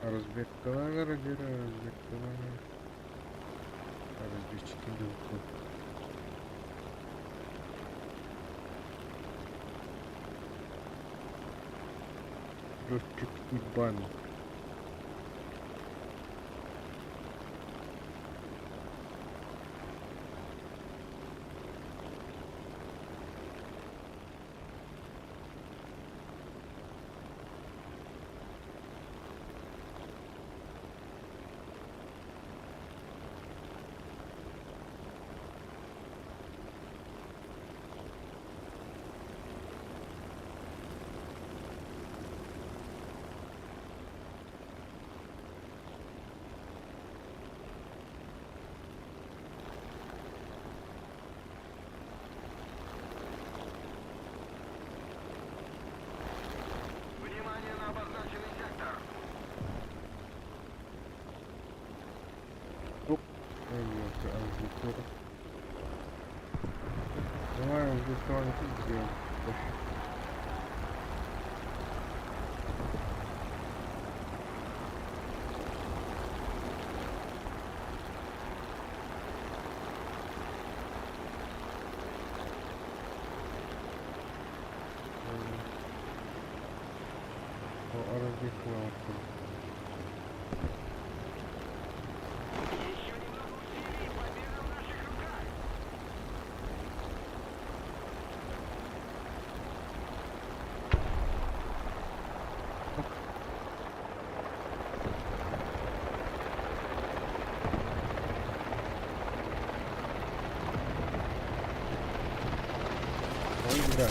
Разведкалар, разведкалар. Разведчики белков. Летчик Ибан. Оп. Давай уже что-нибудь сделаем. Развлекла. Ой, да.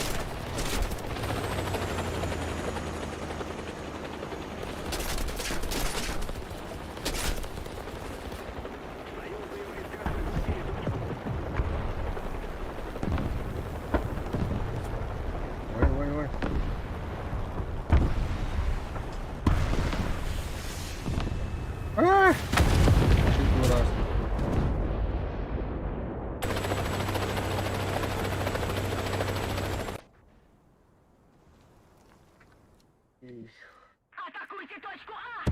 Ой, ой, ой. А! Чуть раз. Атакуйте точку А!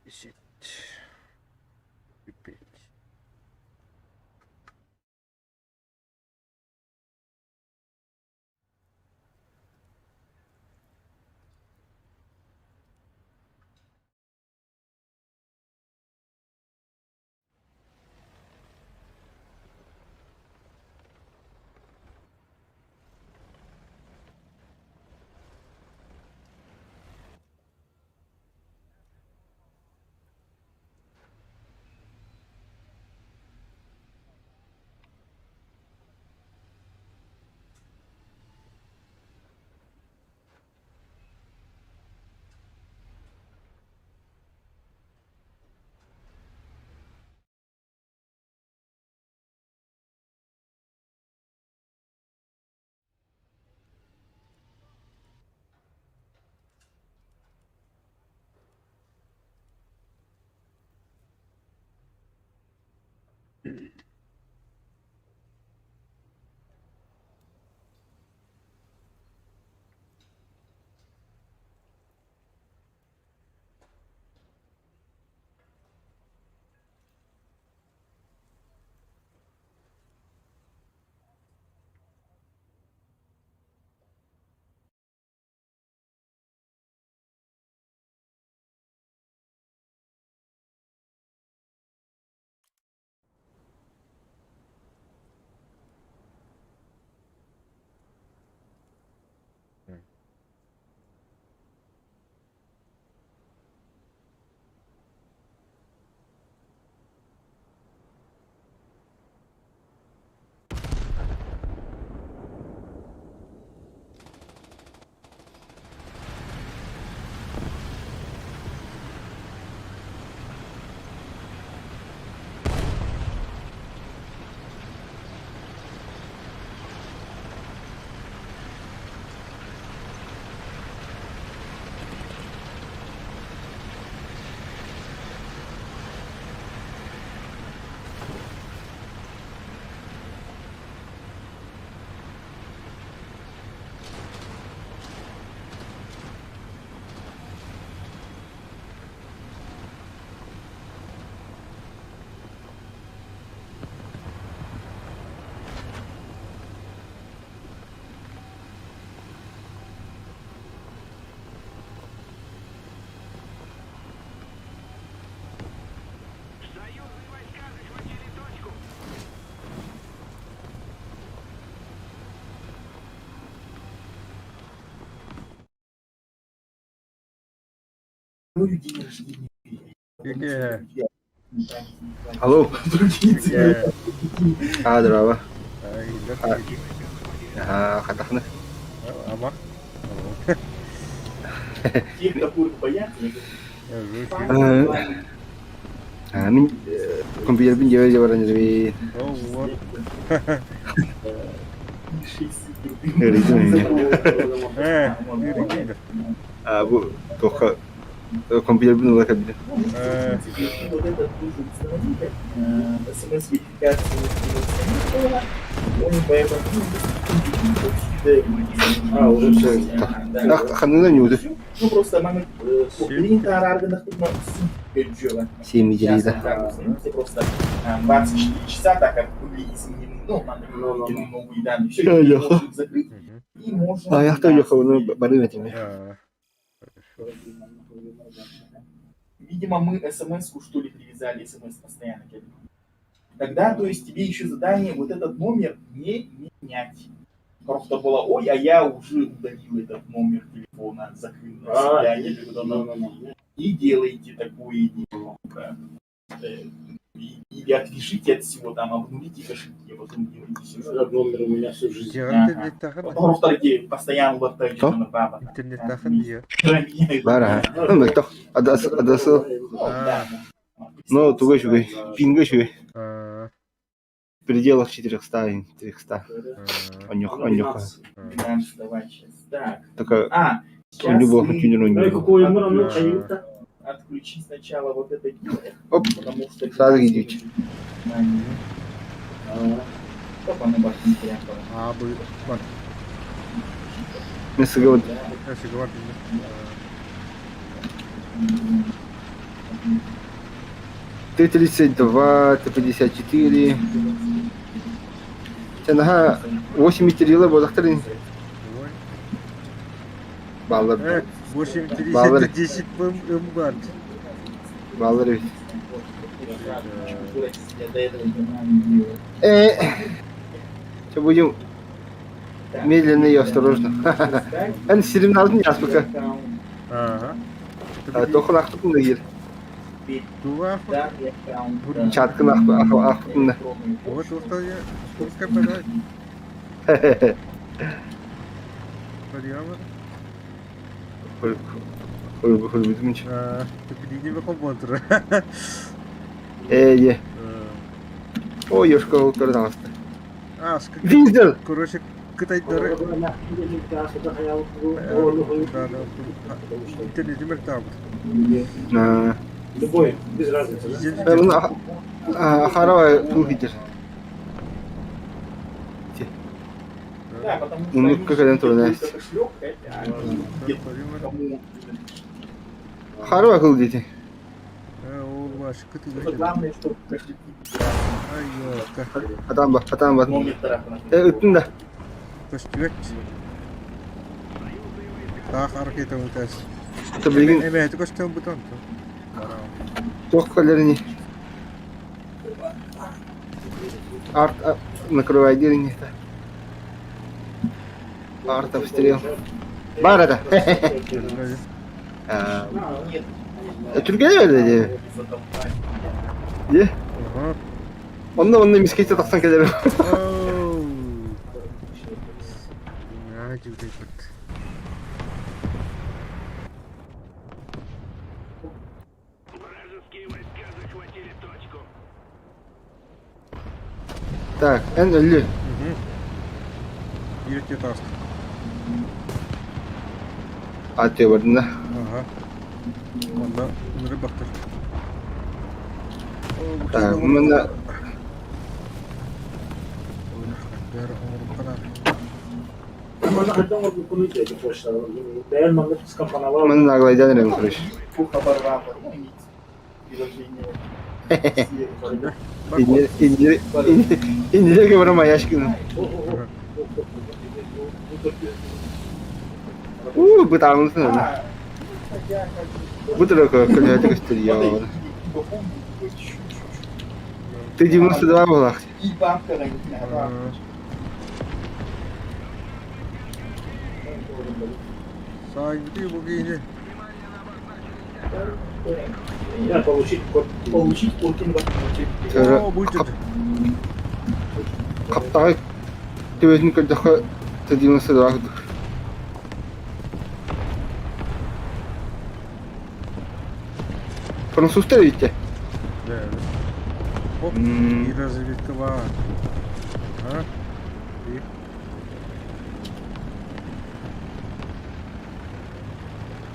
Десять. И 5. Иге. Алло. Иге. Здорово. Ай, да. Ага, хатахны. Ама. Те, кто боятся, Мен компьютермен жебе баран жүрбей. О, вот. Ирингейдер. Бу тоқа компьютермен улака бир. вот этот нужен установить, смс-верификацию, он поэтому уже все. Ханына не уды. Ну просто мама клиент органах тут пережила. 7 жирейді. Просто 24 часа, так как были изменены, ну, надо введены новые данные, все, Я можно закрыть, и можно... Аяқта жоққа оны барым етеме. Видимо, мы смс-ку, что ли, привязали, смс постоянно. Тогда, то есть, тебе еще задание вот этот номер не менять. Просто было, ой, а я уже удалил этот номер телефона, закрыл на себя, и делаете такое дело. Или отвяжите от всего, там, обнулите кошельки, а потом делайте все. Этот номер у меня всю жизнь. Интернет тахын. Потому что постоянно латаете на баба. Интернет тахын дия. Бара. Мектох. Адасы. Ну, тугой шугой. Пингой шугой. В пределах 400 и 300. Онюха. Давай сейчас. Так. Только у него континеру не Какой номер каюта? Отключи сначала вот это дело. Оп. Потому что... Сразу идите. Стоп, оно башни не прятало. А, бы. Вот. Мен сыгы вот. Я сиговар. Т-32, Т-54. Чанаха 8 материала бодақтарын. Баллар. 8-10 бар. Баллар ведь. Что будем медленно и осторожно. Они сирим алдын яс пока. Ага. Тоқын ақтықын да ер. Туа. Чаткын ақтықын да. Вот что я. Сколько подать? Подъемы. Хөл бітімінші. Ты перейди в компьютер. Е. О, ешка ұлттардан асты. Виздер! Короче, кытайдары. Интернет мертав. Любой, без разницы. Ахарова пул хитер. Да, потому что... Ну, как это трудно. Ахарова пул дети. Ол баш, Главное, чтобы кошельки... Атам ба. Номер тарапынан. Үттін да. Көстүбек. Так аркета өтәс. Таблигин. Эме, көстөн бутон. Тоқ көлеріне. Арт накрывай деріне. Арт обстрел. Бар это. Түркия öyle diye. Onunla miskete taksan gelirim. Так, en ölü. Yürüt task. Atıyor buradan da. Aha. Onda bunları baktır. Так, bununla Можно хотя бы купить эти почты. Реально мы скомпоновали. bunun ağlayacağını renk kuruş. İndire kıvırma aşkına. Бытамын сынады. Бутырок көлөтө көстөрүyor. Ты 92 болак. И бабка родная. Sahibi bu giyini. Да, получить код. Получить Куркин в Төрі О, будет. қаптағы төбесін көрдіқі тәдемесі дұрағыдық. Француздар видите? Да. Оп, М. и разведка var. Ага. И.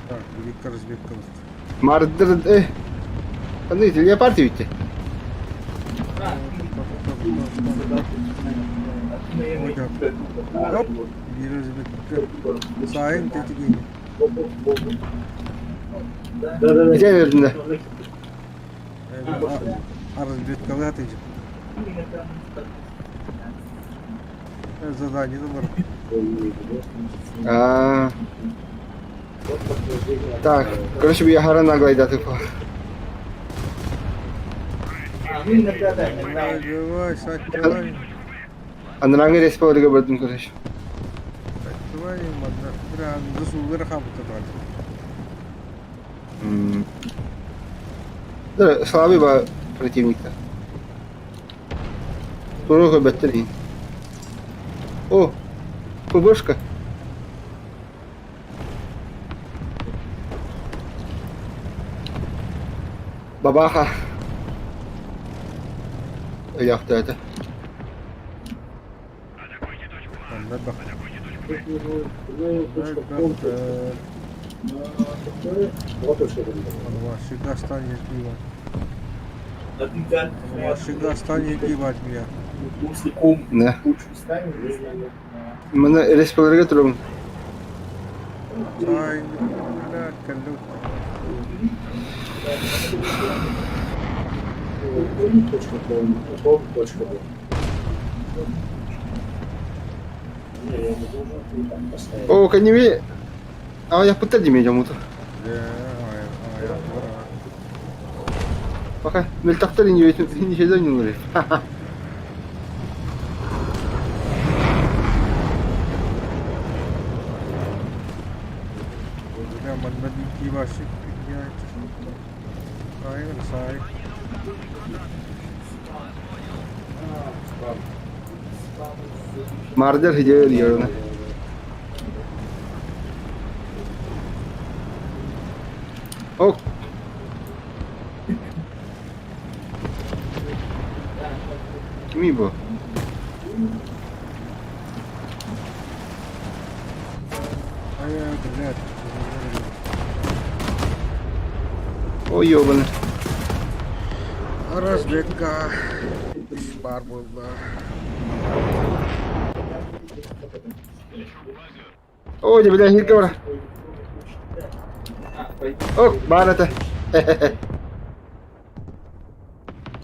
Так, великая разведка. Мардыр, смотрите, леопарды видите? Оп, и разведка. Сайын тетигейни. Да. Где вердіңді? А разведка атыйчы. Задание бар. А, так, короче, я харана глайдаты по. Ну, иногда, да, Давай, иногда. давай, Сать, давай. Андраңы республика бардым, короче. Давай, мадна. Бля, засулгар хабыта бар. Да, слабый ба противник-то. Дорога бәттірейін. О, ПБшка. Бабаха. Яхта это. Анда бак. Вот точка будет. Вашига станет пиво. А ты как? Вашига станет пиво от меня. Если ком Да. кучу ставим, если... Мене республика тұрым. Сай, бля, калют. Точка был. Точка был. Не, я не должен там поставить. О, каневи. А я пытаюсь медиамуту. Я, Пока мельтақтар не ветит, ни сюда не нужен. бля, мадна пиво шик. Сай. Мардер gidiyor yarına. Oh. Kimi bu? Ай, блядь. Ой, ёбаный. Разведка. Бар болды. Ой, да, бля, хитка бара. А, пойди. О, бар это.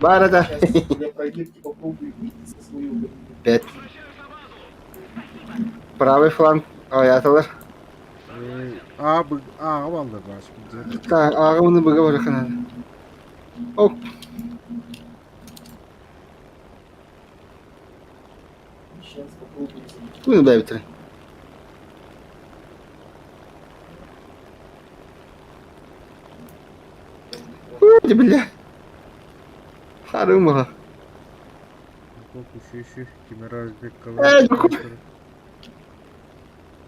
Бар это. Сейчас для проверки попробую выйти со своего... 5. Правый фланг. Аяталар. Ağa aldı baş. Так, ağımını bıga bırakın hadi. Ok. Сейчас попробую... Bunu da bitirin. Hadi bля. Харым бага. Сколько еще кем разведка.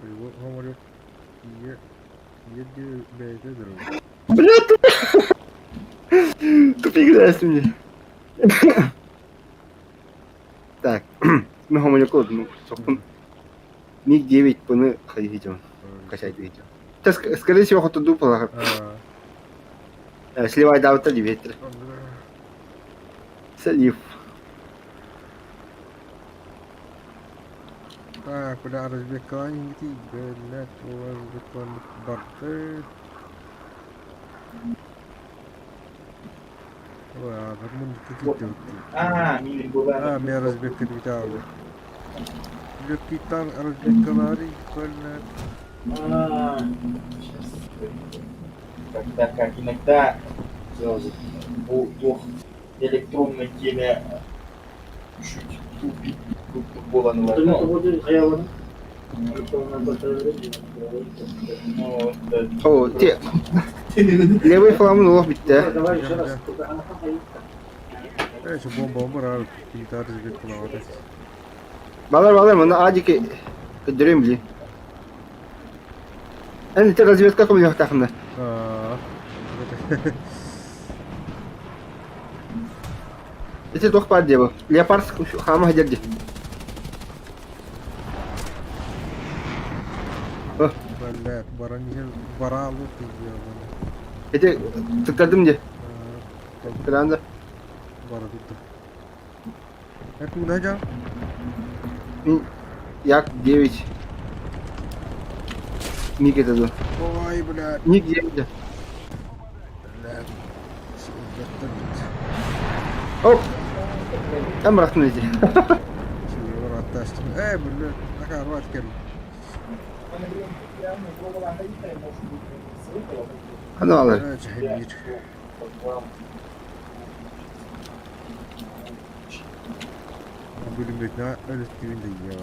Его говорю. Еди бейде дорога. Бля, тупик даст мне. Так, мы гомоню код, ну, сокун. Миг 9 пыны ходить идем. Качать видео. Ты, скорее всего, хоть дупла. Сливай давта 9. Слив. Так, куда разведка не идти, блядь, разведка борты. Ой, а нормально какие-то. А, мили была... Меня разведка не тягла. Легкий там разведка лари, прикольно. Сейчас. Когда как иногда электронной теме чуть тупик. Тут было Bunu наложено. kapatıyorum ayağını. Ну, да. О, те. Левый фламын олох битте. Давай еще Да. раз. Şu bomba var abi. Gitar zibet kulağına. Балар, мына адики көдөрөм били. Энд те разведка ком жок такында. Aa. Эти тох бар дебо. Леопард хама хадерди. Vallahi baraniyel baralı diyor bana. Эти тыктадым де. Кыранда. Bara tuttu. Это куда жа? Як 9. Ник это да. Ой, блядь. Ник 9. Блядь. Оп. Там рахнете. Чего растащил? Блядь. Такая рвать кем. Аны алар. Чахимир. Bölüm bekle. Öyle de yiyor.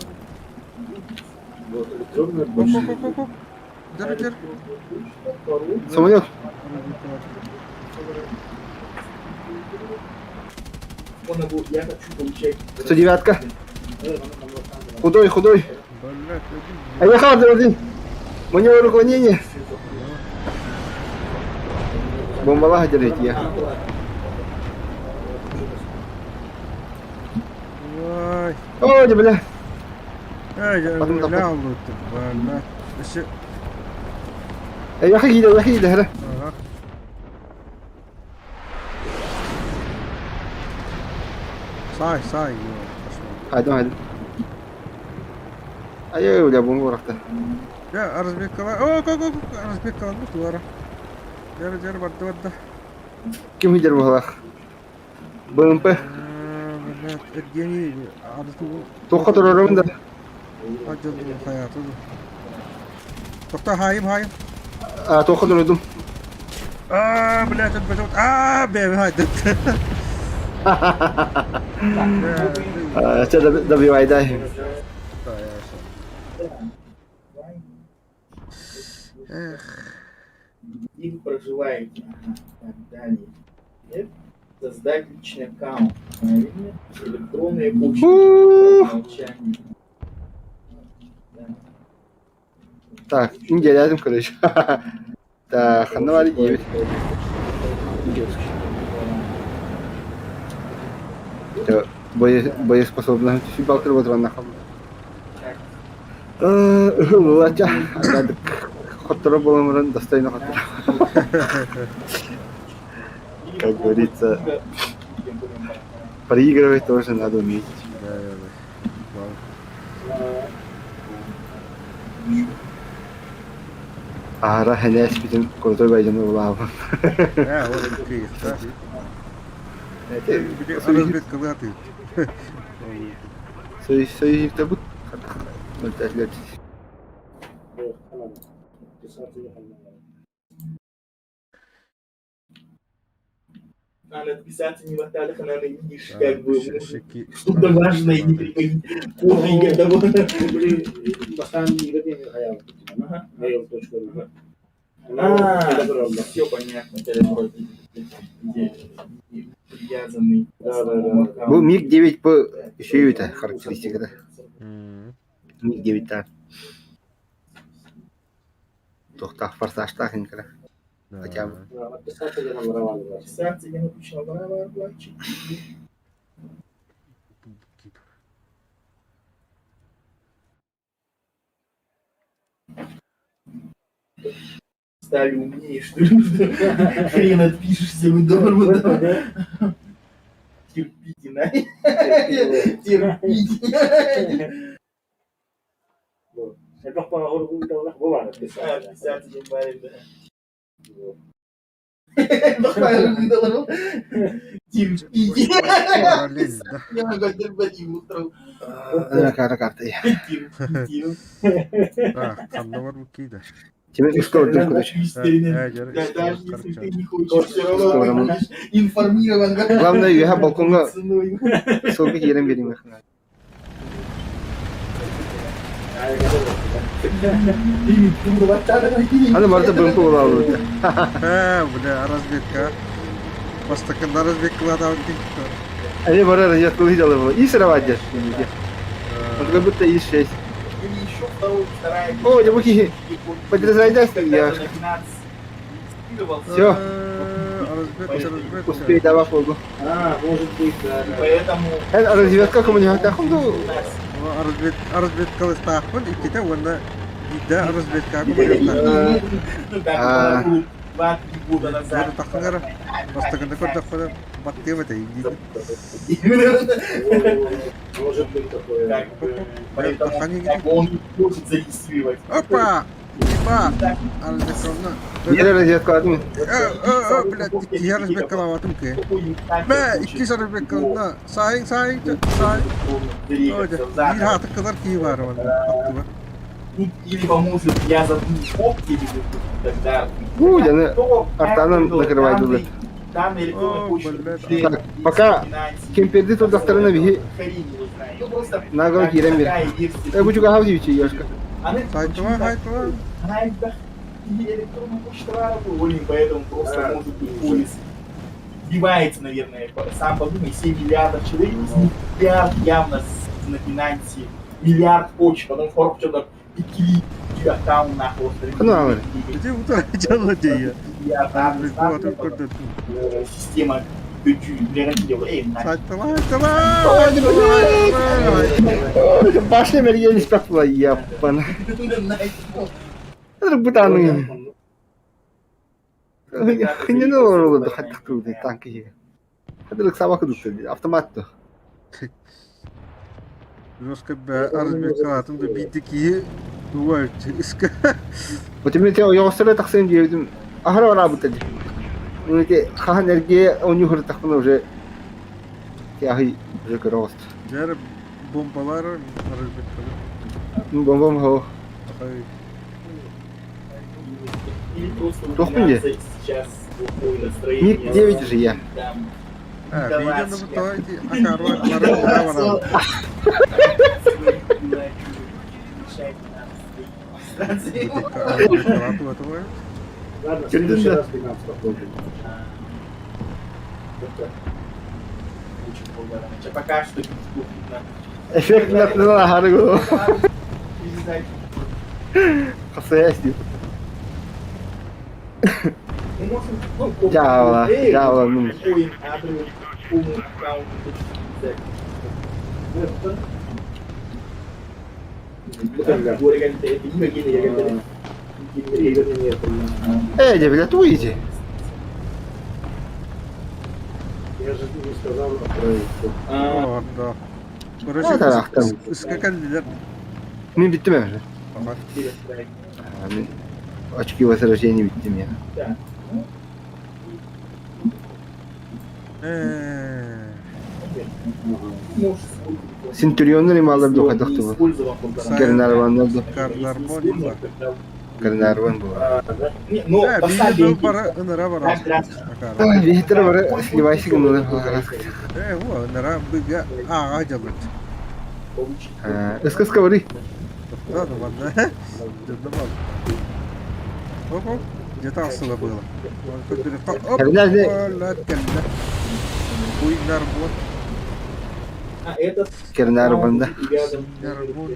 Вот электронная Hop почта. hop hop hop. Dur. Самолет. Я хочу получать... 109-ка. Худой. Блядь, А я один. Маневр уклонения. Бомбала хадерит я. Vay. Ой, бля. Ya Bakın, ne bakın. anlattın bana? Işık. Я хиде, хра. Aha. Say. Haydi. Ай, бля, бомба рахта. Ya Arzbek kalan. Oh, go. Arzbek kalan bu duvara. Jar vardı. Kim хидер бухала? БМП. Блядь, Evgeniy Arzbek Тоққа тұрарым да. acıdı hayatı. Tokta hayım. Тоққа тұрдым. Блядь, это бежит. Беби, haydi. Це добивайдай. И вы проживаете. Так, далее. Нет? Создать личный аккаунт. Правильно? Электронная почта. Умолчание. Да. Так, инделядым, короче. Так, ханавали 9. Боеспособна. Фибалтер вот ран нахал. Лача. Хоттора боломырын достойно хоттора. Как говорится, проигрывать тоже надо уметь. Ара хәнәс битен крутой байжаны улабы. O kıyık da. Bir de Arzbek kalatı. Союзникте бут. Мөлтәшләр. Надо отписаться не хватало, когда видишь, как бы, Şeki. что-то важное не приходить. Полный годовой. Постоянно не hayal. Mail.ru. Все понятно, телефон привязанный. Бу МиГ-9 по еще это характеристика да. МиГ-9 та. Тохта форсаж тахин кара. Хотя бы. Писатель я воровал. Писаться я написал, браво, оплачивать. Стали умнее, что ли? Хрен отпишешься, вы дома. Терпите, на. Терпите. Это по бывает писать. Писаться не парень, да. Бахвально выдал. Терпите. Параллель, да. Я могу терпеть утром. Карта я. Терпите. Так, там var bu kıyıda. Тебе что ты короче. Даже если ты не хочешь, все равно будешь информирован. Главное, я балконга ссылка ерем берем их. Aynen. Ini tunggu baca ada lagi. Аны барда бөмпө бола алды. Бля, разведка. Постаканда разведкалады ау дейт. Они бара разведку видели было. И сравадят. Вот как будто и 6. Или еще вторая. О, я буки. Подразайдась я. Всё. Разведка. Успей давай полгу. А, может быть, да. Поэтому... Разведка коммуникация. Хунду. Разведкалы стахпын, икките онда иде разведка коммуникация. Ну, 2-3 года Зары назад. тахыңара. Постаканда көрдік қода баттема да иди. Может быть такое. Как бы, Поэтому как бы он не может зарегистрировать. Опа! Иба! Разведкалына. Нere разведка адым? Блядь, икки разведкалава атым ке. Бә, икки разведкалына. Сайын. Öyle. Bir hatı kadar ki var onda. Hakkı var. Тут или поможет я забыл фотки, тогда... Яны артанан закрывай дулет. Данные электронной почты... Так, пока кемперди тут докторына бихи нагал кирем бер. Bu juga hal diyor Yoşka. Saytı var. Электронная почта работает, поэтому просто может быть полис сбивается, наверное. Сам подумай, 7 миллиардов человек, из них миллиард явно на финансе, миллиард почт, потом форк что-то пикли, аккаунт нахуй. Каналы. Где утратила дея? Система гарантировала. Saytı var. Başla mergen ispatla yapana. Это бутаны. Хыня не лорулды хаттык турды танки. Хадырык сабакы дутты автоматты. Жестко бә разведкалатын да бидики дуар иска. Вот именно те ясыры таксын дiyordum. Ahara работали. Ну эти хан энергия у них тахмана уже яхи уже рост. Жер бомбалар разведкалар. Ну бомбам хо. Или просто Тохминде. сейчас плохое настроение. Миг 9 же я. Там, Видео на бутойте, акарвар. Ладно, в Чё следующий ты раз ты нам попробуем. Пока что Эффект на харгу. Хасаясти. Java, ну. Блядь, уйди. Я же не сказал на проекте. О, да. Ne taraftan? Iskakaldiler. Benim bitti mi Emre? Ben açık yuva sıracağını bittim ya. Сентурионның ималар да хадахты бұл. Карнарвандар да. Карнарвон бар. Карнарван бұл. Ну, Видео бара ыныра бара. Визитер бары сливайсы гынылар. О, ыныра быга аға жалат. Ыска-ыска бары. Да, да, ладно. Жаднамал. Оп, где-то асыла было. Оп, Карнарван. латкалла. Уйнарвон. А этот Карнарван да. Карнарвон.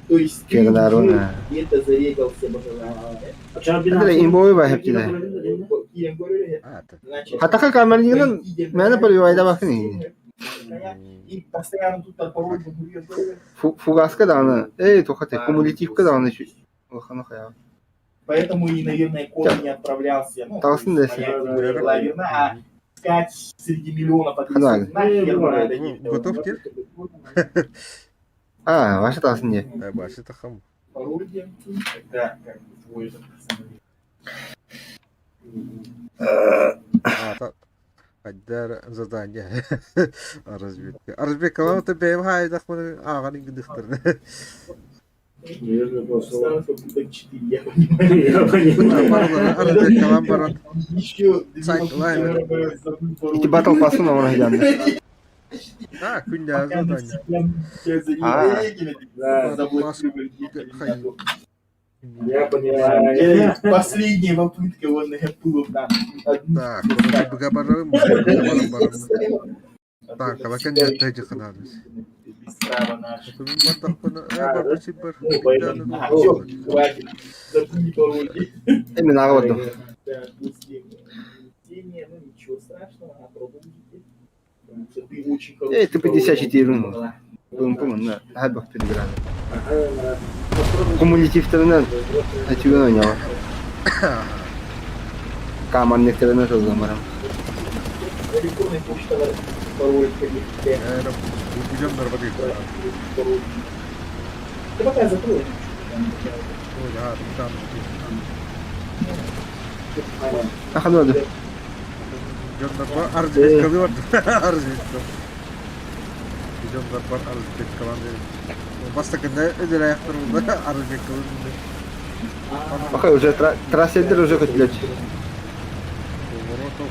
То есть ты Карнарван. уже где-то зарегался, Hadi imboyu var hep de. Hatta kamerayla ben de böyle bakın. И постоянно тут по паролю Фугаска да она. Только кумулятивка да она чуть. Лохано хая. Поэтому и, наверное, код не отправлялся. Ну, Толстый, да, была верна, а искать среди миллионов Ханаг. ответов нахер надо не Готов теперь? Ваша талсын не. Баши тахам. пароль, тогда как бы твой же Так. Аддар задание. Разведка. Разведка, вам это бейм хай дахманы ағаның гдыхтыр. Наверное, просто... Осталось как будто 4, я понимаю. Я понимаю. Разведка вам барат. Еще Сайт лайнер. İki battle pass'ın ona geldi. Ha, күндәз задание. Да. Я понимаю. Последняя попытка вон было там. Так, bunu bir kabarım. Barım. Так, лакен я тәҗи ханабыз. Без права наш. Bunu batak bunu barбачы бар. Все, хватит. Запомни пароль. Hemen ağladım. Да, пустим. Чтение, ну ничего страшного, попробуйте. Потому что ты очень хороший. Ты 54 пароль. ну. Bunun da her baktığını bir an. Kumulatiflerinden açığı oynuyor. Kamanlıklarına çok zamanım. Электронная почта пароль ходить. Будем нормально. Пароль. Ты пока закрой. Ой, да, там. Aha ne oldu? Videomlar var, arzı kalıyor. Arzı. Videomlar var, arzı kalıyor. Basta kende ödül ayaklarında arzı kalıyor. Bakay уже трасселер уже kötüler. Поворотов.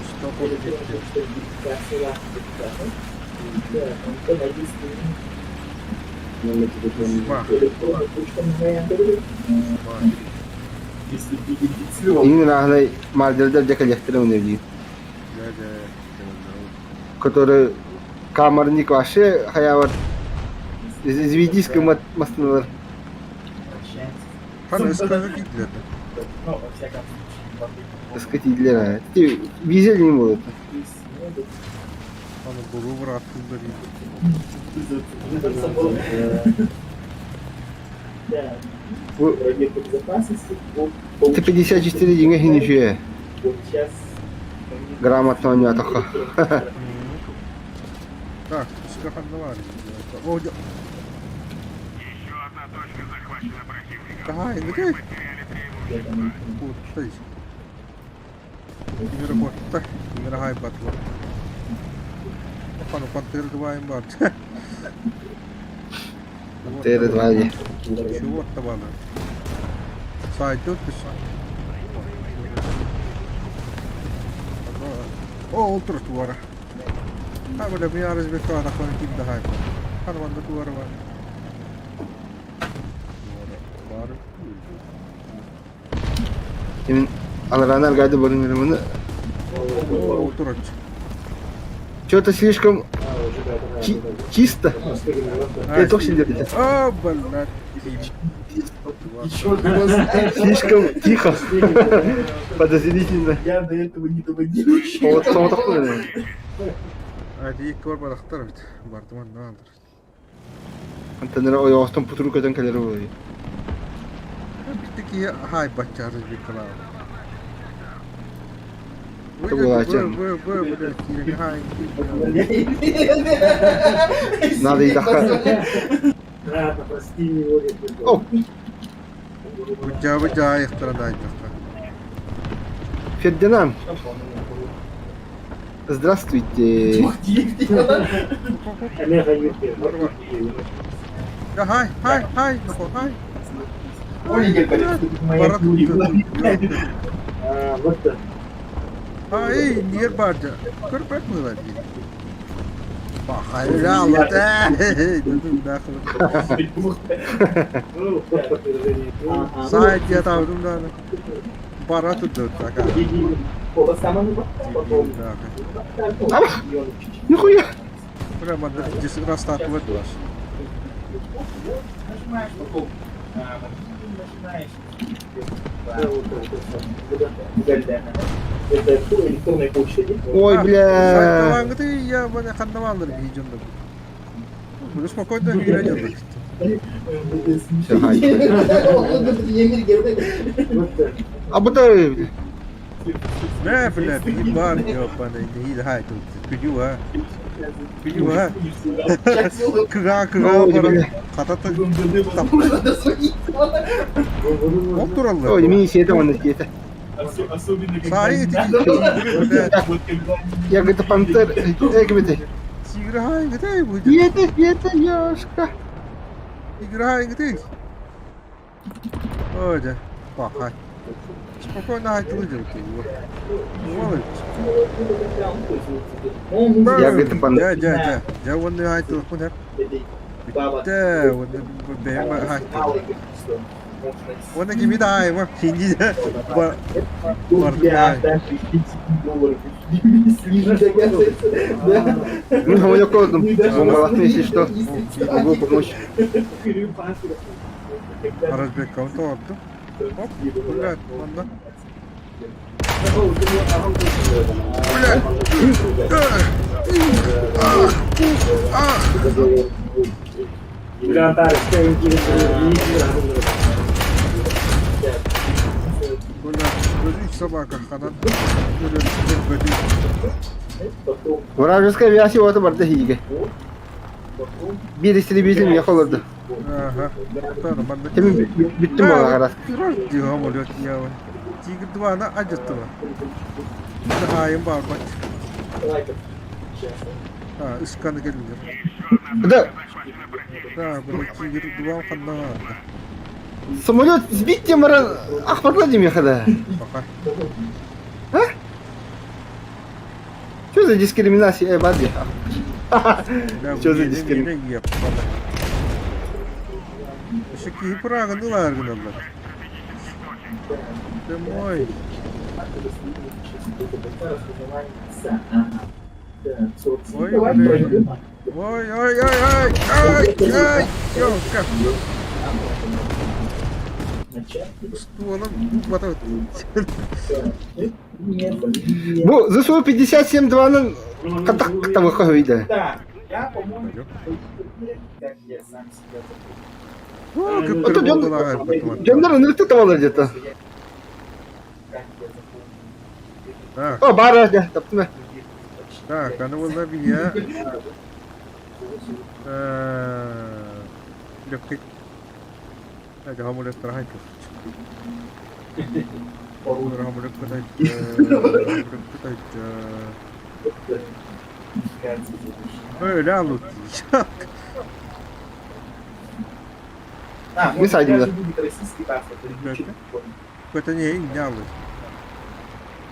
Что Электронная почта моя. Если ты идентифицировал, İnin ahlı mağdurlar da kalektere önerdi. Который камерник ваши хаявар зведиска мастнылар. Hani ıskaga gittiler. ну, во всяком случае, Скатидлер. Ти визели не будут. Hani buru bıraktılar. Да. Bu Проверка безопасности. Вот Ты 54 деньги ничего. вот сейчас. Грамотно не атака. Так, ıskaga var. O Ага, где? Вот, стоит. Не работает. Не рагай батло. Пану пантер два имбат. Тերը двали. Чего тавана? Сайдет писа. О, утро туара. А вот я разбекаю на кон ким дахай. Харван да туара ва. Demin Alranar gaydı barın bunu. О, утро. Что-то слишком чисто. Я тоже сидел. А, блядь. Еще раз. Слишком тихо. Подозрительно. Я до этого не доводил еще. Вот само такое. Hadi ilk var balıklar bit. Bartıman ne alır? Antenleri o yavaştan puturu kadar kalır oluyor. Bitti ki hay bakacağız bir kala. Tabii olacak. Böyle kirin hay. Надо и даха. Ладно, прости его, я О, Бıcağı ihtiradan yaptı. Фердинанд. Здравствуйте. Олега Юрьевич. Ya hay. Nako hay. Ой, я, конечно, моя Barat Юрий. Вот так. Ay niye barca? Kırpet mi var diye. Bak hayır Allah da. Dedim dakıl. Ну, вот подтверждение. Sahip yatağım da. Barat tuttu taka. Потом. Нихуя. Прямо десять раз так выдалось. Нажимаешь потом. Нажимаешь. Это электронная почта. Ой, бля. Sayfalan gidi ya bana kandım alır videomda. Bunu spokojno hile Все, хай. Вот так. А bu da öyle. Ne блядь, ебан ёбаный, не hile hay тут. Күдю ha. Күдю ha. Кыга Ой, бара. бля. Кататы Ну, оп туралды. Ой, мини сети он сети. Особенно Сари эти вот когда Я говорю, пантер. Говорит, Играй, гидай будет. это ёшка. Играй, гидай. Ой да. Бak hay. Спокойно айтылы жыл кей. Молодец. Я где-то пан. Ja, оны айтылы күнер. Bitті, оны бәйім айтылы. Оны кеми да айма, хинди де барды ай. Ну, хамонек колдым. Бомбалатны, если что. Могу помочь. Аразбек кауты орды. Оп, блядь, онда. Грантар, что интересно, Блядь, собака, канат. Вражеская авиация вот оборта хиге. Bir истребитель не холодно. Ага. Тем биттим бала раз. Дига молет ява. Тигр 2 она ажыттыва. Айым бар бат. Исканы келдер. Да, Да, бұл тигр 2 қанна. самолет сбить тем раз. Ах, подладим я хода. Пока. Что за дискриминация, бади? Что за дискриминация? дискриминация? Еще какие прага, ну ладно, блядь. Ты мой. Ой, блин. Ой, ёлка. Стволом хватает. Ну, ЗСУ 57-2 катак того хавида. Да, я, по-моему, как я сам себя О, как Вот тут переводила. Джондар, ну ты того где-то. как я запомнил. Так, О, бара, да, таптыма. так, а ну вот я. Легкий. Это гамуле страхай. Гамуле катать. Ля, Мы садим, да. будет российский паспорт или Да. ничего. Это не индиалы.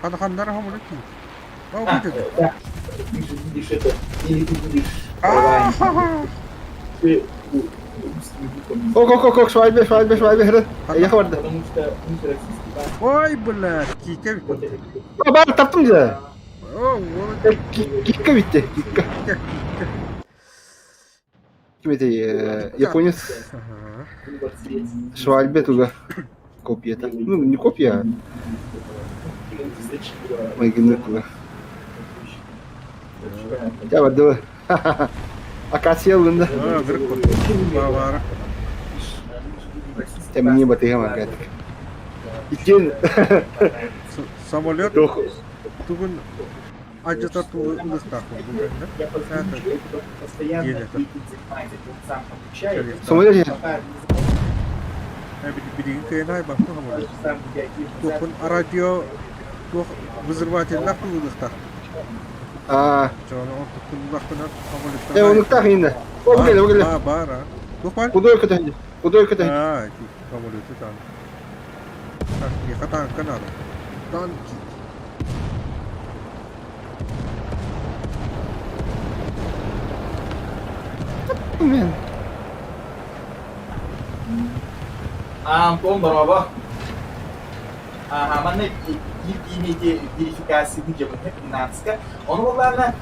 Хандар гамуле ки. А, А, вот это. да. Ты же видишь это, или ты будешь А-ха-ха. ты русским языком. Ок, швайбе, хрен. Я хварда. Потому что у них российский паспорт. Ой, блядь, кика. Вот это О, бара, таптым да. О, вот Кикка битти, кикка. это. Ким это, японец. Ага. выбор средств. Швальбе туга. Копия-то. Ну, не копия, а оригинал туга. Я вадова. Акация лунда. А, гриппа. Бавара. Тем не батыга магат. Икен. Самолет. Тох. Тугун. Ажата тугун стаху. Я подключу, постоянно Еле это. этим занимается, он сам обучает. Самолет. Пока Бидин кайнай бахту хамолет. сам реагирует назад. Тухун радио. Тух взрыватель нахуй стах. А, Чон он тухун нахуй хамолет. он так инда. О, выгля. А, бара. Тухпан. Кудой ката. А, хамолет там. Так, не хатан канал. Танки. Мен. Антон, здорово. Ага, mana имеете верификацию выделенных 15. Он главное,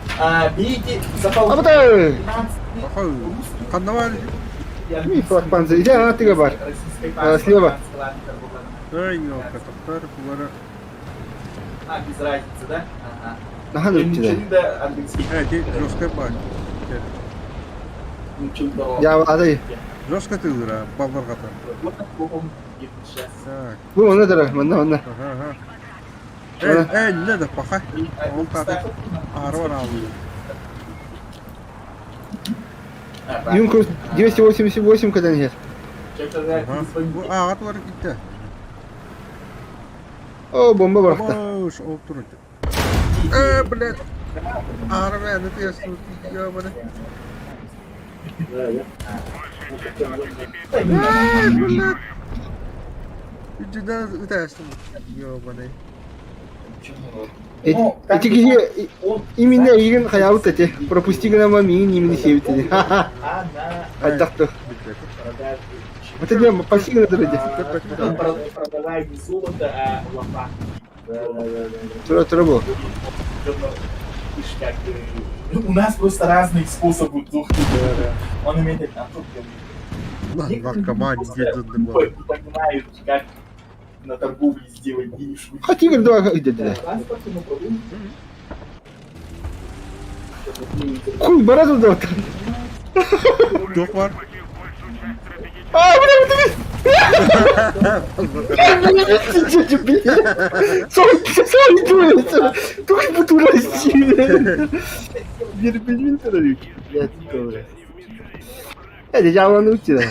видите, запал А потом 15 Ахау. Каннаваль. ми флаг панзы. Иди, а ты габар. Слева. Ай, ёлка, тоқтар, бара. Без разницы, да? Ага. Нахан өтті. Да, английский. Ти жестко бай. Я адай. Жестко ты дыра, балдар қатар. Вот таком сейчас. Так, Бұл оны дара, мына. ага. Ага. Не да паха. Он қатар. Арвар алды. Юнкерс 288 когда нет. Ага. Bu ağat var gitti. О, бомба бақты. Boş olup durunca. Блядь. Ağrı verdi diyorsun. Ya bana. Да, я. Блядь. Udah utastım. Ёбаный. Эти гиги именно игрен хаявут эти. Пропусти гнама мин именно севит эти. Ха-ха. Она Отдахту. продажи. Вот это почти на дороге. Продавай не золото, а лопатки. Тура был. Видишь, как, у нас просто разные способы тухнуть. Он имеет это, а тут Наркоман где-то не понимают, как на торговле сделать денежку. А тигр два где-то. Хуй, бороду дал. Дофар. А, блин, Сори дуется. Только буду расти. Вербельвин тарарик. Я тоже. Это я ванути, да.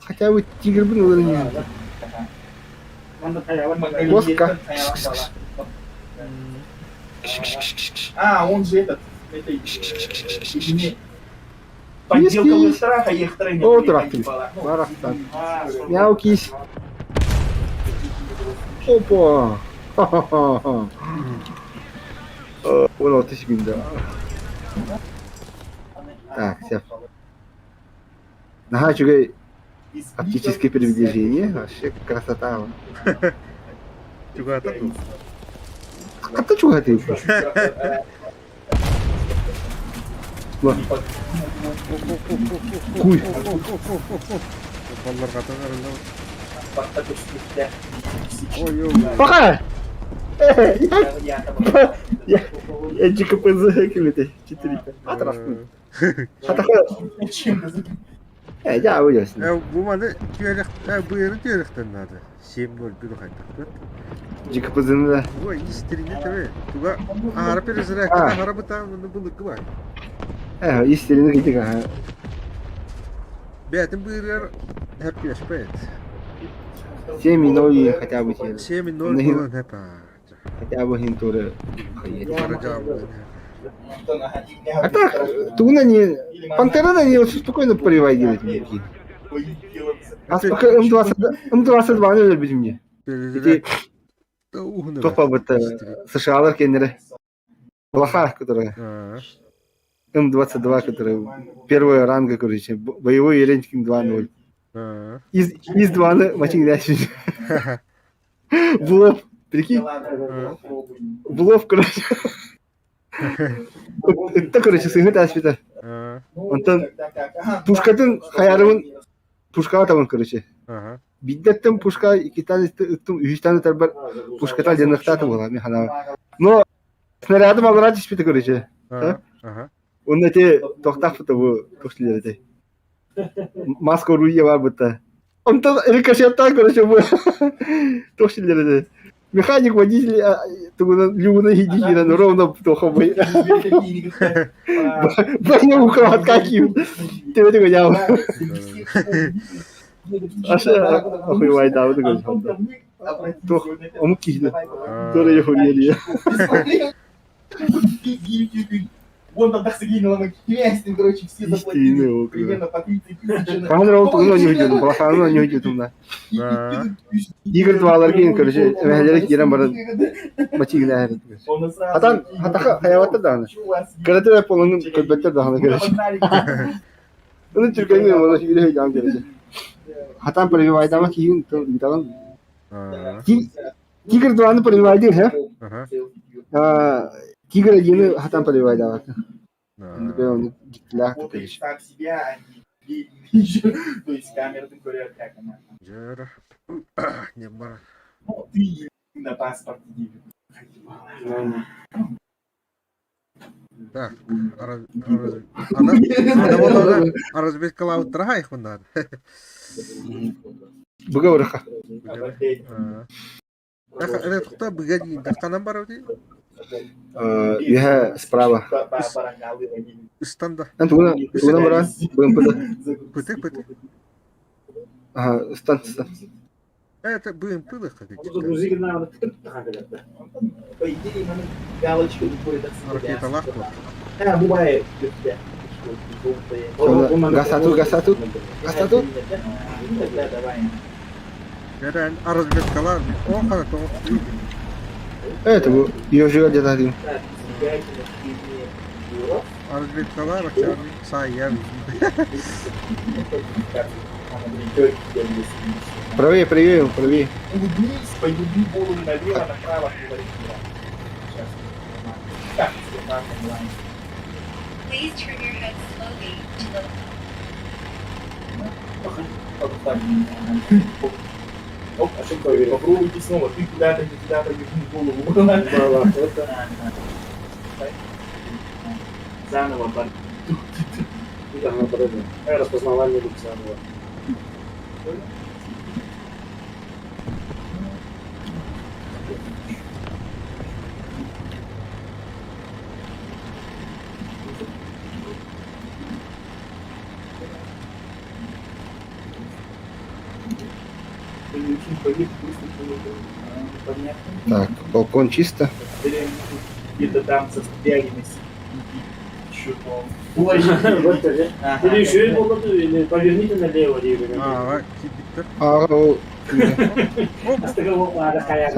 Хотя бы тигр бы наверное. Коска. А, он же этот подделка страха, их тренер. О, трахты. Барахтан. Мяукись. Опа. Ха-ха-ха. Вот ты себе, да. Так, все. Ага, чугай. Оптическое передвижение. Вообще красота. Juga tak tu. Kata чугай ты. Куй. Ballar kata karena. Oh yo. Пока. Я ГКПЗ килите. 4. Атрас. Я выйдешь. Bu mana tüyelik, bu yerin tüyelikten nerede? 7-0 bir kaydı. ГКПЗ'ni da. Ой, истерinde tabi. Tuga ahara perizrak, Ha. ahara butan bunu kıvar. Истерine gittik ha. Betim bu yer hep yaşpayet. 7-0 хотя бы те. 7-0 falan hep ha. Хотя бы гентуры. Karacağım. А так, Туна не... Пантера на нее спокойно поливай делать мне. А пока М22 не любит мне. Perizrak. Топа вот США кеннеры. Плоха, которая М22, которая первого ранга, короче, боевой рейтинг 2-0. Из 2 матчей грязь. В лоб, прикинь? В лоб, короче. Это, короче, сыграть аспита. Он там пушкатын хаярын пушка там, короче. Биддеттен пушка икитан үстан тарбар пушкатал жанахтата була мен хана. Но снарядым алрат аспита, короче. Он эти тоқтап бу бу тоқтилерде. Маска руя бар бутта. Он там рикошеттан, короче, бу тоқтилерде. Механик, водитель, Люна Гидигина, но ровно плохо бы. Боня у кого откакивает. Ты вот его делал. Аж охуевай, да, вот такой. Тох, омукина. Тоже его не. Вон тогда сгинул, мы квестим, короче, все заплатили. Примерно по 30 тысяч. Ханрол погнал не уйдет, плохо не уйдет туда. Игорь Дваларгин, короче, вегелерик ерем бар мачигна. Хатан, хатаха хаяватта дана. Карате полон көлбеттер дана, короче. Ну түркәнге моны шигеле җан короче. Хатан пробивает дама киин тагын. Игорь Дваларгин пробивает, Тигр один хатан поливай давай. Он гитлах короче. Так себя, они то есть камера ты говорят, как она. Жара. Не бар. Ну, ты на паспорт не Так, Аразбек Калаут Трахаих он надо. Бугавраха. Это кто бегает? Дахтанам бароди? Я справа. Станда. Антуна бара, БМП. Пыты. Ага, стан. Это БМП как Грузили на вот это. По идее, галочка выходит от себя. Ракета лахко. Бывает. Sonra gaz satu. Gaz satu. Тогда давай. Gelen разведкалар. О, хорошо. Evet bu biyolojiye de dedim. Разведкалар, akşam sayı. Правее. Улыбнись, полюби голову налево, направо, говорит Мирон. Сейчас. Так, все так, онлайн. Please turn your head slowly to the Оп, ошибка. Попробуйте снова. Ты куда-то, не куда-то, верни голову. Заново. Распознавание лица. Понятно. Так, балкон чисто. Где-то там застряли еще Вот это, Ага. или еще и поверните налево, или Aa, bitti. Aa o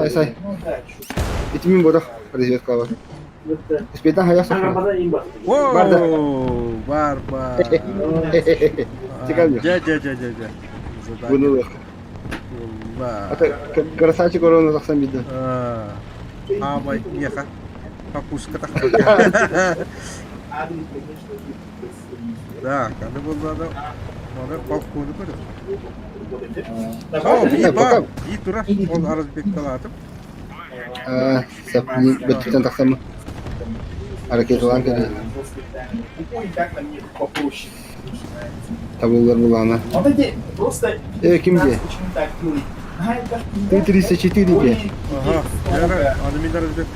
say. Ну да, чуть. Итмин бодох разведка var. Спедан хаяк сокма. Арабада имба. Воу, барба. Çıkamıyor. Дядя. Bunu yok. Ба. Ata красавчик орона таксан биде. Амай, неха. Капуска так. Адрес, конечно, есть. Да, когда был надо. Надо балконы көріп. Давай, О, Давай, бар. пока. И тура. Ол Аразбеккалатып. Сапни беттен таксан. Hareket olan kere Ой, как нам нет попроще. tabullar bulana. Вот эти просто... Кимге? Почему так делают? А, это... Ты 34 ге. Ага. Яра, админ Аразбек.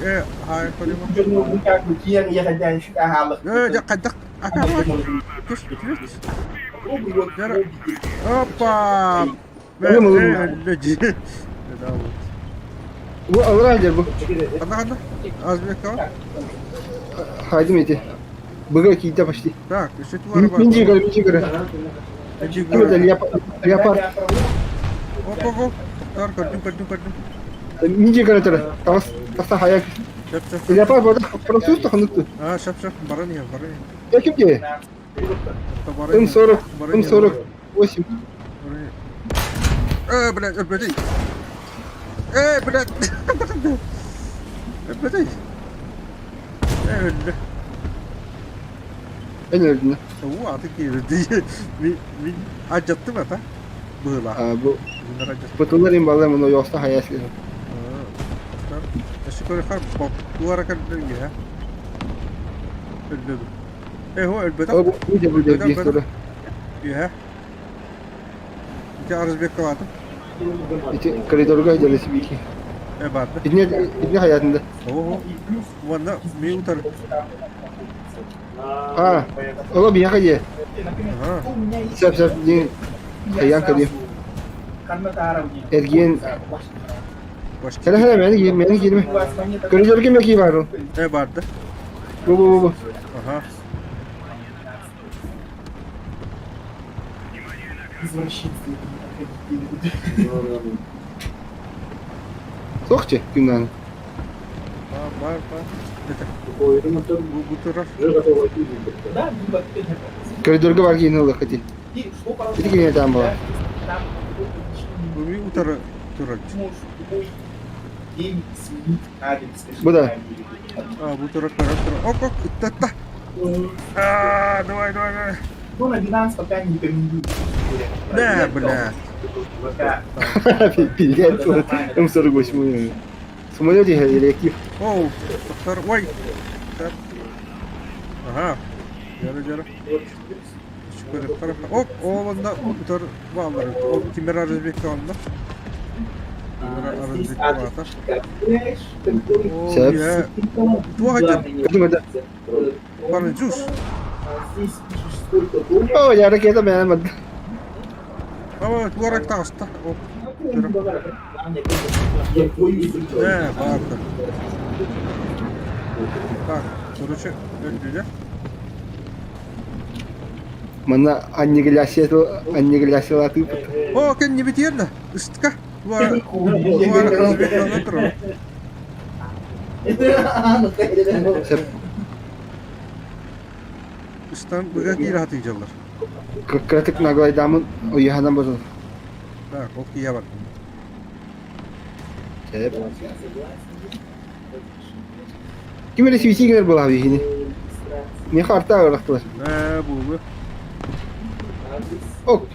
Хай көріп. Ну, как бы, я хотя еще ага, Жаққадық. Ага, Яра. Опа. Лөжі. Bu alır halde bu. Қанда. Аразбеккала. Haydi miydi? Bıgı ki de başlı. Так, еще тварь бар. Minci göre. Kim de yapar. Оп. Көр. Minci göre tere. Tavas hayak. Шап. Yapar bu arada. Fransız da kanıtlı. Шап. Барани. Ya kim ki? Барани. 40. 8. Блядь, ölmedi. Блядь. Ölmedi. Öldü. En öldüğünde. Bu artık girdi. Bir acıttı mı ta? Bığla. Bu Bunlar acıttı. Pıtırlar imbalar bunu yoksa hayal ediyor. Eşi koyu kar bak. Duvara kadar ya. Öldü. O ölmedi. Ama bu iyice burada bir soru. Ya. Bir de Arazbek kavadım. İçi koridorga gelesi bir iki. Vardı. İdne hayatında. Oho. Valla mi utar. Ha. Ola bir yaka ye. Aha. Sep din kayan kadim. Ergen. Başka. Hele beni girme. Koridorga meki var o. Vardı. Bu. Aha. Sokçu günden. Var. Bu taraf. Да, либо Koridorga var yine ola katil. И что, пожалуйста, Bir yine tam var. там Bu bir utar turar. можешь любой день сменить адрес. скажи, Bu da. Bu taraf. Оп. Та. Давай. Ну, на Binance пока не рекомендую. Да, бля. Пока. Билет. М48. Самолете реактив. Оу. Doktor. Vay. Aha. Yara. Şu tarafa. Hop. Oğlunda utar bağları. O kimler Arazbek'te onda. Arazbek'te var. Sebep? Ya. Bu hacı. Hadi. Bana cüz. Здесь пишешь сколько долларов. O hareket beğenmedim. Ama duvarak da hasta. Hop. Я твою игру. Vardı. Bak. Sorucu öldüler. Мана аннигиляция ты. О, кен не битер. Истка. Ва. Истан бага кира хаты жаллар. Кратик наглайдамын уяхадан бозол. Так, окей, я бар. Ким эле свитигер була бихини. Не харта арактылар. Бу. Ок.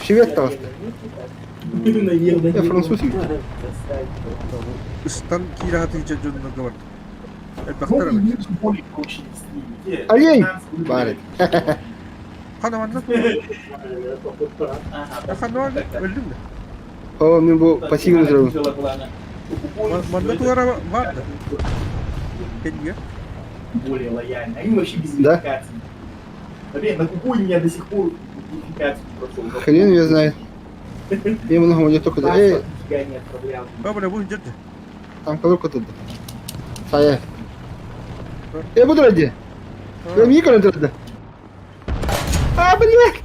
Швед таасты. Я француз вид. Истан кира хаты жаллар гавар. Ну, Бахтара. и более прочные стили. Олень! Барет. Хана ванна. Хана ванна. Öldüm de. О, мен бу пассивный зробив. Манда туара варда. Кен Более лояльны. Они вообще без Да? верификации. Блин, на Кукуне я до сих пор верификацию прошел. Хрен ее знает. Я много не только да. Я не отправлял. Бабля, будешь держи. Там колока тут. Saya. Буду ради. Я не коло тут. А, блядь.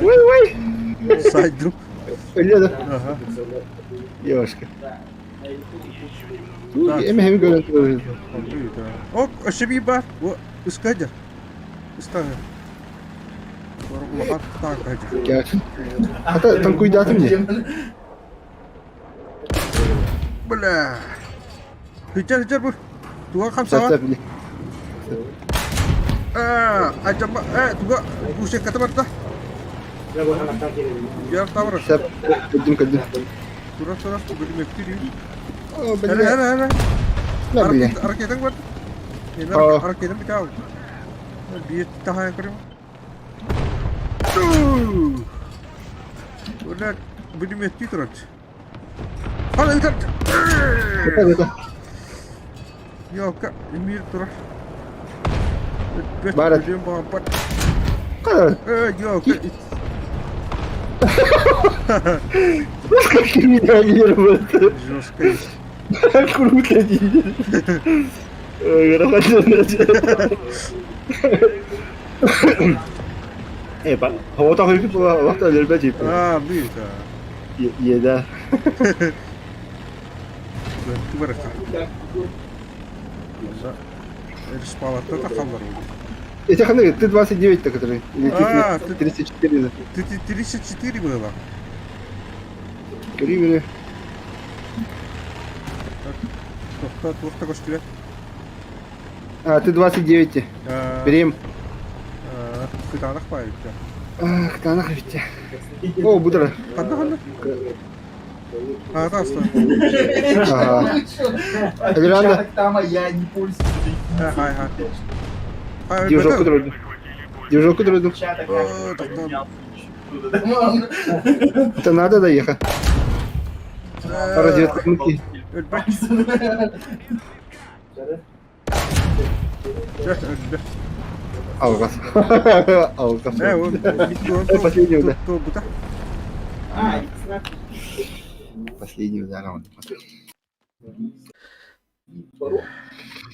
Ой, ой. Сайду. Блядь. Ага. Ёшка. Эми хеми görüntü. О, ошиби бар. О, искадер. Истага. Ворогла так хачу. Gel. Hatta tam cuidado мне. Бля. Хичер бур. Туга хамса. Сатта били. Ajamba. Туга уше катабарда. Яр тавра. Сап. Кадым. Тура туга мектири. О, Hele блядь. hele. На, блядь. Hareketin var. Yine Aa. hareketin bir daha. Bir daha yakarım. Ulan benim etti turat. Hadi gidelim. Это. Yok, emir turat. Barat. Benim bambat. Yok. Как меня нервы. Жестко. Круто هو تقريبا وقت الباجي Büyük ha. يدا Kıvırık. Спала-то халлар. эти ханы ты 29 который или А, ты 34 Ты 34 было. Кривили. Кто что? А, ты 29. Берем. Ты там нахпаешься. Ах, да нахуй тебя. О, будра. Одна. Да, стой. Ага. Веранда. Там, а я не пользуюсь. Хай. Держу кудроду. Держу кудроду. Чаток, О, так, Это надо доехать. Разведки. Алгас. Алгас. Последний удар. А, Последний удар.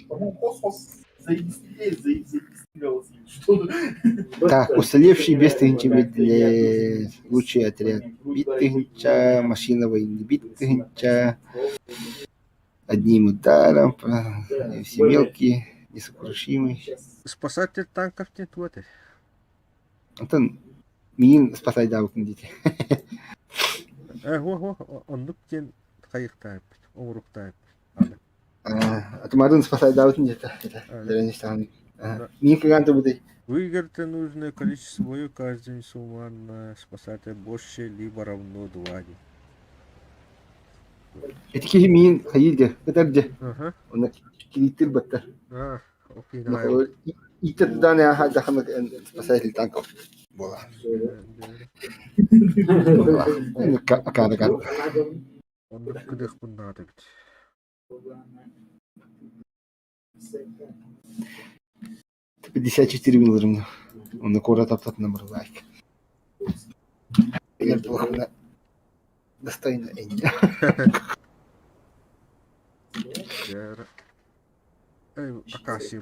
по-моему, космос зарегистрировался. Что? Так, уцелевший без тыгынча лучший отряд. Бит тыгынча, машина войны. Бит тыгынча. Одним ударом. Все мелкие, несокрушимые. Спасатель танков нет в этой. Антон, мин спасай давок на детей. Он кен хайық тайып, оңыруқ тайып. Атомадын спасай давок на детей. Зря стал. Мин каганты будай. Выиграть нужное количество боев каждый суммарно спасатель больше либо равно 2. Этики мин хайилде. Это где? Ага. Он килитер баттар. Окей, давай. Итер дане даханак спасатель танков. Бола. Акада. Он кыдых бұл надо бит. Ты 54 миллиметров. Он на кора топтат номер лайк. Я плохо достойно энди. Акасия.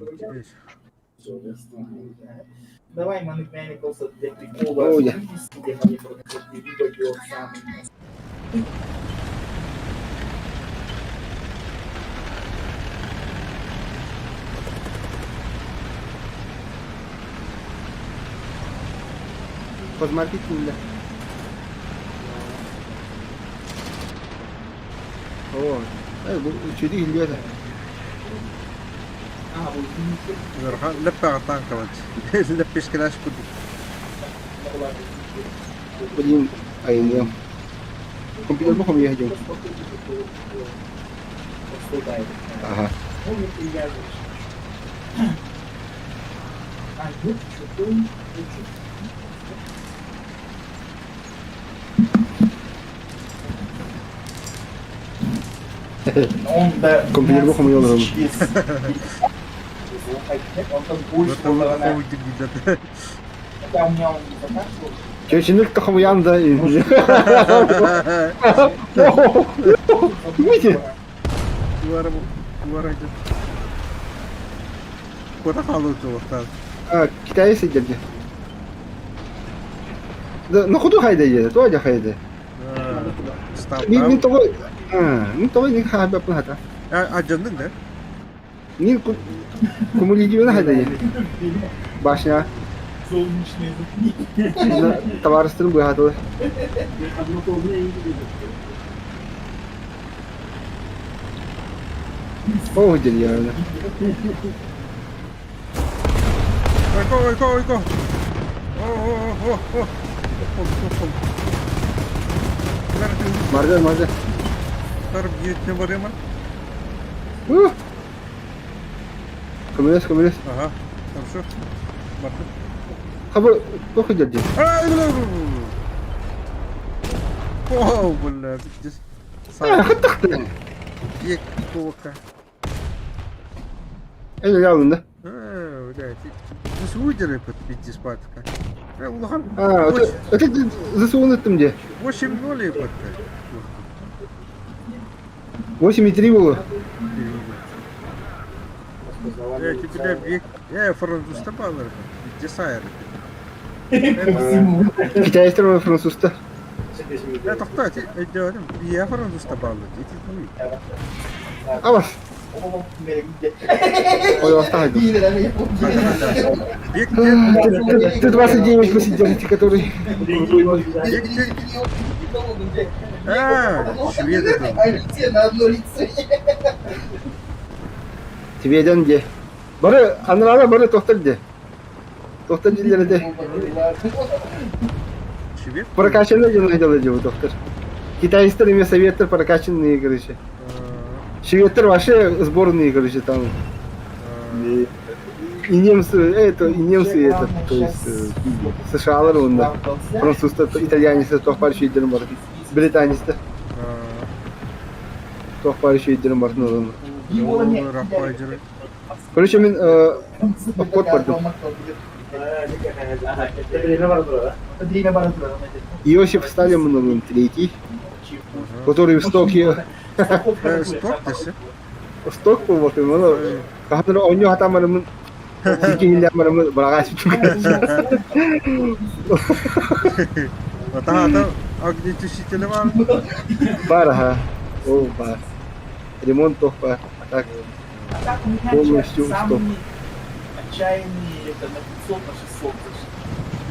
Давай мы ныкнем просто для прикола. Ой. Где они просто либо делать самый. Kosmarketingde. Oo. Bu üçüydü hilliyordu. لبقى طانكوت لبش كلاش كله Bugün ayınlıyorum. Komputer mi konuya hacım? Aha. Он да. Компьютер bu konuya olurum. Он там больше. Хотя у меня он не заканчивал. Keçinlik takımı yandı. Видите? Куда халуцу вахтан? Kitay'a geldi. Ну куда хайда еді? Туа да хайда. Мен того, мен того не хайда пun hata. Acındın da. Мен кумулидивен хайда еді. Başına Солнечные товарищların bu hata. O hıcır yani. Ой, го. О. Marga. Tarıp yetine varıyor mu? Komünist. Aha. Tam şu. Bakın. Kabı bu hıcır diyor. О, бля, здесь. Hıttaktı. Ек, кока. Öyle yavrum. Блядь. Ну, выдержи под 5 спатка. Улахан. Öte засуну ettim diye. 8-0 и под 8,3 было. Я тебе бег. Я французста баллар. Десайр. Kitay'da Fransız'da. Это кто? Это я французста баллар. Ama o yasta haydi. Бег. Ты 29 посидели, которые... Шведы там. Все на одно лицо. Tibiyeden diye. Bari anılara bari tohtar diye. Tohtar dilleri de. Швед? Прокачанный дел найдел диye bu tohtar. Китайстар имя советтер прокачанные короче. Шведтер вообще сборные короче там. И немцы это, то есть США-лар onda. Fransızlar, İtalyanistler tohpar şeylerim var. Britanistler tohpar şeylerim var normal. Рапайджеры. Короче мен поход пойду. Время баратура. Иосиф Сталин он третий, который в стоке Стоп, ты все? сток вот именно. Когда он не хатамарым зикилямарым багаж. Ата огнетушители var mı? Бар, ага. О, бар. Ремонт тоха. Так. А так у меня Полностью самый стоп. отчаянный это на 500, на 600.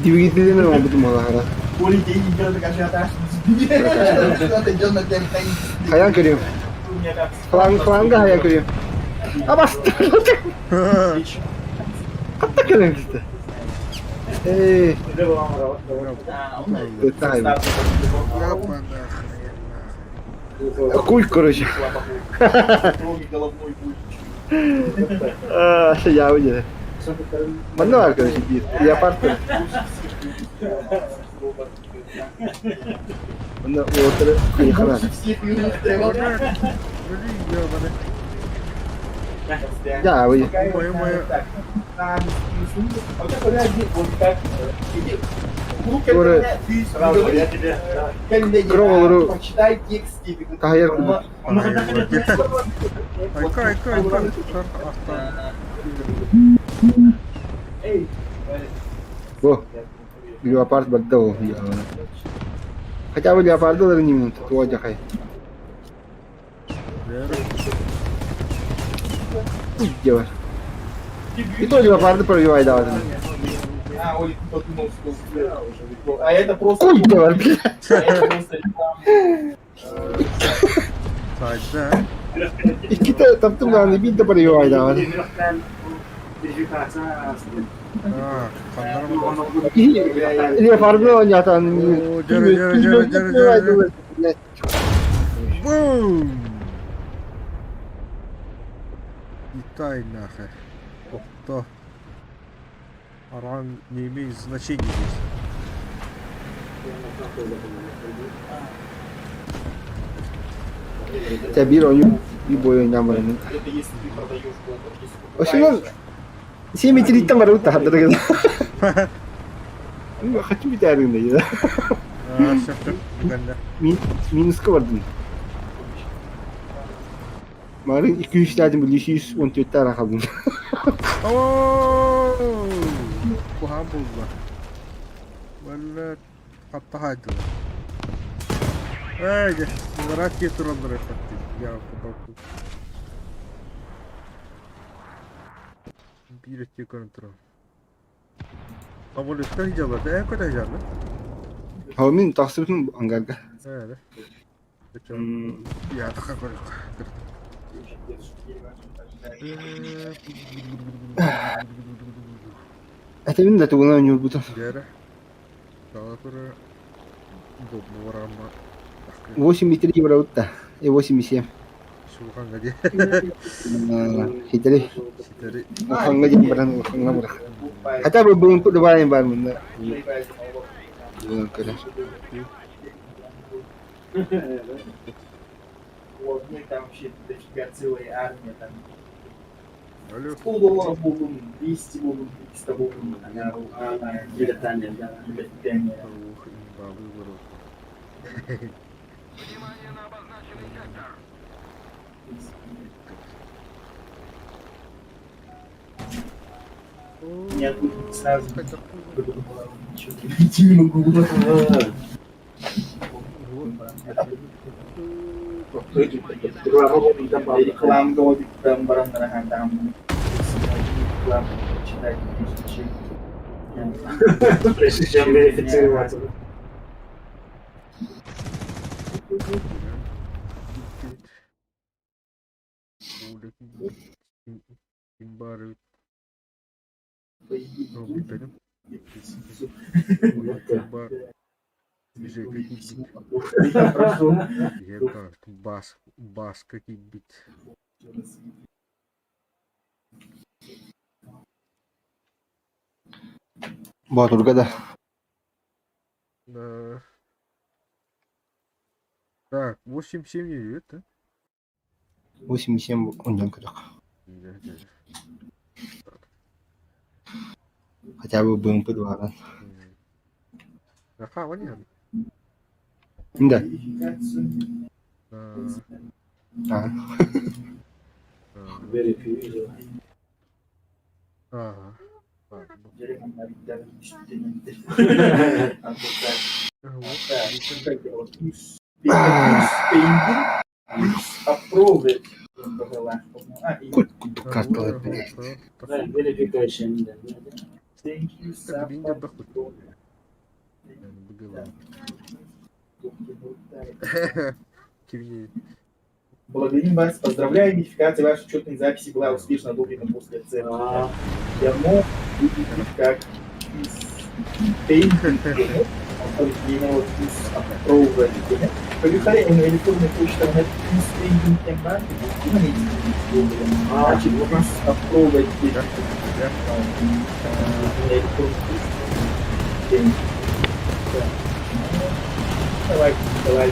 Двигателями он буду малахара. Коли деньги делают ажиотаж. Что-то идет на темп. Хаян Карим. Фланга хаян Карим. Абаст. Hatta kalem işte. Деталь. Yapma Куль, короче. Головной путь. Şey ya öyle. Bana var короче bir. Yaparsın. Bana otur kıyıklar. Лучше всех юных тревог. Ya öyle. Мое. на службу. А у тебя когда вот как тебе клуб Скоро- ты Сразу я тебе... Кроволору- почитай текст тебе. Тахаяр Айка. Эй, Во, леопард баддау. Хотя бы леопарду даже не минут, то одяхай. Девар. И то леопарды пробивай, давай. а, Оля, ты подумал, что... А это просто... Ой, девар, блядь. А это просто реклама. Sadece. İki de taptım da hani bir de pробивай, давай. Kanlarım. Леопарды oynayan hani. Oo, cere. Бум! Летай нахер. Охто. Аран не имеет значения здесь. Ya bir oyun bir boy oynamadım. Это если ты продаешь доллар, если O zaman simetritten var uta hadra gel. Kaçın bir derinde ya. Şeftir. Ben de. Minuska vardı. Marın 200 lazım bu 114 tane kaldı. Oo! Bu hamburger. Valla hatta haydi. Haydi. Merak getir onları efendim. Ya bu. Bir iki kontrol. Ama lütfen hicalarda en kötü hicalar. Hamin taksırtın angarga. Evet. Ya daha koyuk. Это именно это было у него будто. Yere. Daha sonra bu varama. 8 метров евро ута. И 87. Şukan gaji. Хитри. Siteri. Ханга дим баран ханга бар. Хотя бы будем подаваем бар мында. Булан кара. Вот, ну и там вообще дофига целая армия там. Alo. $100 buldum, 200 buldum, 300 buldum. Она Bir tane daha. бюллетени. Babu vurur. Меня тут сразу что-то найти не могу. Реклам говорит, там барандарахан, там реклам читать, Прежде чем верифицировать. Buradaki kim bağırıyor? Ne oldu benim? Kim bağırıyor? Bize какие-то это бас какие-нибудь. Батургада. Да. Так, 8-7 идет, да? 87 ondan kırık. Хотя бы будем подавать. Ага, понятно. Да. Ага. Верифицировать. Ага. Approved. Kartlar. Verification. Thank you, Так, бинго дохуй. Кивни. Благодарим вас, поздравляю, верификация вашей учетной записи была успешно одобрена после оценки. Я мог видеть, как из пейнтинга, повторяем электронной почты на пейнтинг тембар, значит, у нас approved Давай.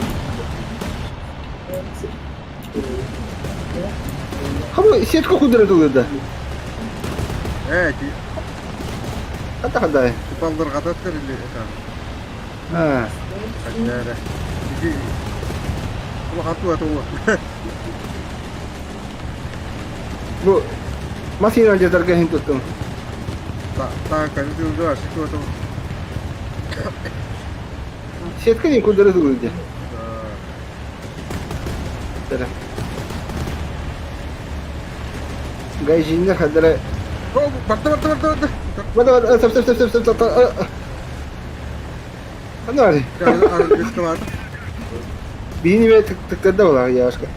Ama сетка куда это? Ката-кадай. Балдар кататтар или это. Хадара. Иди. Бу хату ату. Бу машина жетерге хин туттум. Та канды да ситу ату. Сеткани кудары дуруде. Тара. Гайжинна хадара. О, барта. Бада, стоп. Анари. Аргистоват. Биниве тыккада була яшка.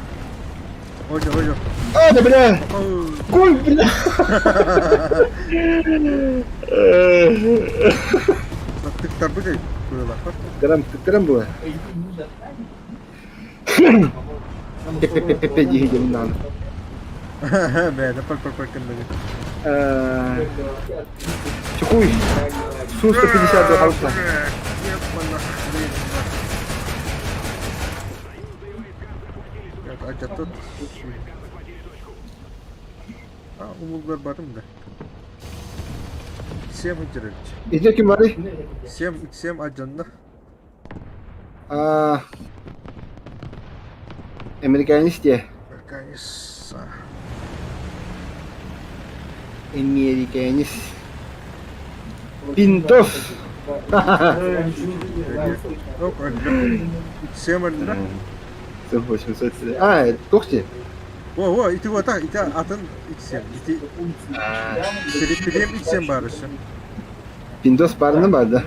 Ой. А, да бля. Куль, бля. Тыктар быдай. Тыккарам була. Пе-пе-пе-пе дигидем нан. Бэда пар кэнда. Чекуй. Су-150 халка. Aja тут. Умулдар барым да. 7 үтерет. Иде ким бары? 7 аджанда. Американист я. Конечно. Американист. Пинтос. Ну, 7 анда. 800. А, тохте. О, ити вота, ити атын 7. Ити Филиппин 7 барышы. Пинтос барына бар да.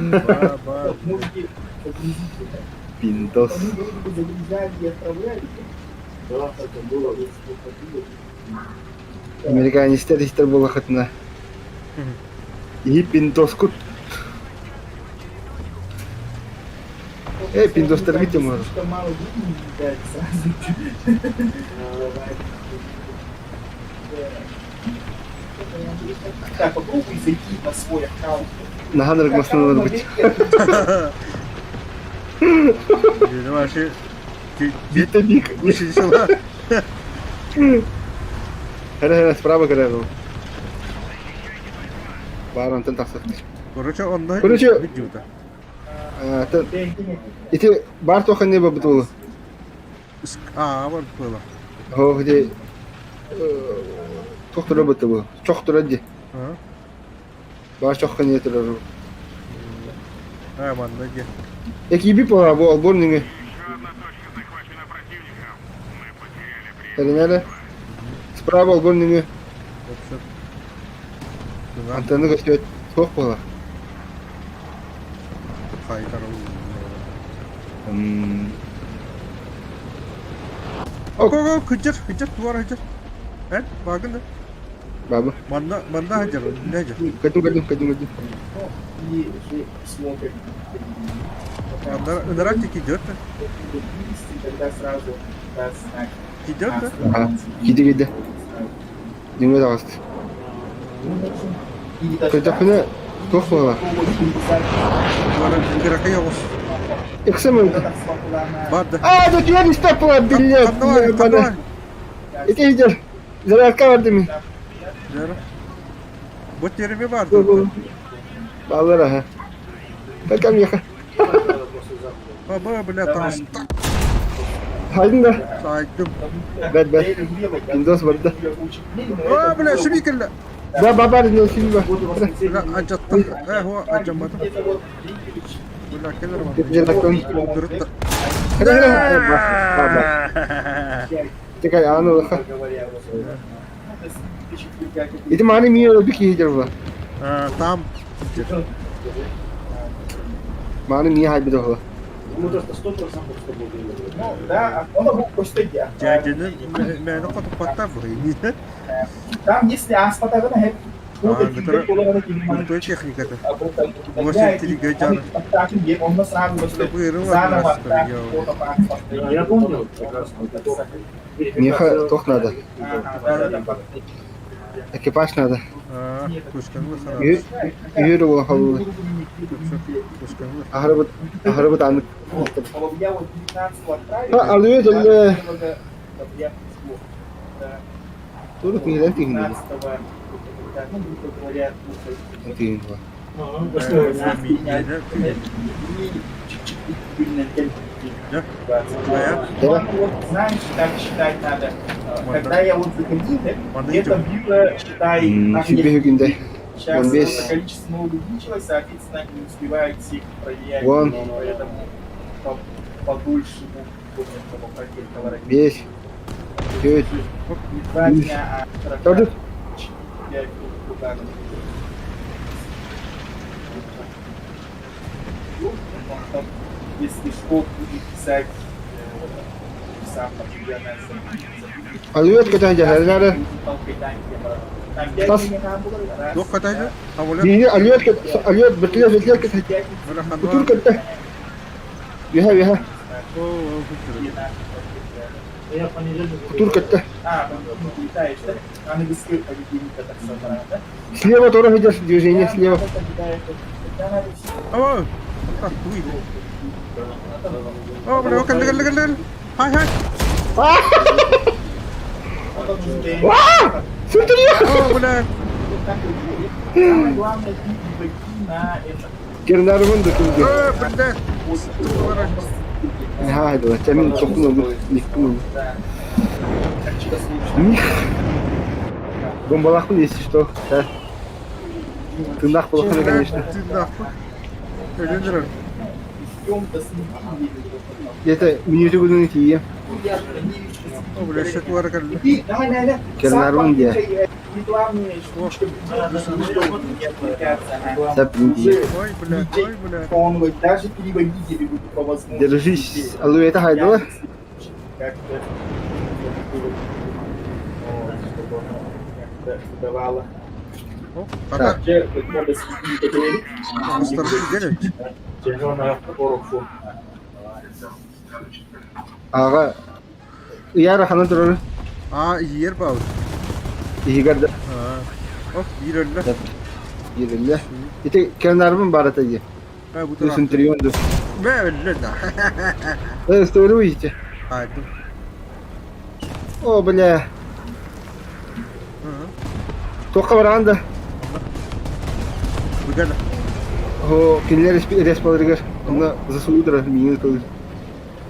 Бар. Пинтос. Американистер истер бола хатына. И пинтос кут. Пиндостер бите может. Так, попробуй зайти на свой аккаунт. На Ганрак надо быть. Вообще Битабик. весело. Хара справа гаражу. Барон тен тасат. Короче, он на Короче, видео-то. Эти бар тоха не бабтул. Вот было. О, где тохту работа был. Чохту ради. Бар чохха не террору. Мандаги. Экиби по алборнинге. Теренere. Справа алборнинге. Антенна гостет. Тох была. Ого, хыжыр, туар хыжыр. Багында. Баба. Манда хыжыр, не хыжыр. Кадим. И смотрим. Нарактик идет. Тогда сразу даст знак. Идет, да? Ага. Gitti. Dinle de bastı. Kırcapını çok mu var? Гракая уж. Эксемен. Бада. Да тебя не стопла, блядь. Давай. Иди, иди. Зарядка vardı mı? Bu terimi var. Bağlara ha. Kalkam yaka. Baba bile tanıştık. Haydın da. Saydım. Ben. Windows vardı. Bile şubikirle. Da baba ne şimdi bak. Bile acattı. O acamadı. Bile kenar var. Güzel baktın. Dürüttü. Baba. Tekrar anı bak. İdi mani mi öldü ki hiç var. Tam. Mani mi haybi de var. Мотор-то 100% с тобой было. Ну, да, он был просто я. Дядя, меня кто-то подтабывает. Там, если аспатагана хеп, Той техника-то. 8 телегатян. Он сразу Я помню прекрасно. Меха тох надо. Экипаж надо. Кушканlı sana. Yürü bu havalı. Kuşkanlı. Ahrabı tanık. Alıyor da. Dur bir lan tingin. ну, грубо говоря, Тыйын была. Миднейді. Да? Твоя? Ну, вот знаешь, как считать надо. Когда я вот заходил, это было, считай, Sübbe hügünde. сейчас 15. количество новых увеличилось, соответственно, они не успевают всех проверять, Вон. поэтому подольше будут этого проверка воротить. 5, 9, Не 2 дня, а 45 Тоже? ударов. Потом, если школ будет писать сам определенное Alıyor kaçınca her nerede? Там 5 Kas. Yok kataydı. Havlu. Birini alıyor bitiriyor kaçınca. Böyle Kutur kandı. kaçta. Yaha. Oo, kutur. Я понедельник. Kutur kaçta. летаешь, да? А на высоке поведение так собрано, да? Слева тоже идешь движение, слева. Ama. Tak duydu. Oh, böyle kaldı. Hay hay. Sürtünüyor. Oh, böyle. Самое главное, ты не войти на это. Gernarımın döküldü. Oh, böyle. Haydi lan. Senin sokun olur. Yıktın olur. Да. Как что случилось? Бомбалах есть что? Да. Ты нах плохо, конечно. Ты нахуй. Ölünür. Съем-то следили. Где-то минуты буду найти. Ну, я же не вижу, что Oh, böyle şek var kaldı. И давай, Наля, Кернарун сам где? подключай, рекламные штучки, чтобы не отвлекаться на Сапинди. Oy, böyle. Oy, böyle. фоновый, даже переводители будут по возможности. Держись. Алло, это хайдала? Как-то чтобы оно как-то давало. Oh, kata. Вообще, надо следить, Aslanı gidelim. Зеленая коробку. Ağa. Yara hanım durur. Aa, iyi yer bağlı. İyi garda. Ha. Oh, bir öyle. Yerinde. İşte kenarımın baratayı. Ha, bu Düşün tarafta. triyondo. Ve öyle de. Story uyuyucu. Haydi. O bля. Hı. Только варанда. Bu kadar. О, кинлер респалригер. Она засудра минуту.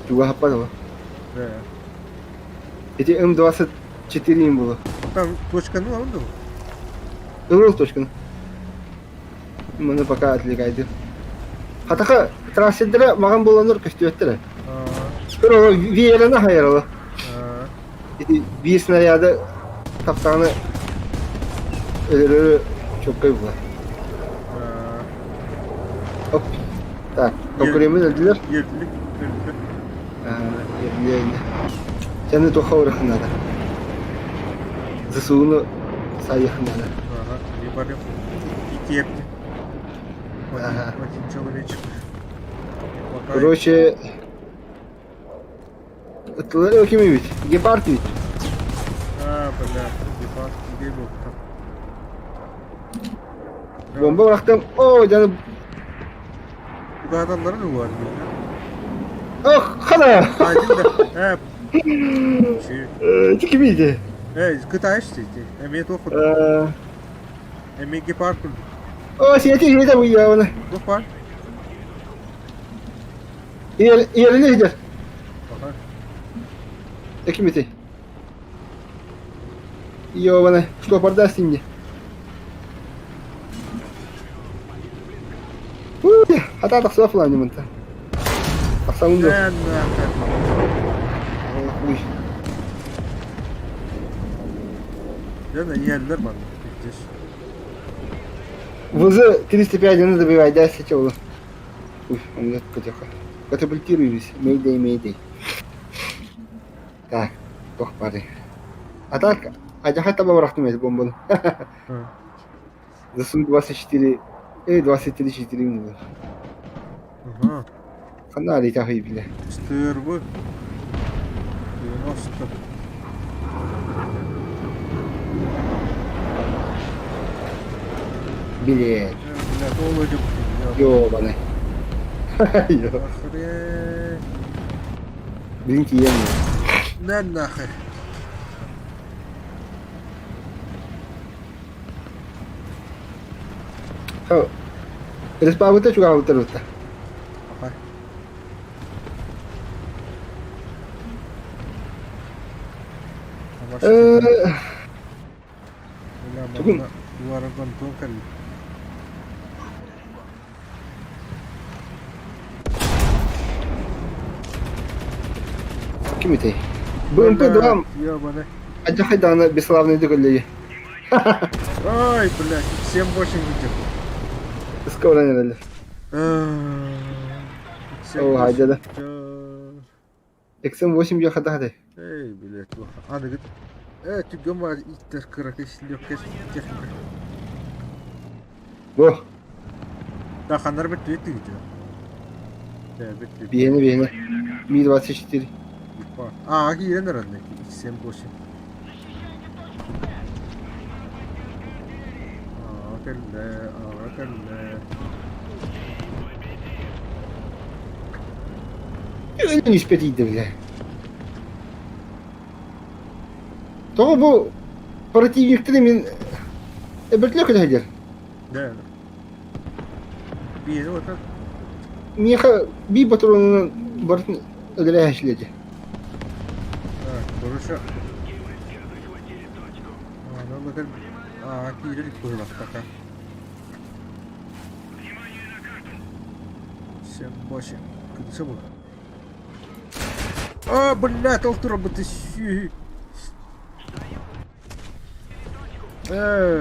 Juga хапала. Ve. Эти М24 им было. Там точканы alındı mı? Ылыл точканы. Мына пока отвлекайды. Хатаха трассендера маған боланыр көстөттөр. Aa. Бир ол виерана хайралы. Aa. Эти бир снаряды таптаны чөпкөй була. Aa. Оп. Так, көкөремін өлділер. Yerlilik. Yerlilik. Yerli. Сені тоқа орақынады. ЗСУны сайықынады. Ага. Не барем. И кепки. Ага. Один человечек. Короче... Отылар өкеме бит. Гепард бит. А, бля. Ебать. Где был там? Бомба бырақтым. О, жаным. Bu adamların mı var? Ох, хана! Aydın da. He. Тики бейді. Kıta işte. Emeği dokun. Emeği gepar kurdu. О, сети жейді бұл яваны. Yok var. Иеріне жейдер. Aha. Экимити. Ёбаны, что продасти мне? Хата тақсыға фыланы мұнта. Тақсағын да. Ben Уй. Ya da yerler var. Bitti. ВЗ 305 не добивай, да, сечеву. Уй, он нет потеха. Катапультируюсь. Мейдей. Так, тох пары. А так, ажаха таба бырақтым еді бомбаны. ЗСУ 24, 23-4 минут. Aha. Қана алитахы бile. Stır bu. 90. Билет. Bля, olacak. Ёбаны. Ё. Охренеть. Блин, тиемный. Ne nahır. Ha. Eres pavuta juga utar utar. Apa? Ama Bugün- duvara kontrol kali. Kim itu? Bu empat doang. Iya, mana? Aja hay dana бесславные доголи. Ой, блядь, всем больше не видел. Скоро не дали. О, haydi de. Эксен 8 я хата. Эй, блядь, плохо. А, да, ты гамма, ты короче, легкая техника. Bu. Да, ханар бит ты видел. Да, бит. Бегни. Ми-24. А, аги yerine herhalde. Всем больше. Akıllı. Öyle nispetiydi bile. Tamam bu противникті мен бірлік өтедер. Да. Bir o da. Меха би патронын бартын ödele eşledi. Хорошо. Надо bakın. Кириlik koyulak taka. Всем больше. Куда bu? Блядь, толтура бы ты.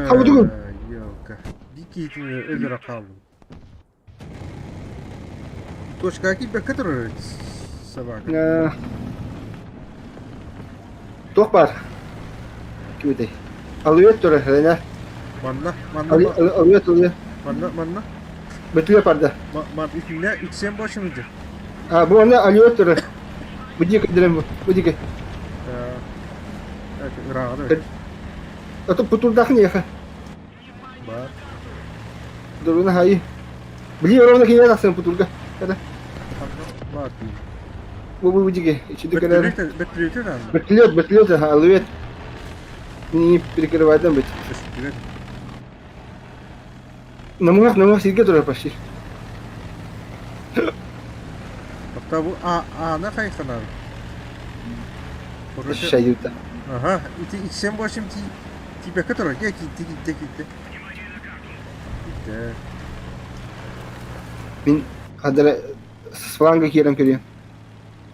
Кавудугун. Ёлка. Дикий öldür kaldım. Точка какие которые собака? Тоқ бар. Кюдей. Алует туры, Рена. Manna. Алует туры. Manna. Бетіле барды. İçinde içsem boş muydu? Bu anda alüet туры. Bu dike dilim bu. Bu dike. Evet, rahat. Atı puturdakın yaha. Var. Duruna hayı. Bili oranı kine taksın puturga. Kada. Var. Bu dike. İçinde kadar. Betliyeti lan. Betliyet alüet. Ni перекрываем быть. Намах сидит тоже почти. Hatta bu ne kayıklar? Şayuta. Aha, içsem boşum ti bekatır ki gitti. Min hadara с фланга керем керем.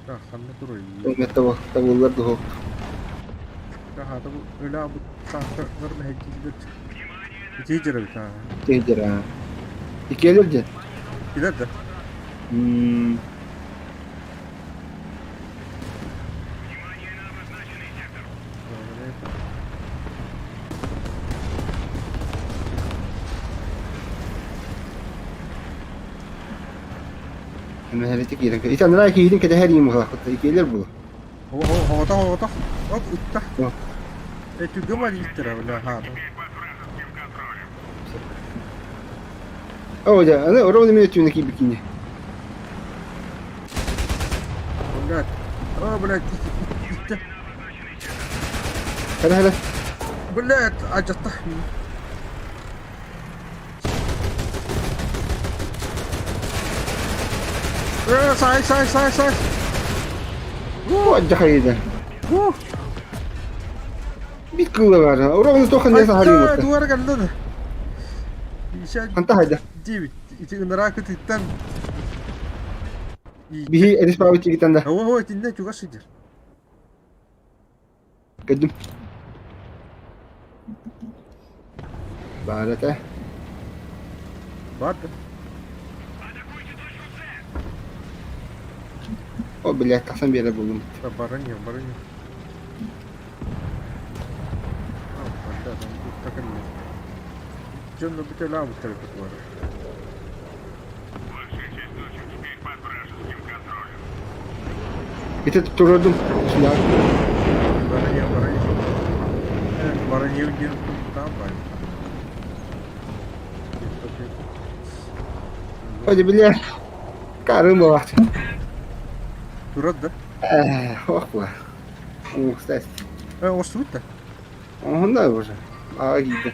Ah, kanlı duruyor.Met tava tavullar da hop. Daha da bu öyle bu tanklarını hekildir. İki cira bir tane. Tehdir ha. İki elirce. Gider de. Hemen heretik yerim. İki tane daha iki yedin kede her yiyim kalakta. İki elir bu. Havada. Hop utta. Yok. Tu gömma gitti öyle ha. О, да, она ровно минуту на кибикине. Блядь. Блядь, gitti. Hala. Блядь, acıttı. Say. Вот жахайда. Bir kılı var. Ровно только не загарим. Duvara geldi. Anta hayda. Değil. İçi merak ettikten. Bir elis pavi çikitan da. Hava dinle çok aşıdır. Geldim. Barata. Vardı. O bilet taksan bir yere buldum. Barın yok. Banda adam bu takılıyor. Canlı bir tane almış tarafı var. Bir de tutturdum. Şimdi Barın yok. Evet, barın yok. Tamam bari. hadi bilet. Karım bu vakti. Duradı. Oh bu. Kstати. O su da. Он да уже. А гида.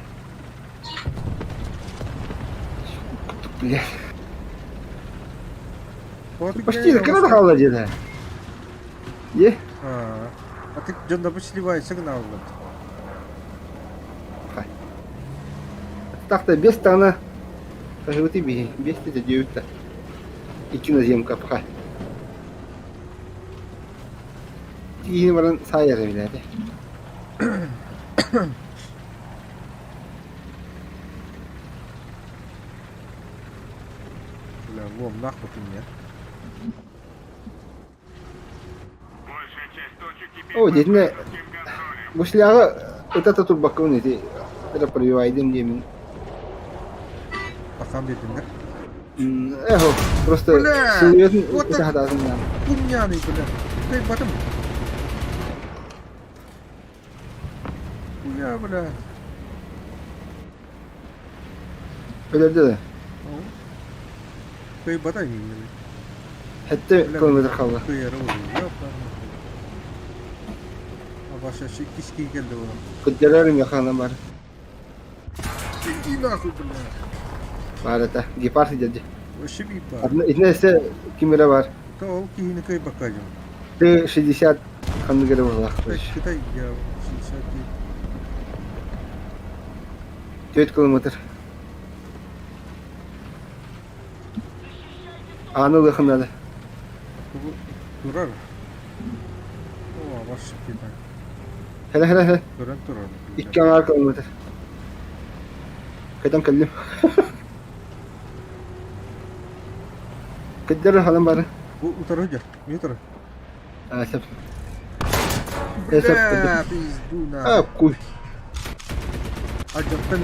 блядь. Вот Почти закрыто холоде, да. Е? А ты где-то сливай сигнал вот. Так-то без тана. Даже вот и без это девять-то. Идти на земку пха. Тигин баран сайя блядь. Бля, лом нахуй ты мне. О, действительно, гусляга вот это турбакон эти, это пробиваем демин. Пахан dedin de. Эхо, просто Бля, силуэт вот это так. хадазын нам. Пумняный, бля. Ты батом. Бля. Öyle Ты батом. Hatta kilometre kaldı. Kıyarı oluyor. Başa şey kişki geldi o. Kıdelerim yakana var. Иди нахуй, бля. Var это. Гепард dedi. Вообще бипа. İçinde ise kamera var. То кини кай bakacağım. Ты 60 kandıgırı var. Китай я 60. 4 kilometre. Anı da. Durar. O başa gider. Hele. Duran durar. 2 kilometre. Kadam kallim. Kıdları halam var. Bu utarınca. Ne utarı? Asap. Бля, пизду на. Kuy. Acaptan.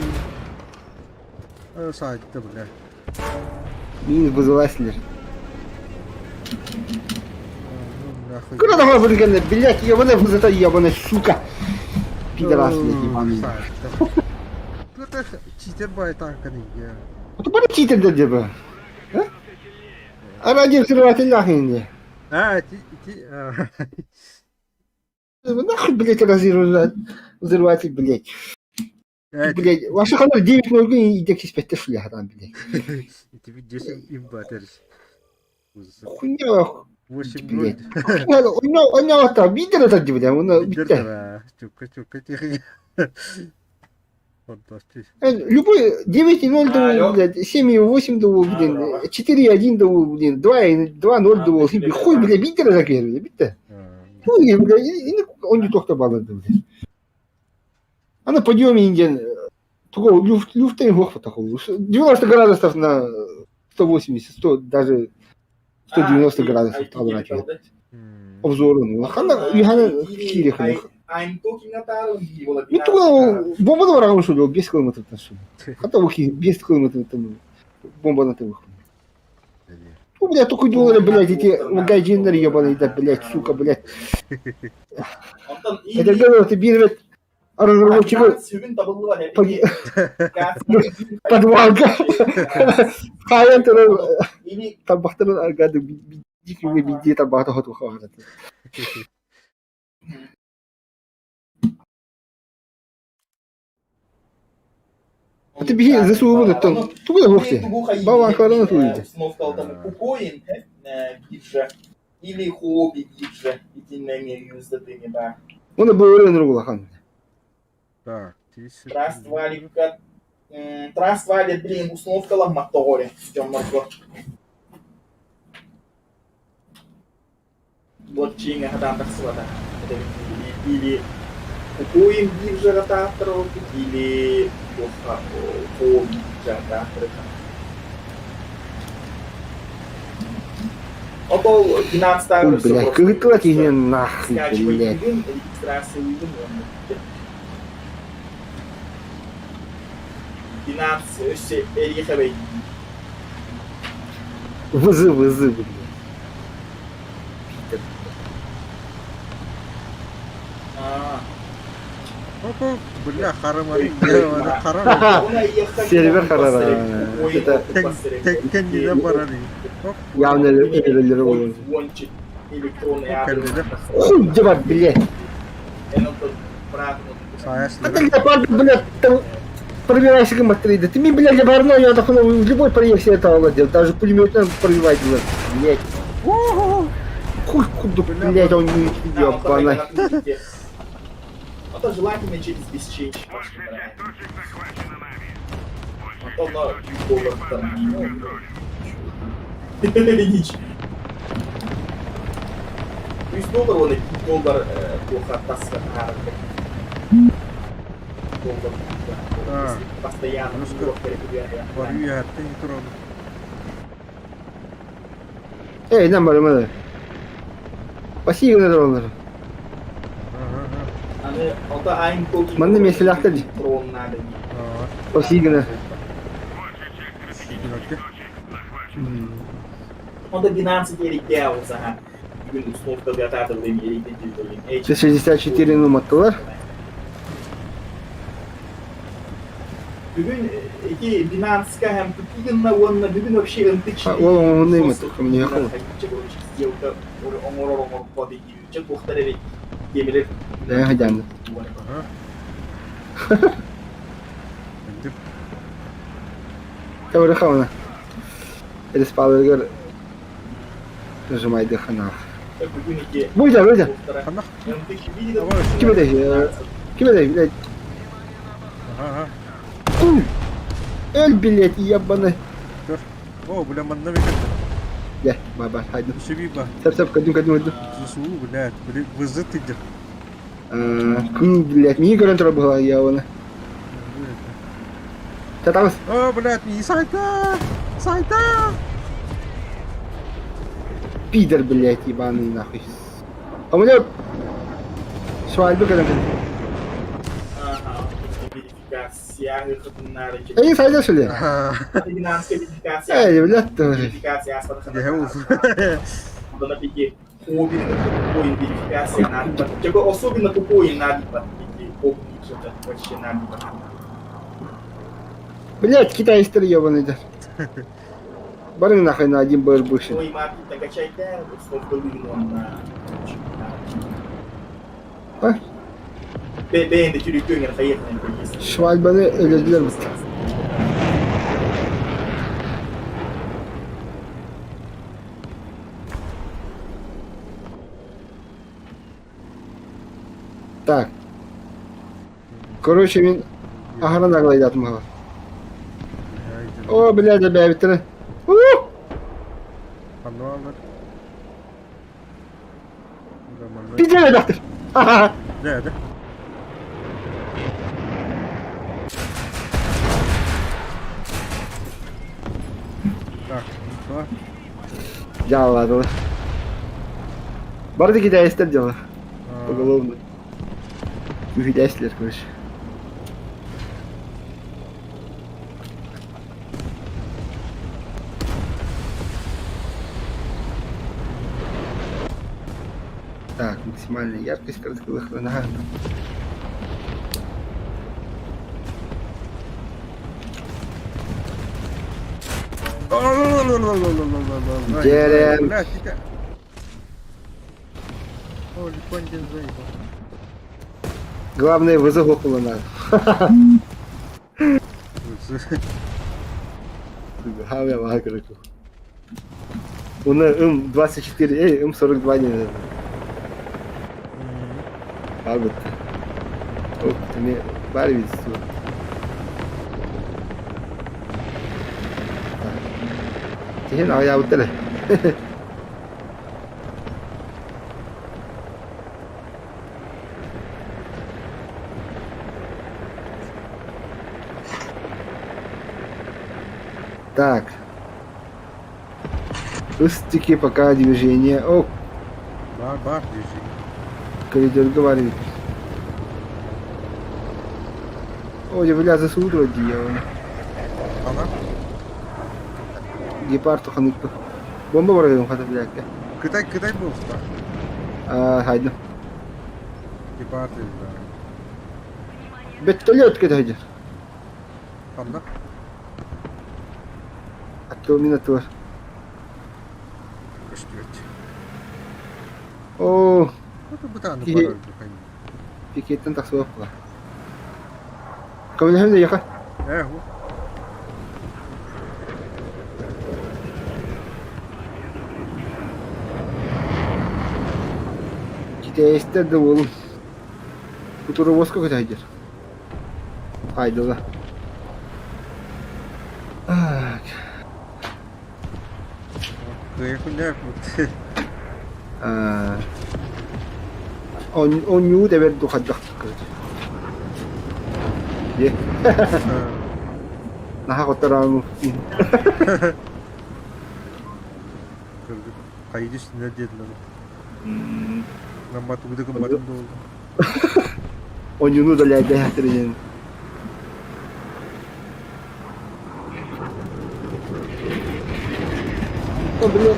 Saatte bля. Мин вызыватель. Нахуй. Куда давай буду говорить, блядь, ебаная вызыта, ебаная сука. Пидорас, блядь, ебаный. Кто-то читер бай танканы я. Вот бара читер dedi bu. А ради взрывателя нахуй. Нахуй, блядь, разъезжает взрыватель, блядь. Блядь, ваши ханар 9:00 и идите спать, что ли, там, блядь. Тебе 10 имба терс. Хуйня, 8 блядь. Он вот там, видел это, блядь, он видел. Чука, тихо. Фантастично. Любой 9:0 довол, блядь, 7:8 довол, блин, 4:1 довол, блин, 2:0 довол, хуй, блядь, видел это, блядь. Хуй, блядь, он не только баланды, блядь. А на подъеме индиан, такого люфта и гохва такого. 90 градусов на 180, 100, даже 190 градусов обратно. Обзор, ну, хана, Юхана, Кирих. Ну, то бомба на врагу шел, без километров там шел. Хотя ухи, без километров там бомба на тылах. Ну, блядь, только доллары, блядь, эти магазины ебаные, да, блядь, сука, блядь. Это говорю, ты бирвет. Разработчика подвалка. Хайантер табахтан аргады дикими биди табахта хоту хават. Ты беги за свободу там. Туда вовсе. Баба хвалана туди. Или хобби биржа, и теннами юздатыми, да. Он был рынок лахан. Так, Траствали, блин, установка моторе в темном. Блокчейн там так свата. Или купуем биржа ротаторов, или хобби ротаторов. Около 12 блядь, как ты тебе нахуй, блядь. Финансы, переехали. Вызы, блядь. бля, харамари. Харам. Сервер харара. Это Кендида барани. явно электронный был. Кендида. Хуй девать, блядь. Saya Это лепард, блядь, там пробивайся к матриде. Ты мне, блядь, оборно, я так в любой проекте это овладел. Даже пулеметом пробивать было. Блядь. Хуй, куда, блядь, он не ебаный. Это желательно через бесченч. А то на доллар там. Ничего. $100 он доллар плохо таскать. Доллар постоянно. Пару я ты не трону. Эй, нам барымады. Спасибо, на дронлар. Мында мен силахты ди. Спасибо. Он до 12 ерекке olsa ha. Bugün uslupta bir atardı bu demir yerikten cildirin. 64 numaralar. Bugün iki Binance'ga hem Putin'la onunla bugün o şey ıntık şey. Oğlum onu neyim ettik? Onu yakalım. Çok muhtarı gemiler. Ne hadi. Давай рахавна. Это спал игр. Нажимай дыхана. Будь, будь. Кем это? Кем это, блядь? Ага. Эль, блядь, ебаный. О, бля, манна викет. Я, баба, хайду. Шибиба. Сап, кадим. Сусу, блядь, вызы ты где? Блядь, мини гарантера была явно. Там. О, блядь, не сайта! Сайта! Пидор, блядь, ебаный нахуй. А у меня свадьба когда-то. Verifikasia kadınlar için. Ey sayda söyle. Binance verifikasi. Ey блядь тоже. Verifikasi aslında. Ya uf. Bana peki особенно купоин верификация надо. Чего особенно купоин надо. Помнить что-то вообще надо. Блядь, китайский ебаный да. Барин нахуй на один бэр бывший. Ой, маркет накачайте, условно на. А? Ben de çürüklüğün hayatını koyuyorsun. Свадьбаны элediler bu. Так. Короче, мен охрана наглайдатым var. О, блядь, да бәбиттері. Ануалар. Пиздец, доктор. Ха-ха. Да, да. Так, что? Ya ладно. Барды китайстер дело. Поголовно. Китайстер, короче. Так, максимальная яркость коротких нога. Дерем. Блядь, тихо. О, Липонтин заебал. Главное, вызову надо. Хавя ага, короче. У нас М24, эй, М42 не надо. А вот. О, ты мне барвиц. Thế nào ya betul. Так. Пустяки пока движение. О, Бар, движение. коридор говорит. О, я бля засудил дьявол. Ана? Гепард туханыкты. Бомба бар едім хаты бляка. Кытай был что? Хайду. Гепарды, да. Беттолет кеді хайду. Ана? Атты минаты бар. Кыштырт. О, Это бутаны Ие. барар, духань. пикеттен тақсы болып қала. Көмілі хемде яқа. Bu. Gide isterdim oğlum. Bu turu boska kadar. Haydi la. Kıyı kundak mı? On yu de ver dokacak. Ye. Nah kotoran. Kırdık. Kayıcı üstünde dediler. Nama tuğda kembaran da oldu. On yu da lerde hatırlayın. Oh bener.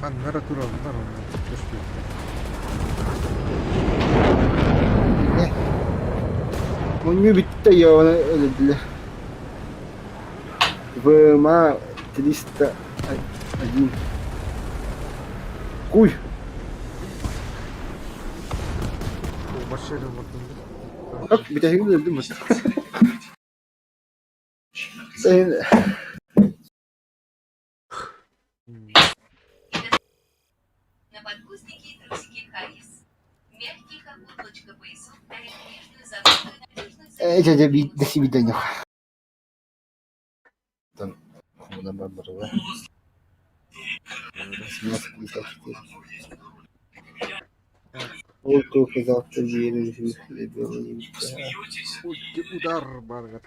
Fan nara turun nara terus On yu bitti ya ona öyle dile. Вма 301. Куй. başarılı bakın. Bak bir dakika öldüm mü? Sen На подгузники и трусики Харрис. Мягкий, как облачко поясок, дарит нежную заботу и надежность. Ece bir до свидания. Там на бамбарова. Вот только завтра верю, что ребенок. Uдар banget.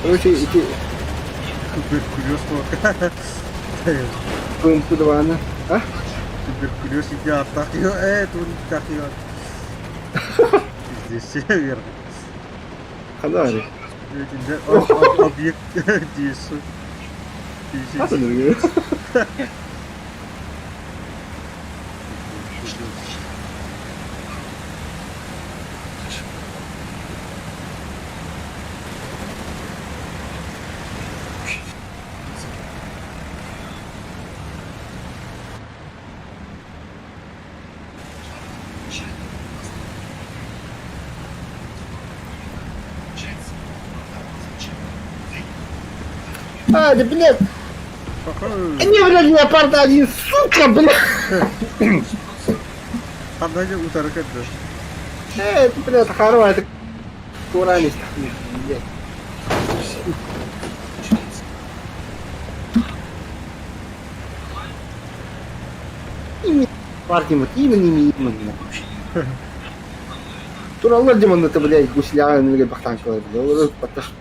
Короче, эти Tubérculos пыльпудваны. А? Туберкулез иди атак ее, тут как ее. Здесь верно. Ханари. Объект действует. Nasıl duruyor? Hadi блядь! Не, блядь, леопарда один, сука, блядь! Қандай утары кетті. Это, блядь, хорва, это курались, блядь. Именно партиямыз, именно. Туралар демон это, блядь, гусляга, нелге бахтанкалар, блядь, олар патташ.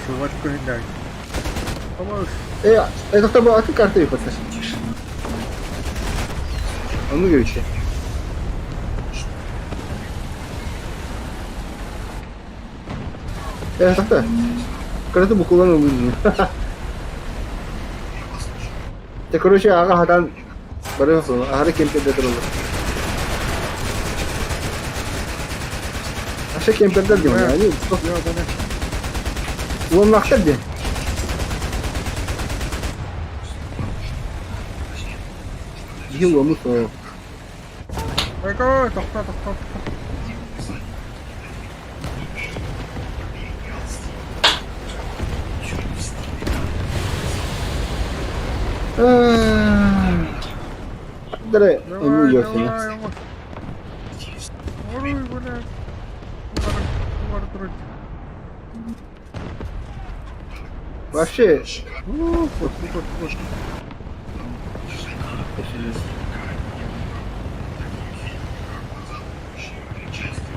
Шуват көйіндәк. Ama Это кто был, а ты карты патташ. Onu görüşe. Так. Карты буквально нужны. Ты, короче, ага, хадан барып, ары кемперде турулду. Аша кемперде дем, они он нахтады. Йыл onu sonra. Eko, тоқта. Давай, Давай, он уйдет. давай, вот. Ой, блядь. Удар вроде. Вообще, Вот.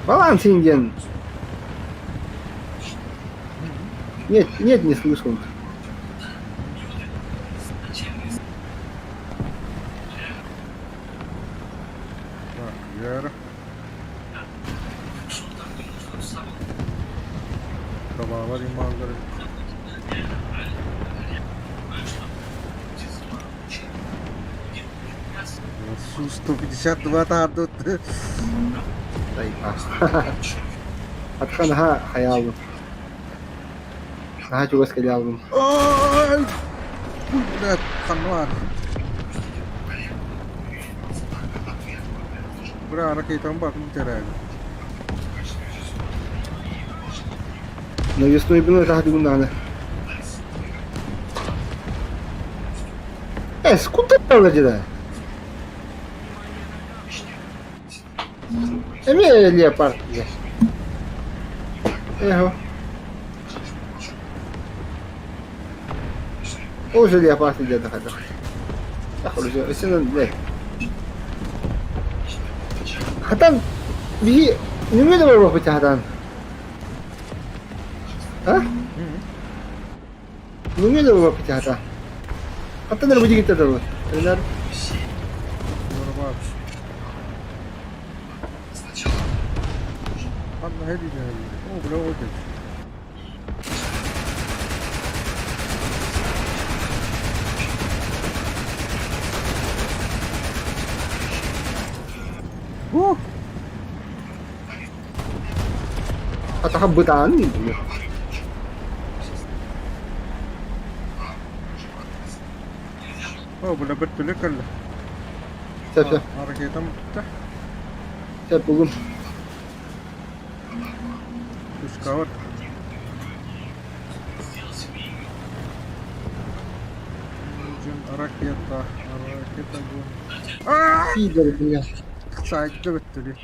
баланс Индиан. Нет, не слышал. Так, Вера. Кровавый мангар. Су-152 тут. Атханха хаялым. Ага, чего сказал. Ой! Блядь, ханвар. Бра, ракетам бак не теряет. Но весной было это году надо. Скуда там где-то? Эмилия леопард. Ego. Уже леопард где-то хотел. Так, уже, если он, блядь. Хатан, беги, не умею его быть, Хатан. А? Не умею его быть, Хатан. Хатан, наверное, будет где-то вот. Тренер. Ладно, иди. О, бля, вот это. О! Атаха бытан. О, бля, бертулек алла. Все. Ракетам. Все, бүгін. Пушка. Ракета bu. Пидор, бля. Saygıda bitti.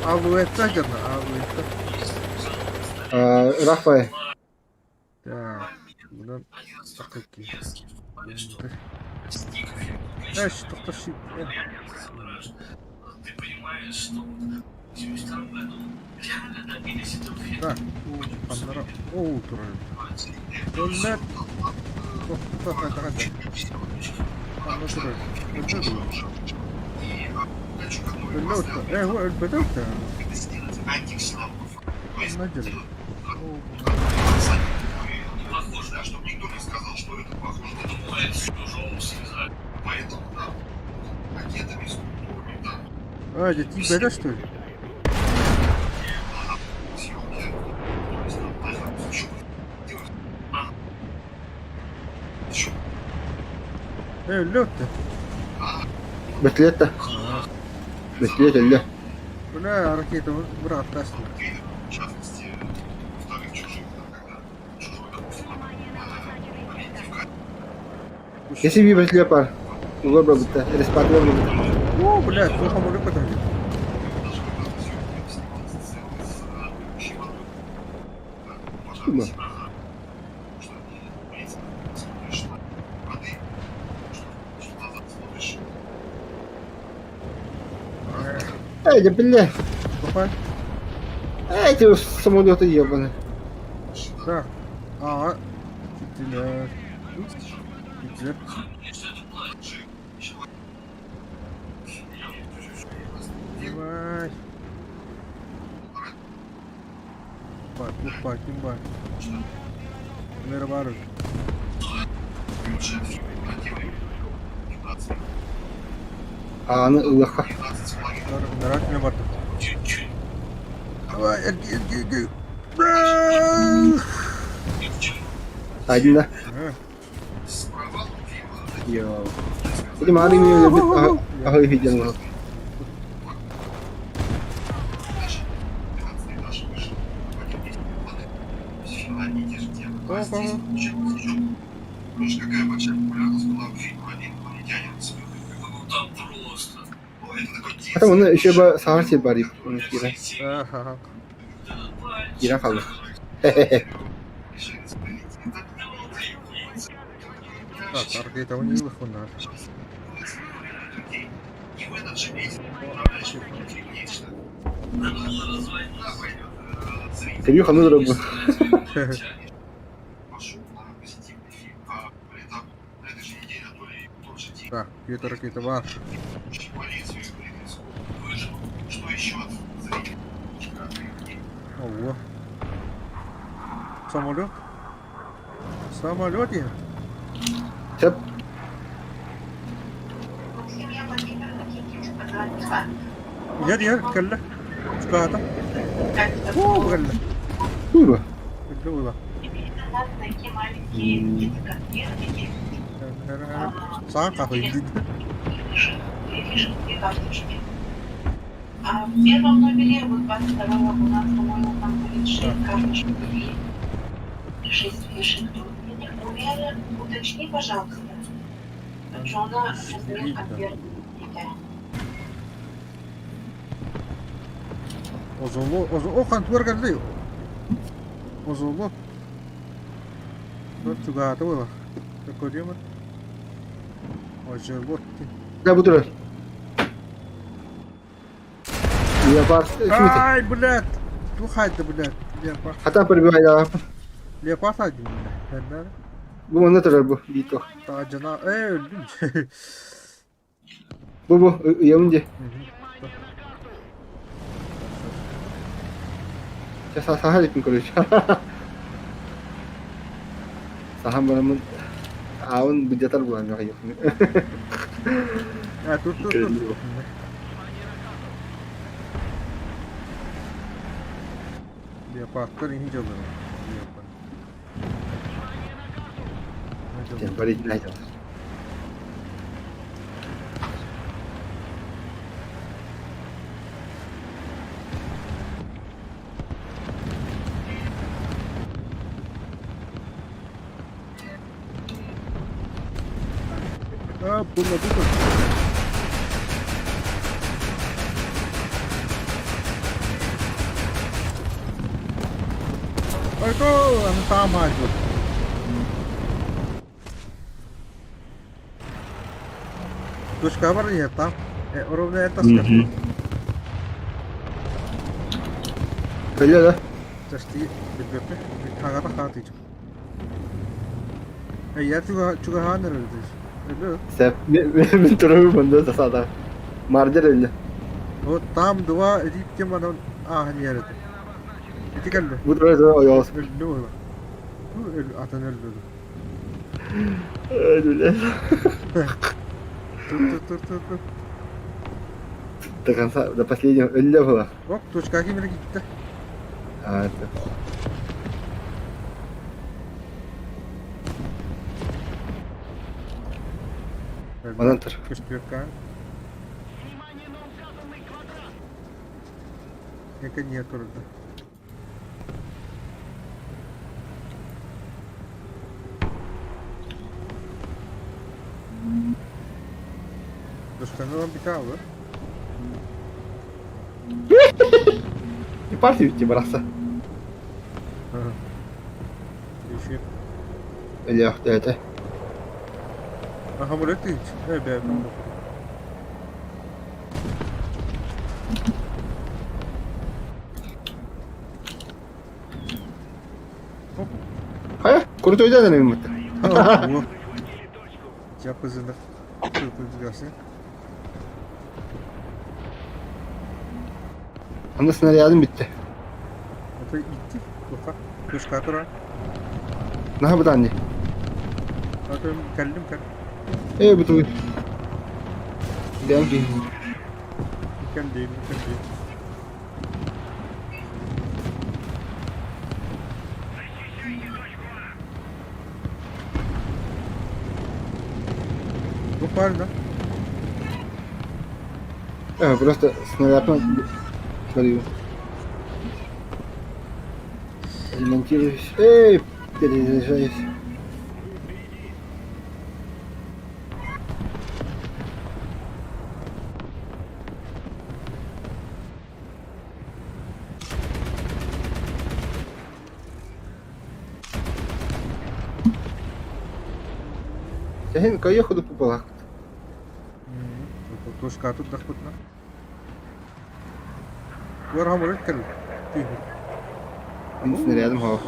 Aluette canı, aluette. Рафаэль. Так, buradan bakayım. Ya şu tokaşı. Так, пандара. О, турель. Турель. هو البدوته نجري Похоже, чтобы никто не сказал, что это похоже на чужого связать. Поэтому, да, ракетами, структурами, да. это тебя, что ли? лёд-то. Бетлета. Бетлета, ля. Бля, ракета, брат, тащит. В частности, вторых чужих, когда чужой, допустим, Если выбрать леопард, выбрал бы это, респатрил бы. О, блядь, плохо могу подойти. Да. Да, бля. Попасть? Эти самолеты ебаные. Так. Ага. Петля. Петля. Давай. Бак. Нервару. А она лоха. Нарак не барту. Давай, эрги. Один, да? Йоу. Или Мари меня любит, ага, видел. Слушай, какая большая популярность была у фильма «Один инопланетянин» с Спилбергом. Ну там просто. Ну, это такой детский. Hatta onu еще бы сағар бар ек. Onu кира. Ага. Кира қалды. Решение сплетения. Так, аркейта у них надо. И в этот же месяц управляющий фильм нечто. Надо было назвать. Да, пойдет. Зритель. Кирюха, ну дробу. Пошел на позитивный фильм. А при этом на этой же неделе, а то ли тот же день. Так, какие-то ракеты бар. Учить полицию и блин, выжил. Что еще от зрителей? Ого. Самолет? Самолете? Сәп. Нет, кәлі. Çıkardım. Oo, kәлі. Куйба. Kәлі ойла. Саған қақойын дейді. А в первом номере, вот 22-го, у нас, по-моему, там будет 6 карточек любви. 6 фишек. Я не уверена. Уточни, пожалуйста. Джона размер от первого. O kantuar kәлі. Озолу. Bak çıkardı oyla. Görüyor musun? Озолу. Да, буду раз. Леопард. Ай, блядь. Тухайды, блядь. Леопард. Hatta пробивай да. Leopard hadi bunlar. Bu onda durar bu. Bito. Daha cana öldüm. Bu. Yamunca. Ya saha ipin koruyor. Saha benim ağın bidetar bulan yok. Ya dur. Leopard'lar inince olur. Sen bari ikna et. Bunlar. Ito, ano tama ito? Tush cover niya tam. Orada etas ka. Öyle de. Just bilbebe. Hagata khati. Ya juga haner öyle. Öyle. Sen benim tarafı bunda da sada. Marder öyle. O tam dua edip ki bana ahni yaradı. İti geldi. Bu durar da o yaz. Öldü o. Öldü. Atan öldü. Öyle. Dur. До конца, до последнего. Öyle falan. Hop точка kimine gitti. Evet. Bana tır. Кошпирка. Яка нет вроде. Достану битавы. И партию тебе браться. Ага. Еще. Öyle yok evet. Ага, вот ты. Бе. Hayır, kurutu öyle denemeyim mi? О. Я позинах. Тут взялся. Anda снарядым bitti. Это идти. Плохо. Точка тура. Naha bu da anne. Это калим. Bu da. Gidelim ki. Калим. Буквально. Просто снарядом говорю. Ремонтируюсь. Перезаряжаюсь. Sen kayı kudu pubalak. Тушка тут доходна. Варга может кел. Benim снарядом hava.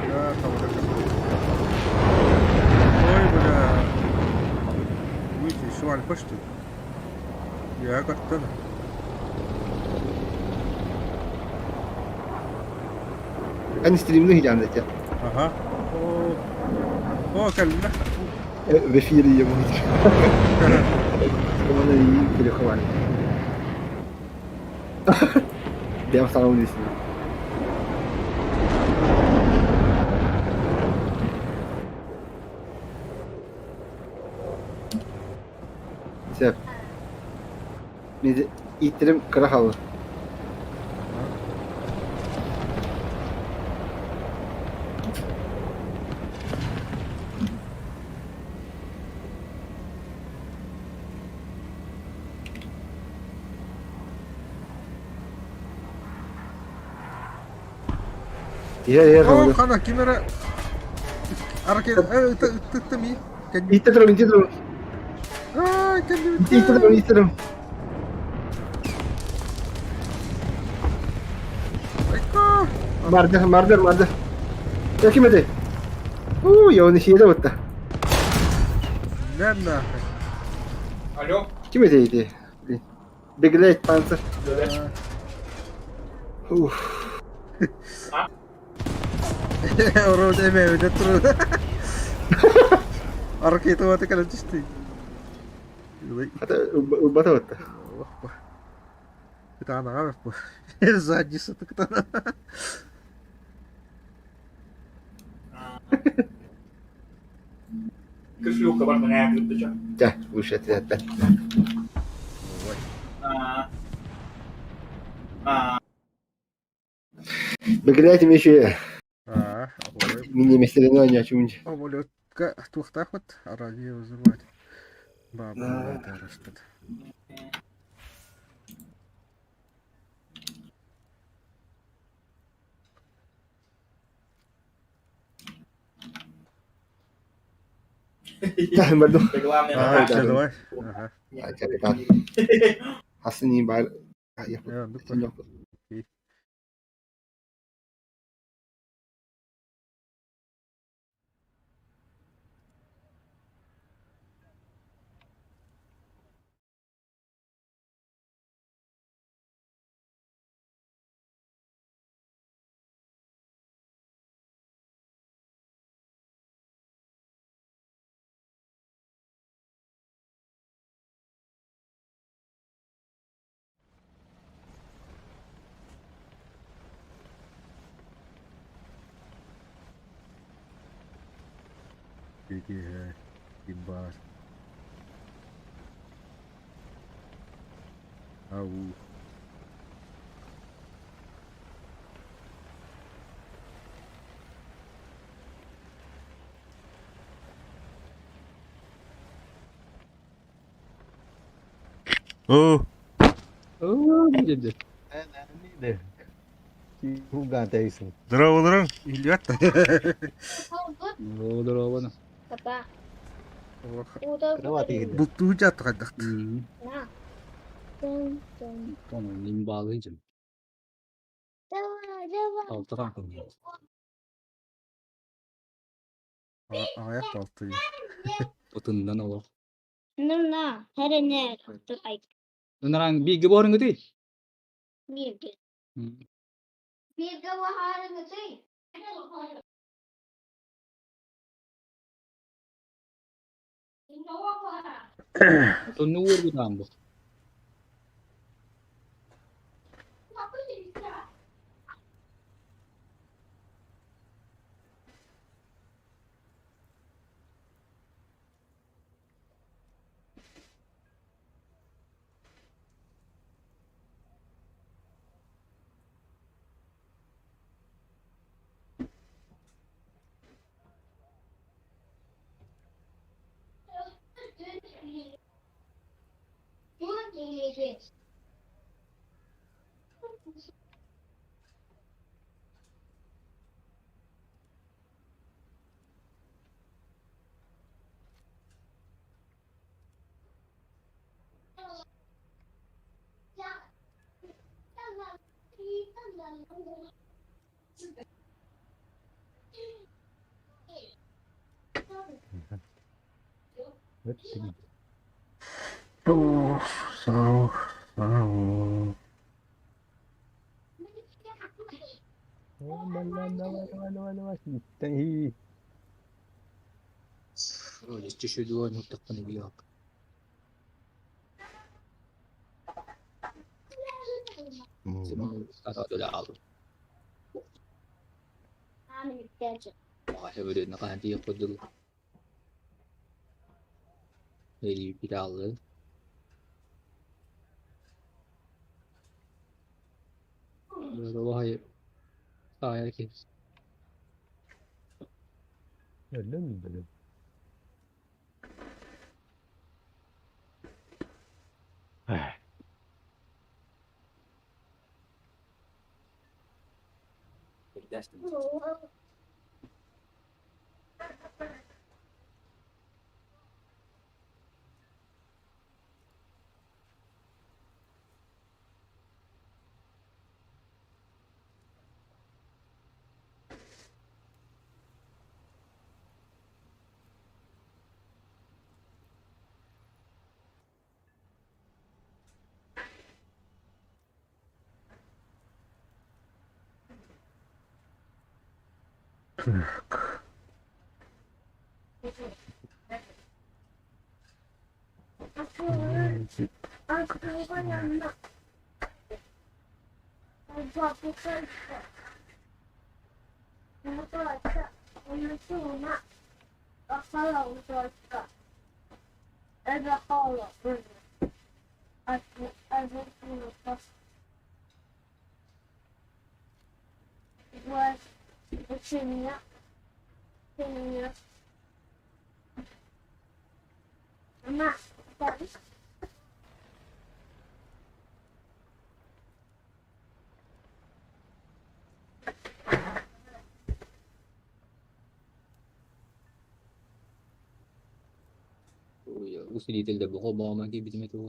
Да, там вот это. Ой, бля. Видите, шваль почти. Я как-то. Hani stream'de hicam dedi. Ага. О, калина. В эфире ему. Bana iyi telefon var. Devam sana onu istiyorum. Sef. Bizi ittirim kıra halı. Yer О, halı. хана, кимера. Арке, ты ми. İttirim, ittirim. Ай, кем İttirim, ittirim. Айка. Marder. Ya kim edi? Ya onu şeyde battı. Не нахуй. Алло? Kim edeydi? Begleit Panzer. Урод эмевде туру. Арке itu mati kalian cisti. Hatta bata battı. Kita anak apa? Сзади что-то кто-то. Кошелек бар мына ягып ты чё? Gel bu işe tiyatten. Begleit еще мини местерино не очумить. Самолетка тухтах вот, а радио вызывать. Баба, это растет. Да, Марду. Это главное А, на все, давай. Ага. Капитан. Hasını bari yapın. Ya, dur Yok. Иди, ебать. Ау. О, Dedi. Neydi? Hugateysın. здорово, Илья. Ne olur oğlum. Papa, Ох, udah Kenapa gitu? butuh jatuh kan dak. Nah, tung. Tamam, lim bağlayacağım. Jawa. Altı rakım. Ayak altı. Otundan olur. Nuna, herene, terbaik. Nang big boring gitu. Mirga. Mirga wahara ngerti. Atau nuwur gitu ambo. Jeszcze się dło, no tak pan jak. عامل التاجر Makasya nakahanti ako doon. Hindi pinalo. Pero kayo. Kaya kids. Gusto dito daw ako baka magibit mo ito.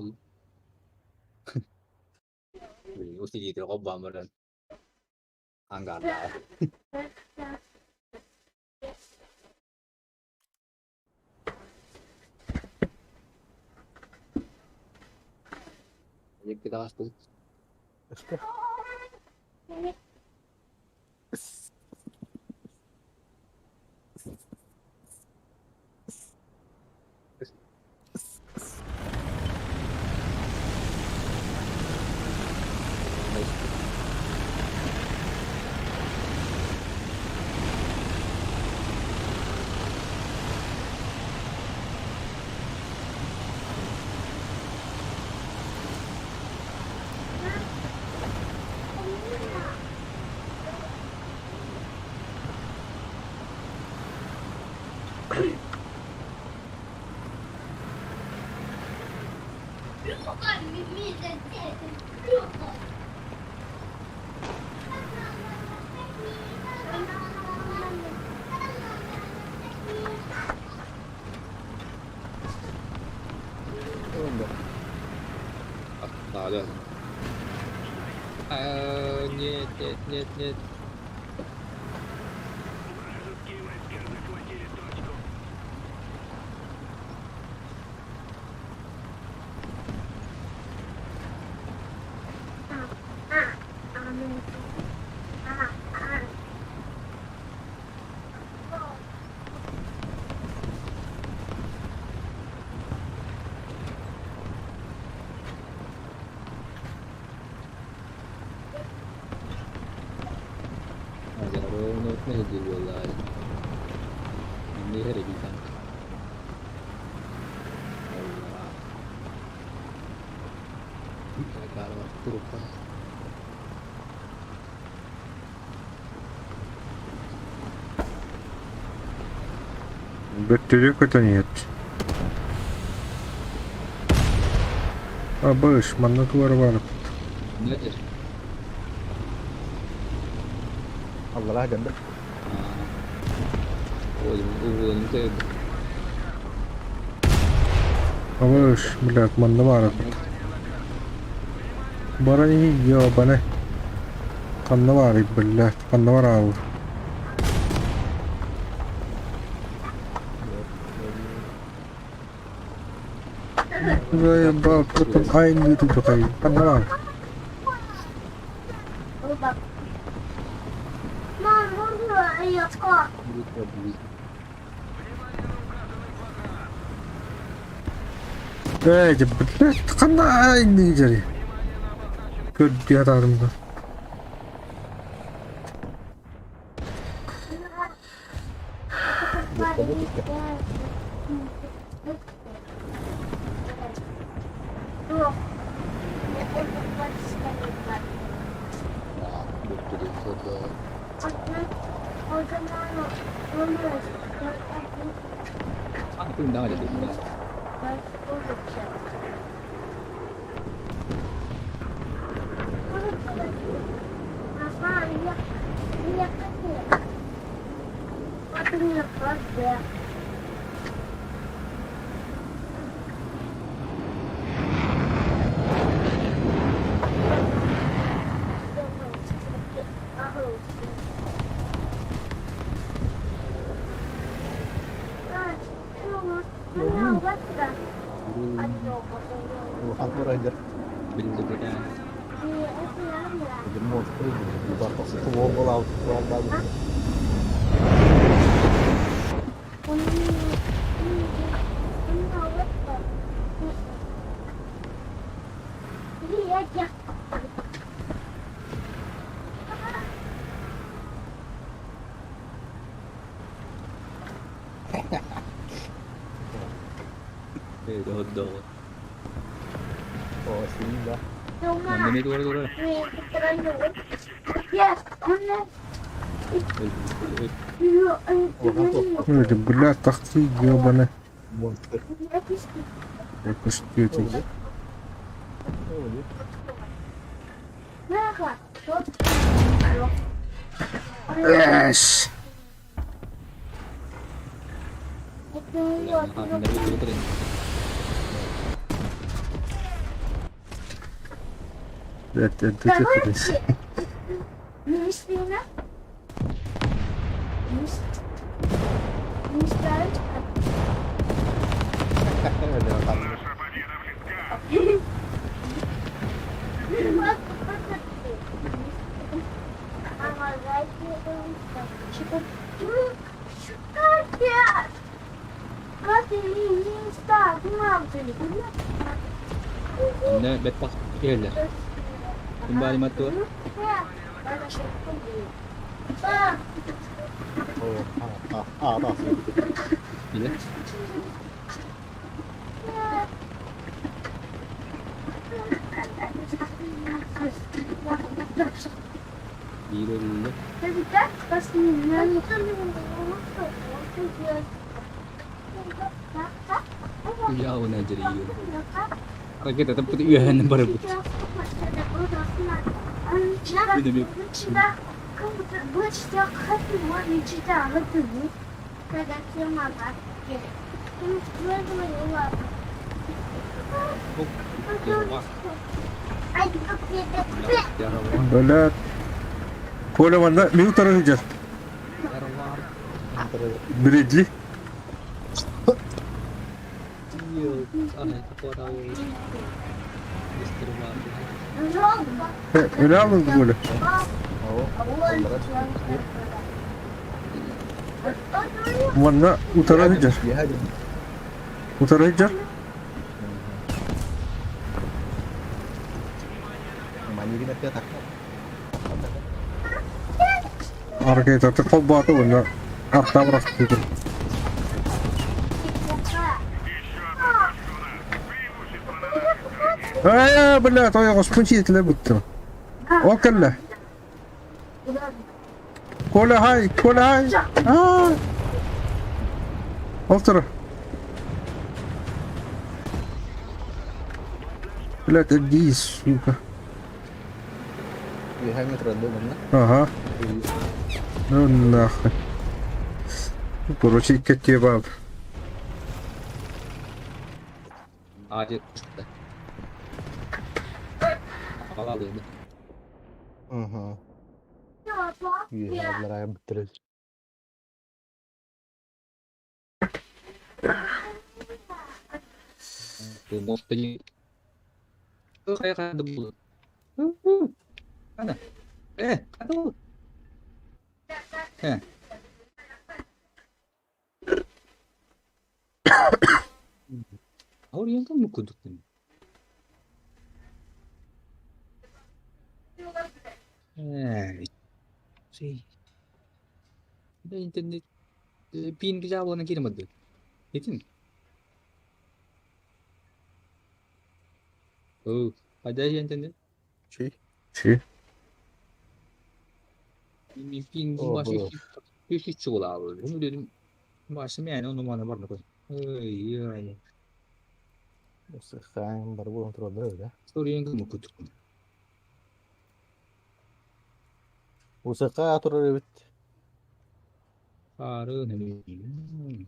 Gusto dito ako ba maran. Ang ganda. Ayo kita kasih. Ada. Нет. Ini hari kita. Kalau turun. Батарейка это нет. Абыш, манатуар var. Nedir? Allah ganda. Oğlum ты. Абыш, блядь, манда var. Барани ёбаный. Каннавари, блядь, каннаварау. Заебал, кто-то айни тут такой, каннавар. Мам, можно яйцко? Эй, блядь, канна айни жери. Көддиярарымда. Itu undang aja tuh. Aku ranger Bentuknya jemur di batok itu mau laut pulang balik. dot. Oh sini dah. Nandun itu turun. Yes, Это, блядь, такси ебаные. Монстр. Это что это? Эш. Это. Anda bebas killer. Kembali matu. Oh, atas. Iya. Biru dulu. Jauh aja Rio. Kalau kita tempat iuhan berebut. Блядь. Коля, ванда, мил тарахиджар. Бредли. Реально Коля. Ванда, утарахиджар. Утарахиджар. Аркейта, ты колбату, ванда. Артам раскрутил. Блядь, я спунтит лебутто. Около. Коля, хай. Остро. Блядь, иди, сука. Hai meter mana? Ага. Ну нахуй. Поручить кебаб. Aja. Apa lagi? Iya, bener aja terus. Tuh mau tadi kayak ada bulat. Mana? Aduh. Eh. Orang kan mau kuduk ini. Sih. Ada internet pin ke Jawa nak kira madu. Itu. Oh, ada yang internet. Sih. Ini pin Oh, masih bro. sih coba lah. Kamu dia masih mana orang mana baru nak. Iya. Sekarang baru pulang terus dah. Story yang kamu kuduk. Usaha terus. Ada nih.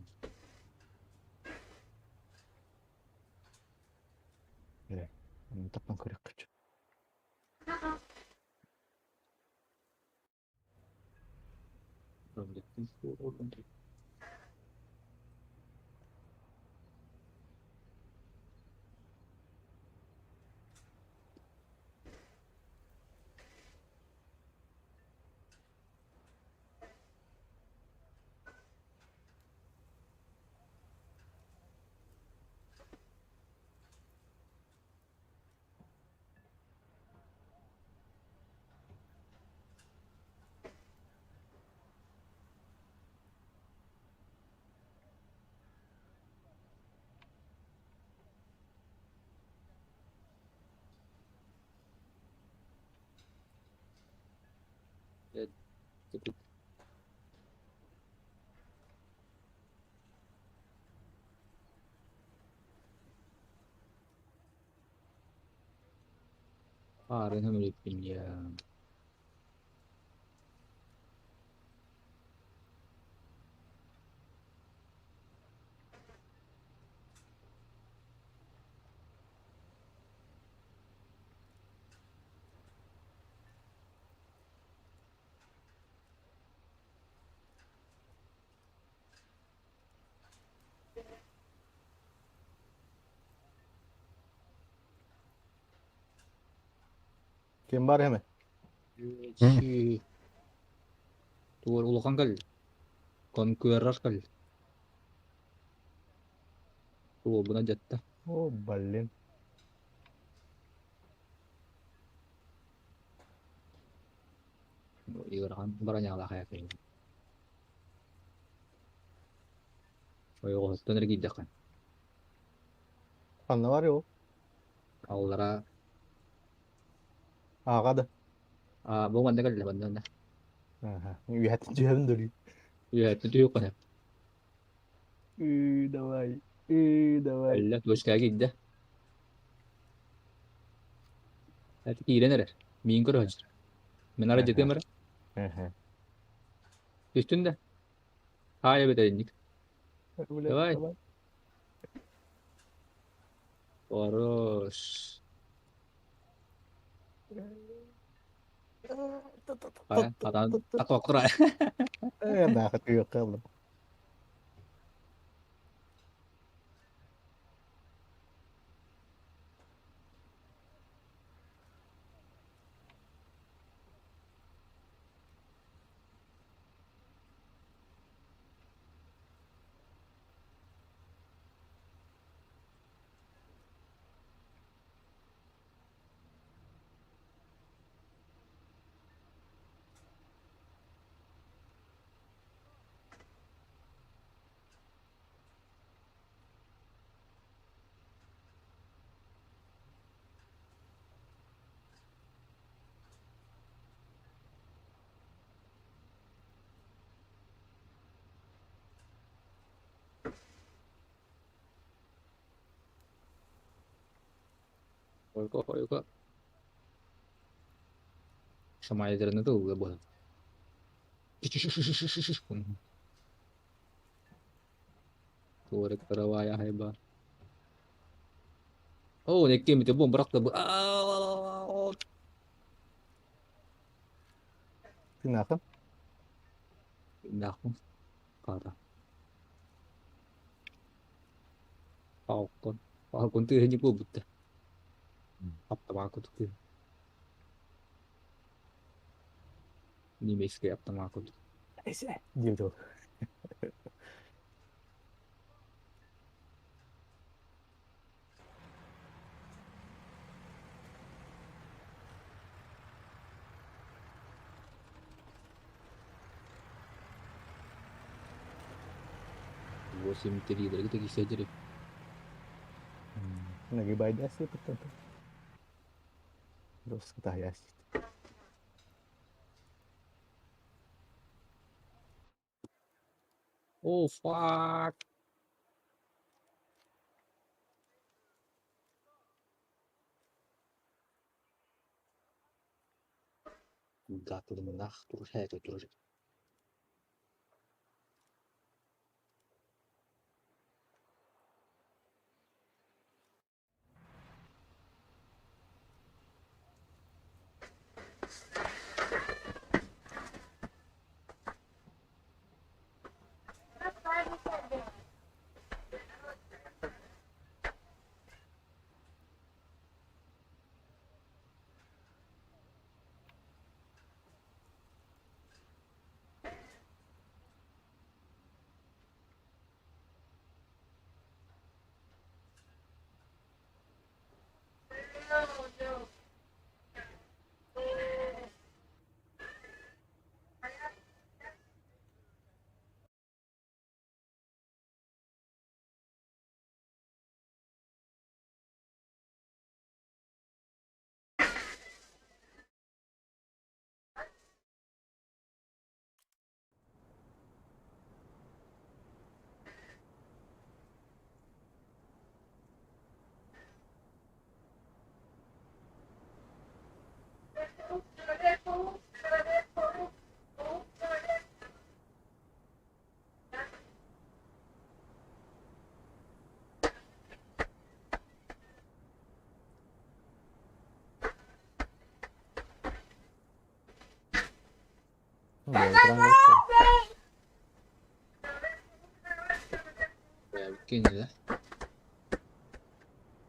Ya, mantap kan kerja kerja. Ada yang milik ya. Kembar ya, men? Si tuh ulokan kali. Conqueror kali. Tuh benar jatah. Oh, balen. Iya kan barangnya lah kayak gitu. Oh iya, itu lagi kan. Kan var yo. Aulara Kada. bukan kali lah bandan. Aha. Lihat jam dari. Iya, itu juga kan. Dawai. Dawai. Allah terus kayak gitu. Tapi kira nih, minggu aja. Menarik jadi mana? Aha. Istun dah. Hai betul ini. Boleh. Dawai. Terus. Atau aku terakhir. Dah ketiga kalau. Kok. Sama aja jalan itu gak boleh. Tuh ada kerawaya hebat. Oh, ini game itu bom berak tuh. Pindah kan? Pindah aku. Parah. Falcon. Falcon tuh hanya gue buta. Apa aku tuh? Ini base kayak apa aku tuh? Gitu. Gue simteri dari kita kisah aja deh. Lagi baca sih betul tuh. Terus kita ya sih. Oh fuck. Udah terus saya terus. Udah terang aja. Ya bikin ya.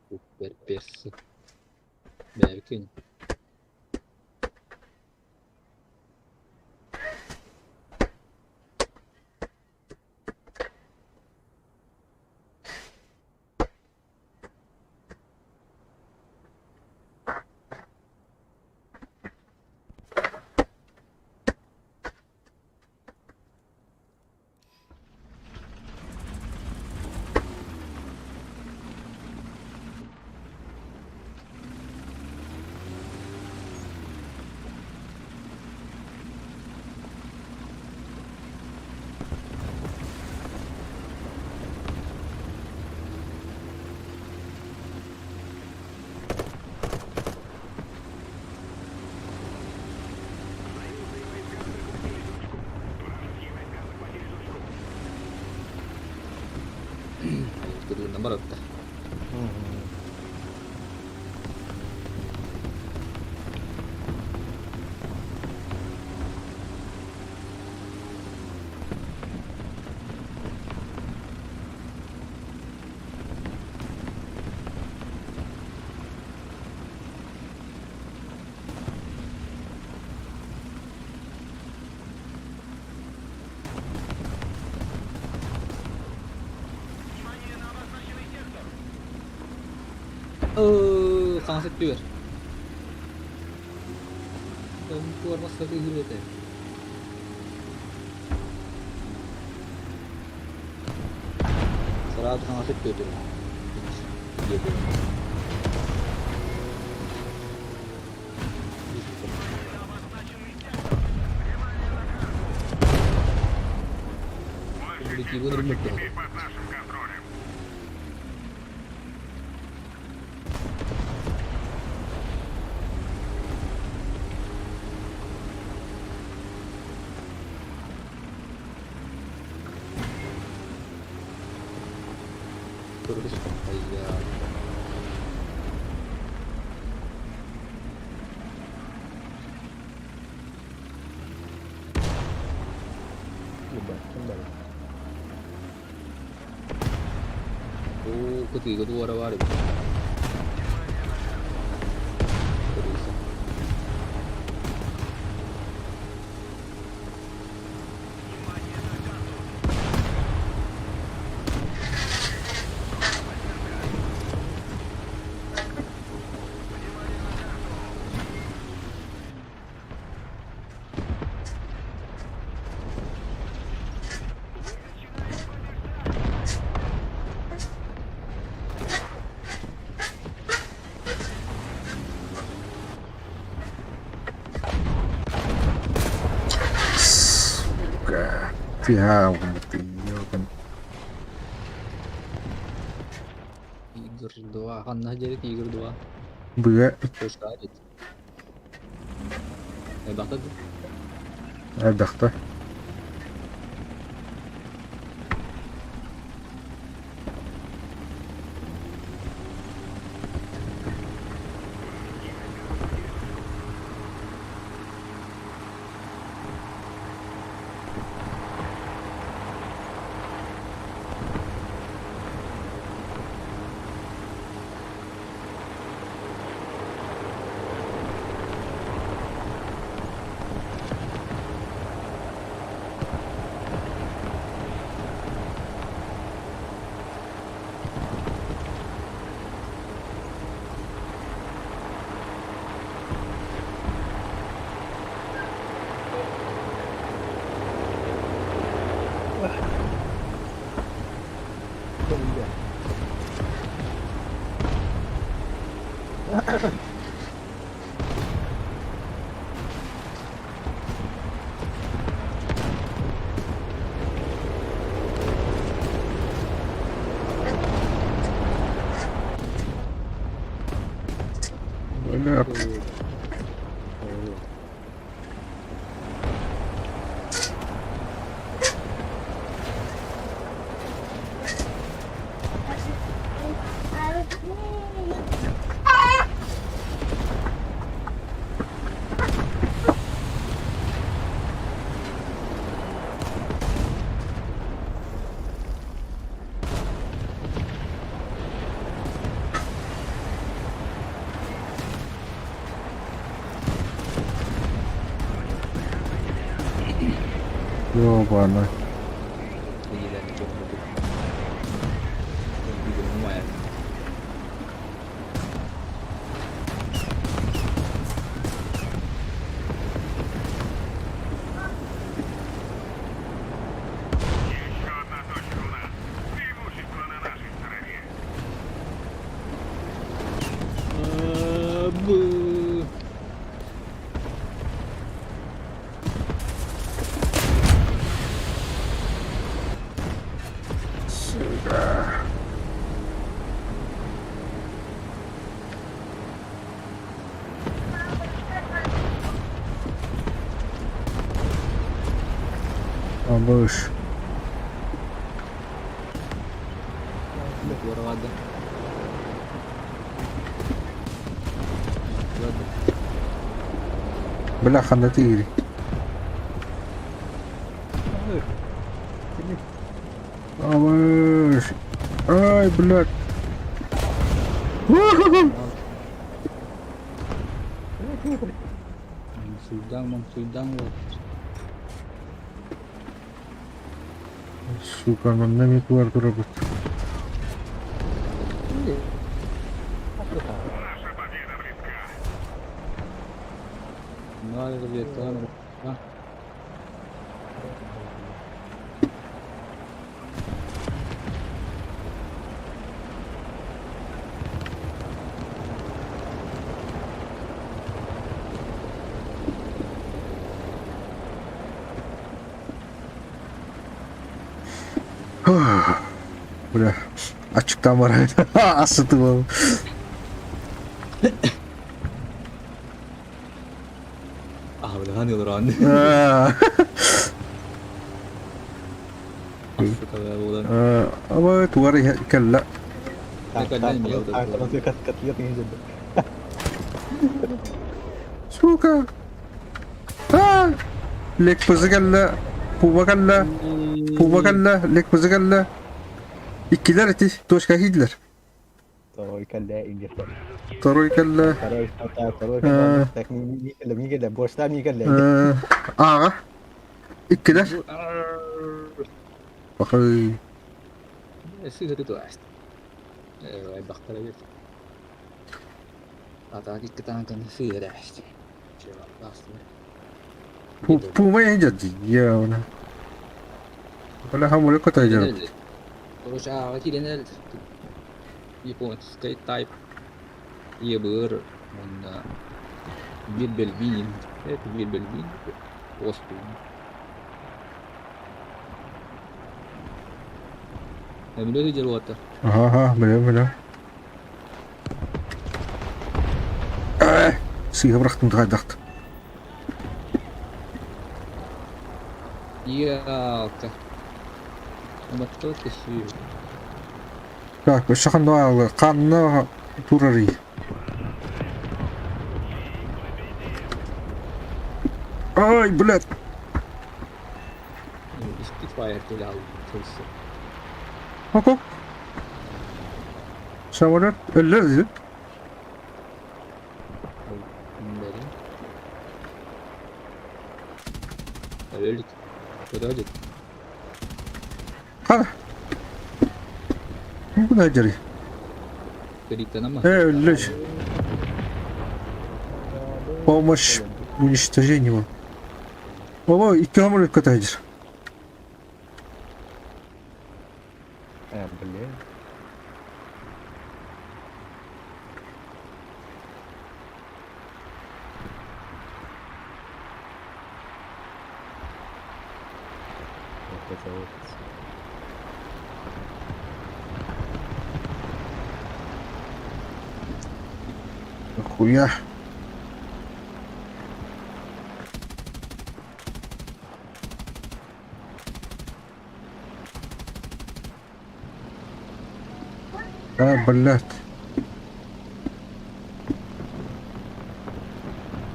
Super perso. Bikin. Itu dulu nomor apa? Sangat secure. Dan keluar masuk ke dulu teh. Serah sangat secure tuh. Gitu. Memiliki gue remote tuh. Terus kayak Oh, ketiga tuh ada. Ya, mati kan. Tiger doa, kan aja di tiger doa. Bữa Terus aja. Bakal tuh. ada tuh. Bener. Yo, paano? Pigilan ko. Pigilan mo yan. Еще одна точка у нас. Преимущество на нашей стороне. Bagus. Dua orang ada. Belakang na tiri. Bagus. Ay, belat. Sudang loh. Suka nonton itu keluar terus. Наша победа близка. Надо где-то. Udah açıktan var. Asıtı. Udah kan orang. Apa tuar ya kalla. Suka. Lek pızı kalla. Puba kalla. Lek pızı kalla. İkiler eti. Toşka gidiler. Trojkalle İngiltere. Troikalla. Trojkalle Miguel boşlar Miguel. Ağa. İkiler. Bakay. Sihir itu ast. Ay baktara git. Ata ki kita akan sihir ast. Cevap bastı. Puma yang jadi ya ona. Wala hamul ko tayo dyan. Terus awak kita ni Ipon skate type. Iya ber. Mana bil belbin. Bil belbin. Postu. Ya benar tu jalur atas. Aha, benar. Siga bıraktım daha daktım. Iya, okey. Betul kesi. Так, шахан доал, канна турари. Ай, блядь. Spitfire tu dah. Terus. Око. Самолет, الذي Öldük. Kau aja. هذا ممكن أجري. Cerita nama. ليش؟ помощь уничтожению. Baba 2 hamur kataydır. Beli. Хуя. блядь.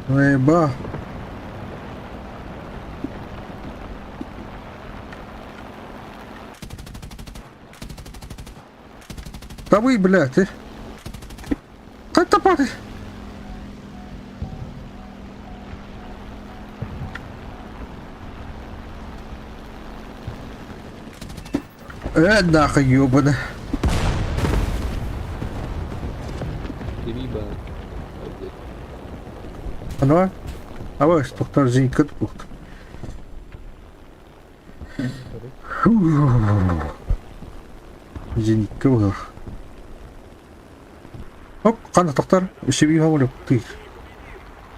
Еба. Да вы, блядь, как топаты? Нахуй ёбана. Ano? Ama doktor zinkat bu. Zinkat bu. Hop, kan doktor. Işığı hava değil.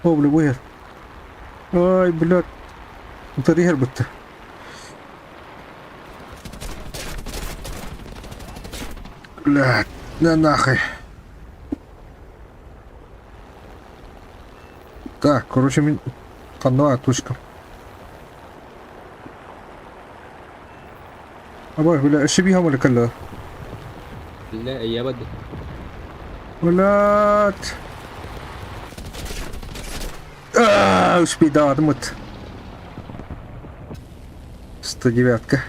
Oh, boleh buat. Ay, belat. Tadi hebat. Belat. Нахуй. Так, короче, канала точка. Абай, бля, شبيها ولا كلا؟ لا يا بدي. ولات. وش بيدار مت. 109-ка.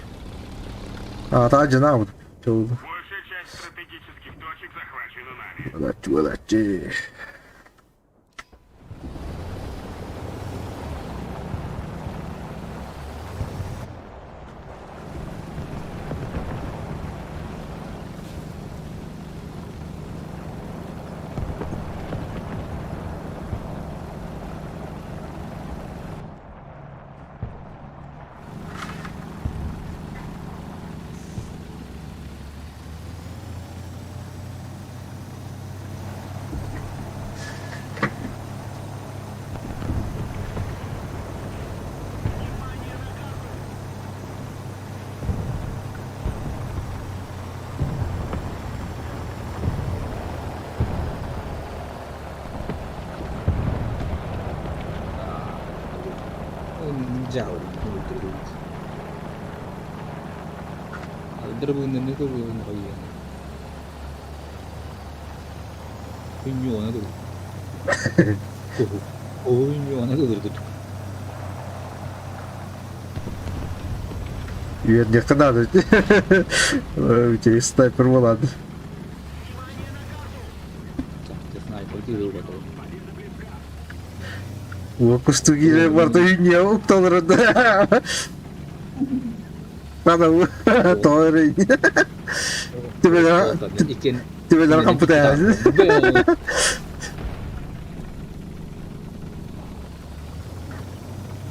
تعال نعود. Большая часть стратегических точек захвачена нами. Вылати. Jauh. Ada benar ni tu benar kaya. Pinyo na tu. Oh, pinyo na tu tu. не kadar şey sniper falan. Çaktı sniper gibi öyle oldu. O kustugiyle vardı niye uktalarında. Bana bu doğru. Tibeler kampta ya.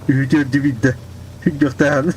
Video dibinde. Gökten.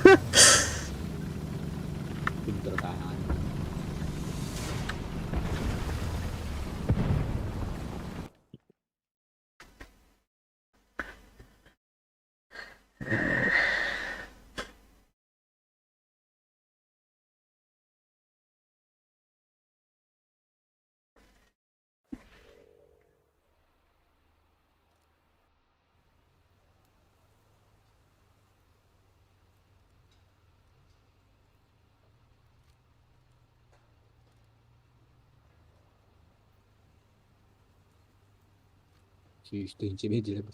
İşte ince bir dile bu.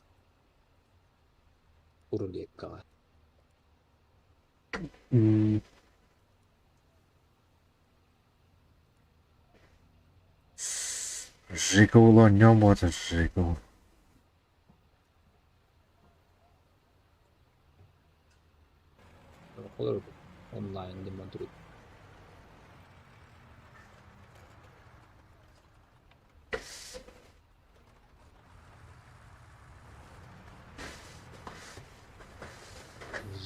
Oraya kadar. Жигово не может Жигово. Olur online di Madrid.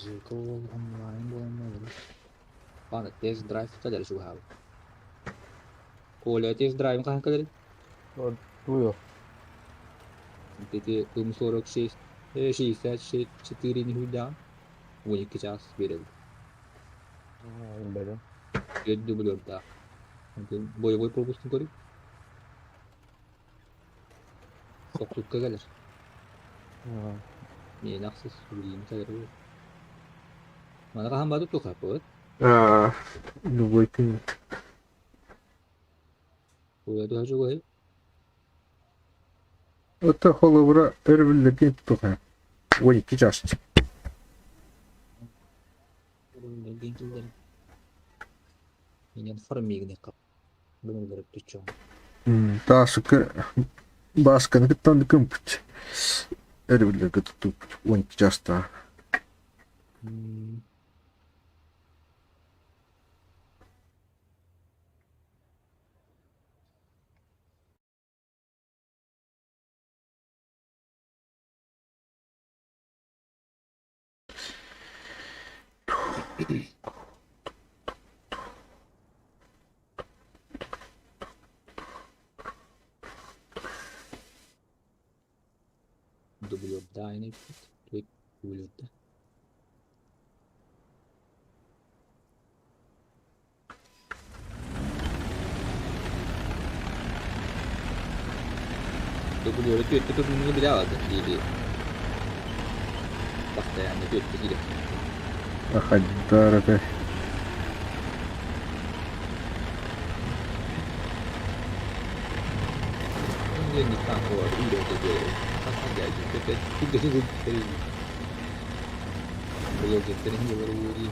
Jiko online olmalı. Bana test drive kadar şu hal. Kolay test drive kan kadar. Buyur. Jadi sorok şey çetirini hüda. Bu iki ças verelim. Benim. Yedi buluyor da. Boy propusunu koyayım. Sokluk gelir. Niye naksız bileyim kadar olur. Mana kaham batu tuh kaput. Ну вот и. Boya tuh juga ya. Это холовра эрвиллеги туха. Ой, кичаст. Ini farming nih kap. Bener-bener tuh. Тасык басканы кыттан кымпыч. Эрвиллеги туп. Ой, кичаста. Dublo da ini tweet dublo da. Dublo tweet itu minggu berapa tuh di pasti yang tweet gitu. أخدرك. Ini nih tangko udah tuh. Apa aja itu sih dari belum kita nih baru ini.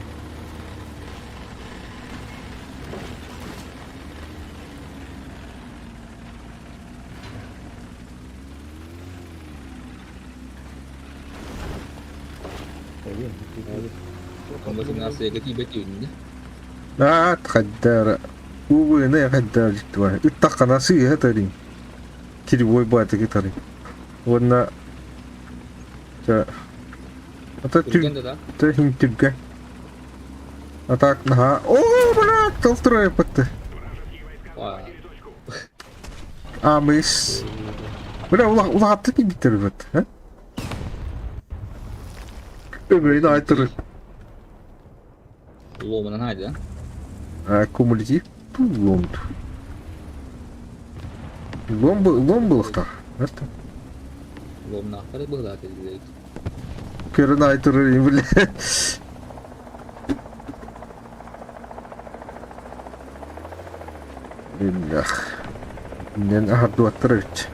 Kamu sengaja ketiba-tiba. لا تخدر وين خدر جتوا اتقنا سي هتري كيري بوي باتك تري ونا تا تا هنتجا атак на о блядь толстрой пот мыс бля ула ты не битер а öbürü айтыр Ломаnan haydi кумулятив ломд ломбылыктар это Ломна aqları bu da dedi. Körün айтыр бля Billah. Men ahadu attırıç.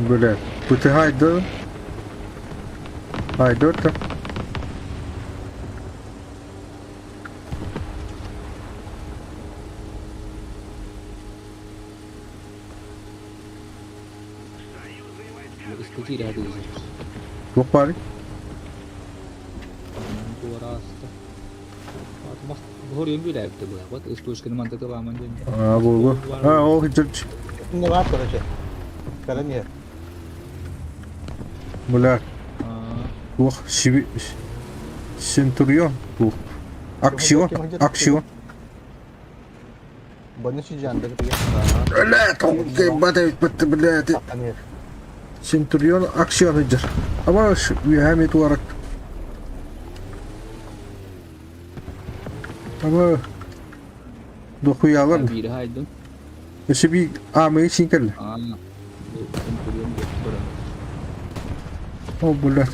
Блядь, пути haydi. Haydi orta. इसको की रहा थी Yok bari. रास्ता bak bu yön bir yaptı bu ya bak इसको इसके mantık da var bence Bu. Ha o hiç. Ne var korece? Karen ya. Блядь. Bu Centurion. Bu. Aksiyon. Bana şu canlı bir Блядь, он бата блядь. Hani Centurion aksiyon hıcır. Ama şu hem olarak. Ama dokuyalar. bir haydi İşte bir amayı çinkerle. O bular.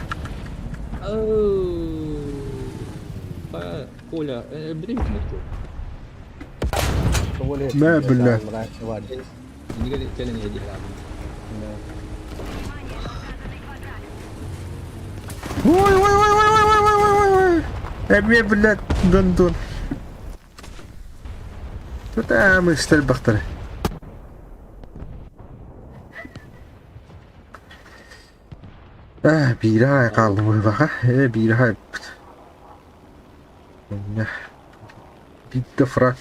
Коля, бери метро. ما بالله. Ini kan jalan ya dia. Vay. Emmi billah dondon. Tuta mıstel baktare. Bir ay kaldı bu bak. Bir ay. Bitti frak.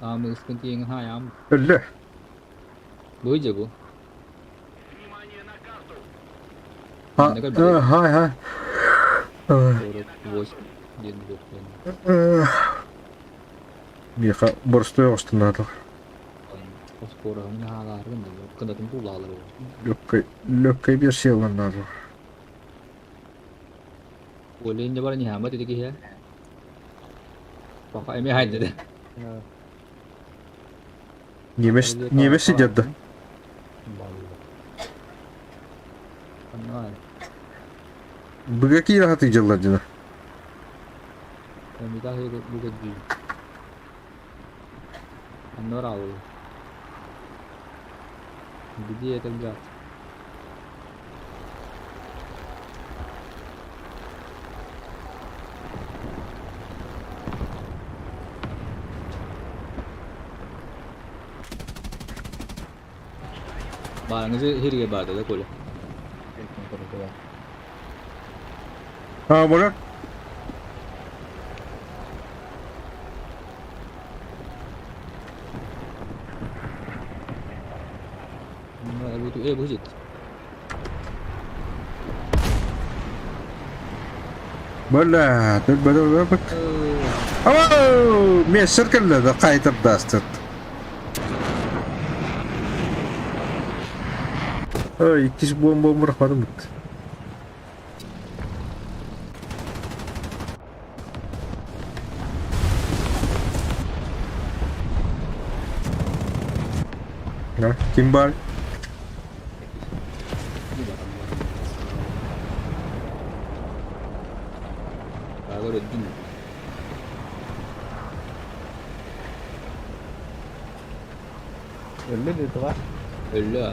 Ambil seperti yang hai am. Öyle. Boleh je bu. Hay. Voice dia duduk. Mika borsto yostuna da. Ospora ni hala kan dia. Kena tentu lah lalu. Lökkei bir şey olanlar. Boleh ni baru ni hamba tu dikit ya. Pokoknya ini hai dia. Niye sıcaktı? Bugaki rahat yiyecekler canım. Kami dah hidup bukan di. Anor awal. Dia terjat. Barang itu hiri ke bawah tu Kola. Ha boleh. Abu tu bullshit. Boleh, betul. Oh, mesir kalla da qaytib dastat. Ay, ikisi bomba bırakmadım. Ya, kim var? Agora din. öyle dedi var. Öyle ha.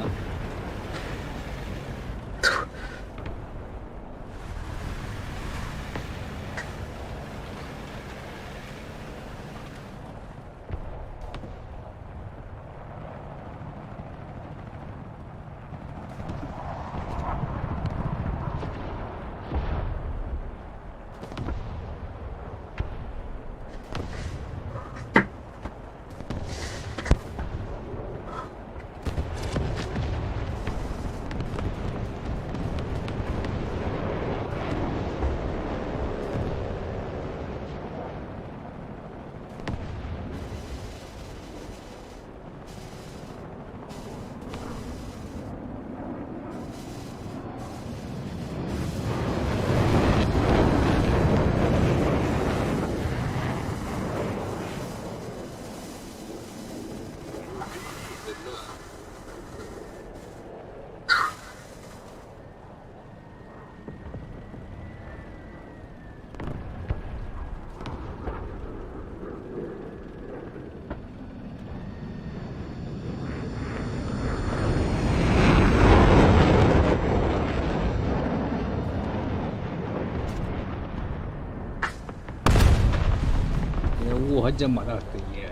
Kocaman artık ya.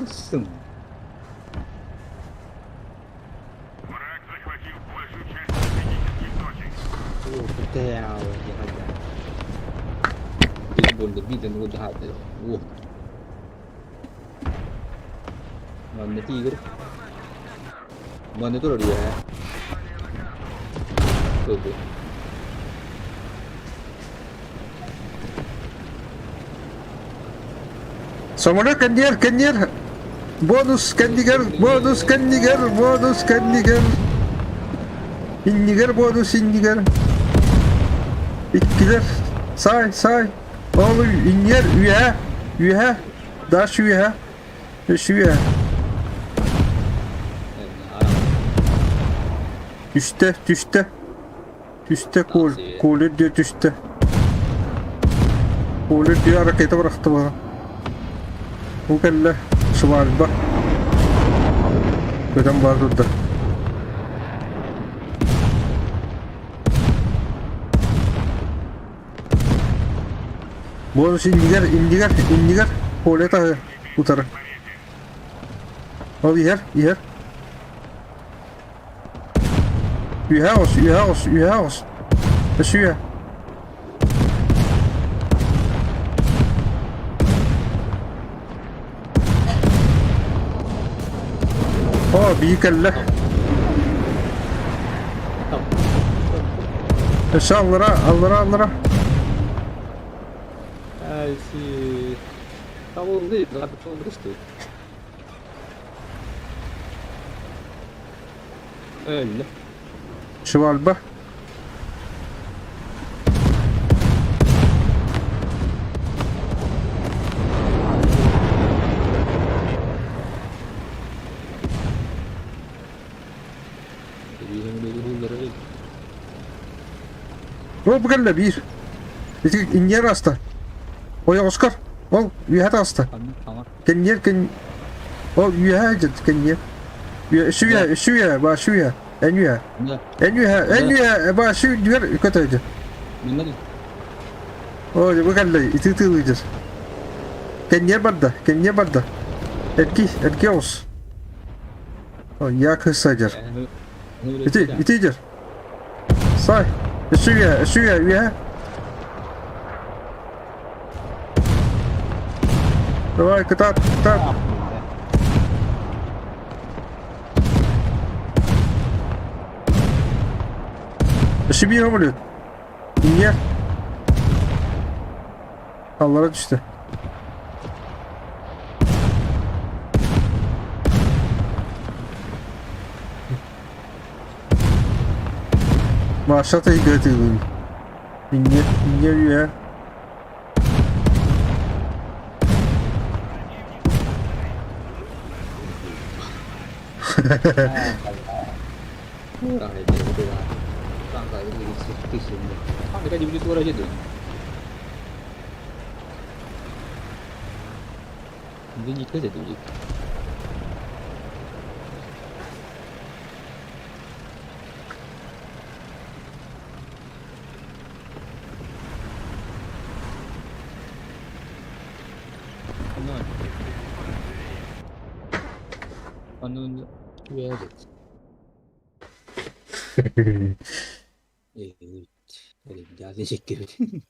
Nasılsın? Ủa, cái tèo vậy thôi dạ. Biết buồn được biết là nó hại thế. Ủa. Mà nó chi cái mà nó tôi là gì hả? Ừ. Sonra Kenyer. Bonus Kendiger. İndiger. İkkiler. Say. Oğlum inyer üye. Daha şu üye. Düşte kol. Kolü diyor düşte. Kolü diyor harekete bıraktı bana. Bu kelle şu var bak. Neden var burada? Bonus indiger. Kolü tağı utarı. Al yer. Üyehaus. Üye. büyük elle. Allara. Si stavo lì, la facciamo questo. Öyle. Şuvalba. O bu kadar bir. İşte inyer hasta. O ya Oscar. O üye hasta. Tamam. Kenyer. O üye hacet kenyer. Şu ya. En üye. Ba şu diğer kötüydü. Bunlar O bu kadar ititiliydi. Kenyer barda. Etki olsun. O ya kısacar. İtidir. Say. Şu ya üye. Давай, катап. Şimdi oluyor. Niye? Allah'a düştü. Maşata götürdüm. Niye ya? Mereka dibeli suara aja tuh. Mungkin jika saja tuh. Onun evet. Evet. Öyle bir daha teşekkür ederim.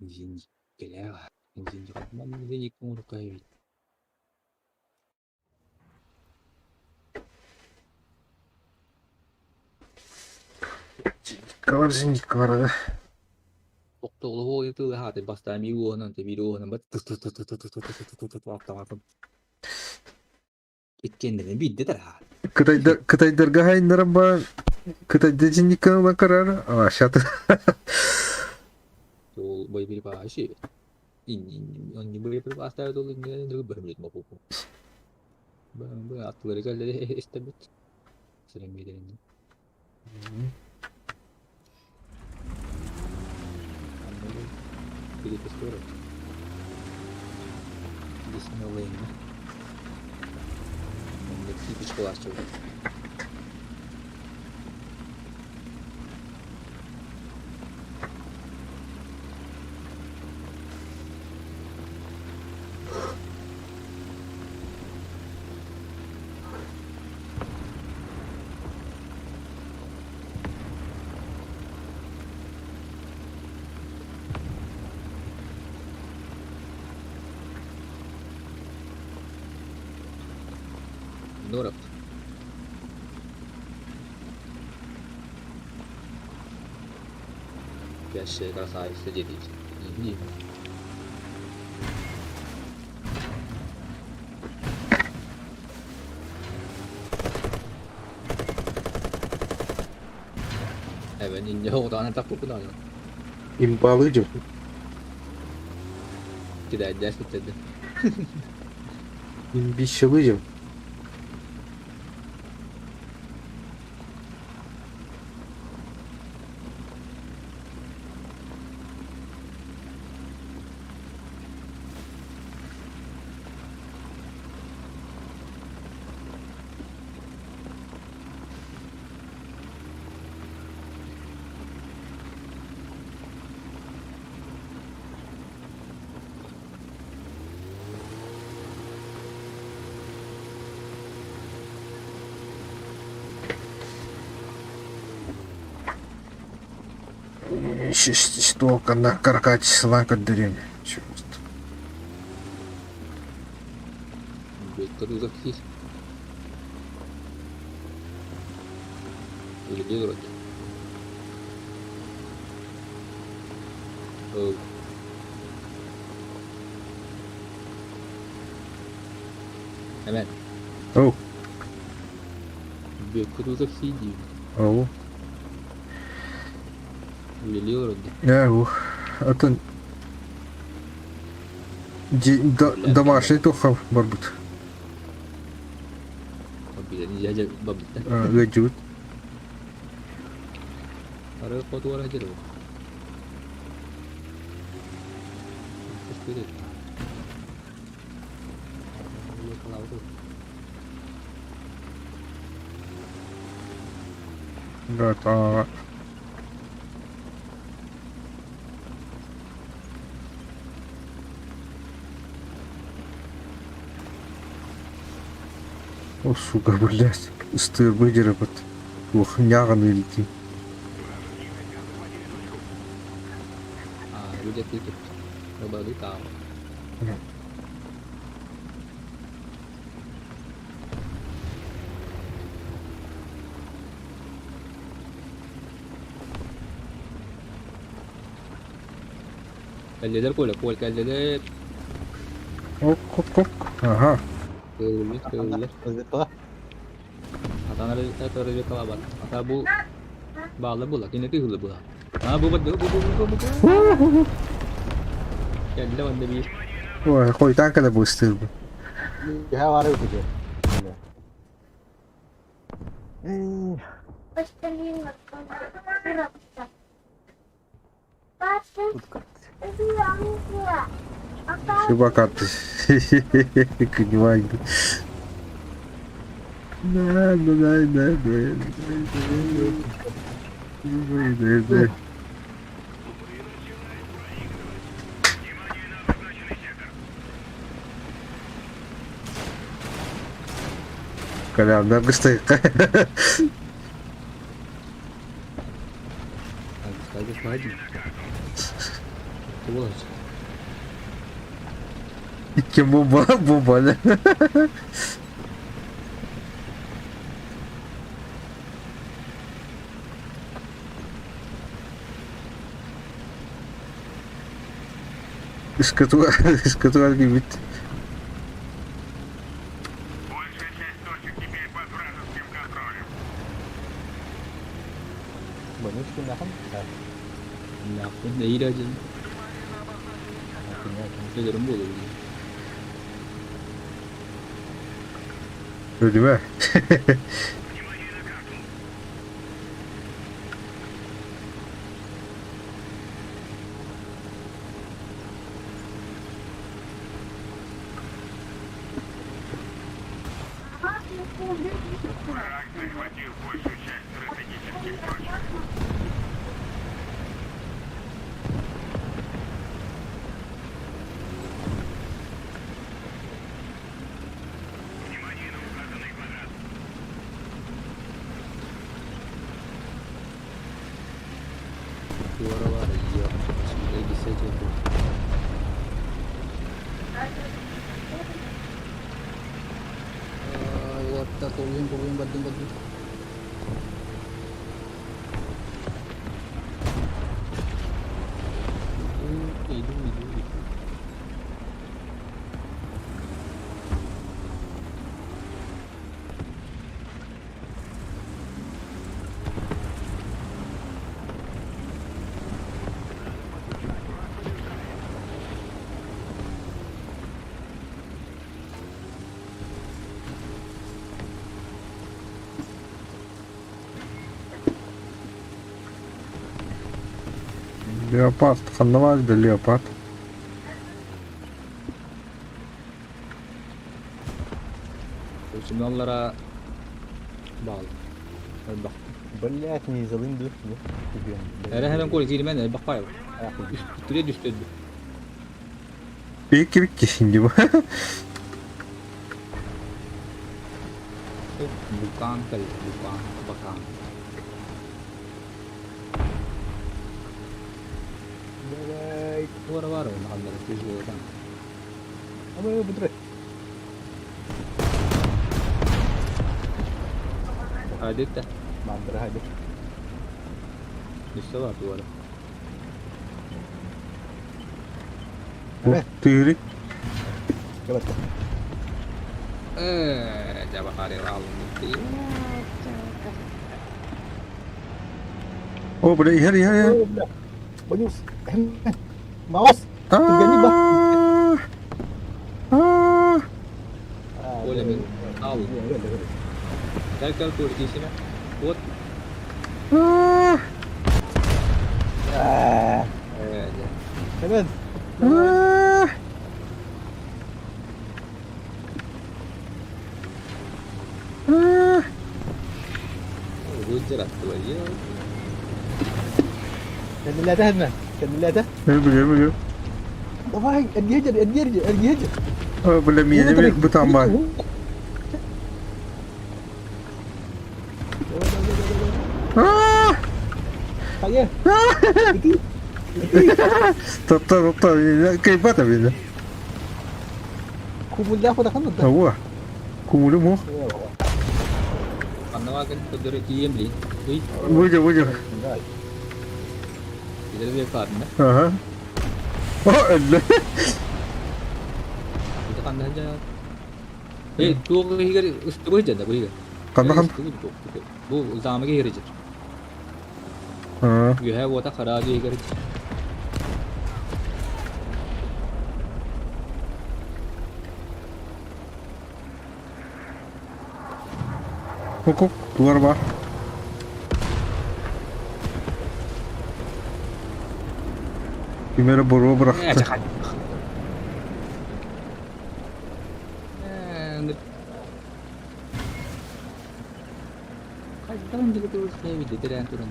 Izin kailangan. Izin ko naman hindi ko kayo. Каваржинник var. Doktorluğu itu hati basta biru nanti bet attamadım. Kendini bildi de ha. Кытайдарға хайындарым бар. Кытайда жинниканы карар. Шаты. Tuh boy biri pasti. Ini boy biri pasti itu ini dulu berminat mau pupuk. Bang atlet kali istirahat. gösteren bir yerinde. Bir de sonra. Birisini alayım mı? Ondaki bir çikolat çok. Дорог. Спящая красавица дедить. Иди. Evet, ninja odanı takıp kullanıyor. İmbalıcım. Gider ders bitirdi. İmbişılıcım. Что, когда каркать сланка деревня. Черт. Bekler uzak değil. Öyle değil orada. Oh. Hemen. Oh. Bekler uzak değil diyor. Oh. Öyle değil orada. Я это домашний тухов барбут. Bir de nice babette. Гаджут. Araya foto var aja loh. Spirit. Ini kalau tuh. Готово. О, сука, блядь. Стыр выдерет. Лохняганый летит. Gue jadi tuh. Coba lu tahu. Kelleler koyla koy kelleler. Ок, ок, ок. Ага. Kelleler. Özletme. Atanları terörü kalabalık. Ata bu bağlı bu lagi nanti hulu bu. Ha bu betul bu. Geldi bende bir. Ой, хоть так это быстро. Ya var yok diyor. Чувака ты. Понимаю. Да. Колян, да быстрее. Bagus maju. Coba. Kim bomba lah. Из которого гибит. Большая часть точек теперь под вражеским контролем. Banyak sih kan? Nah, dari dah je. Kita rembul lagi. Вроде бы. Duvara var ya. Şimdi gitseydi. Watta tolong bantu. Itu. Leopard. Kanlamaz bir leopard. Şimdi onlara bağlı. Bak. Блять, не залынды. Hemen koy zilmen bak bayağı. Üstüne düştü. Büyük gibi ki şimdi bu. Bukan kali, bukan bakan. Давай. Var mahallara tezgahdan. Ama betul. Adet de. Mandır hadi. Liste var duvara. Evet. Tüyürük. Coba. Coba kari alın. Oh, boleh ihar. Bagus. Mouse. Ganti bah. Boleh min. Al. Gel kur di sini. Buat. Hemen. Gujarat tu aja. Kendileri de hemen. Kendileri de. Biliyorum. Давай, ergi aja. Oh, boleh minyak bu tambah. Kayak. Stop. Kayak apa tapi ini? Kumulya apa kan udah. Tahu ah. Kumulu mu? Karena kan kediri diem li. Bujuk. Tidak lebih karena. Aha. Oh, Allah. Itu kan aja. Dua kali ustu aja dah boleh. Kan. Bu zaman ke hirici. हाँ. जो है वो था खराब ही कर Hukuk keluar bah. Gimana buru berakhir? Kadang juga tuh saya video tidak turun.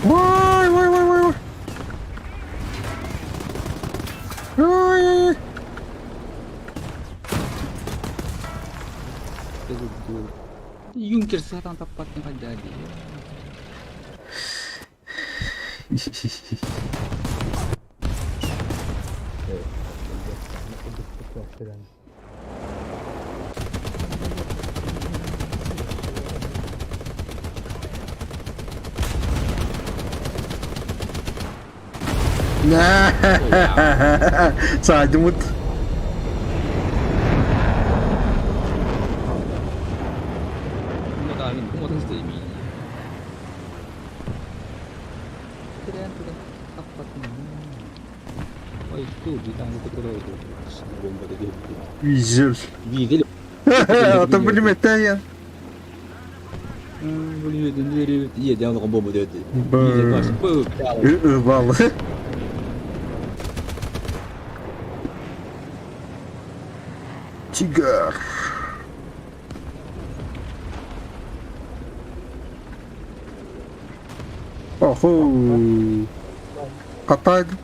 Why? Jungkir serang tepatnya kan jadi. Nah, sajemut. Mau terus TV. Keren tepatnya. Oh itu di tangga itu itu. Bomba itu. Visual. Atau beli meta ya. Boleh sendiri. Iya jangan ngomong bomba itu. Vallahi. Тигр. Оху. Kata itu.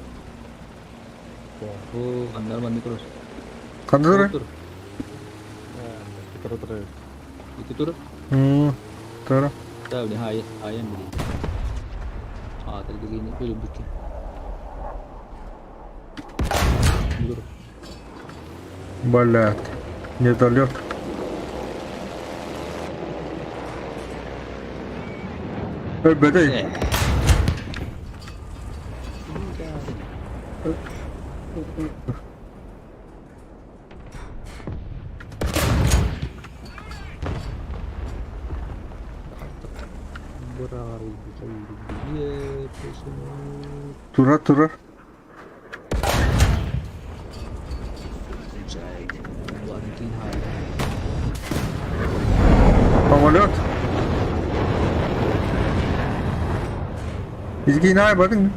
Oh, kamar mandi terus. Kan tur. Tur. Terus. Itu tur. Tur. Tahu dia ayam beli. Ah, tadi begini tuh bikin. Tur. Блядь. Не долет. Бедай. Тура, тура. Самолет. İlgiyi bakın mı?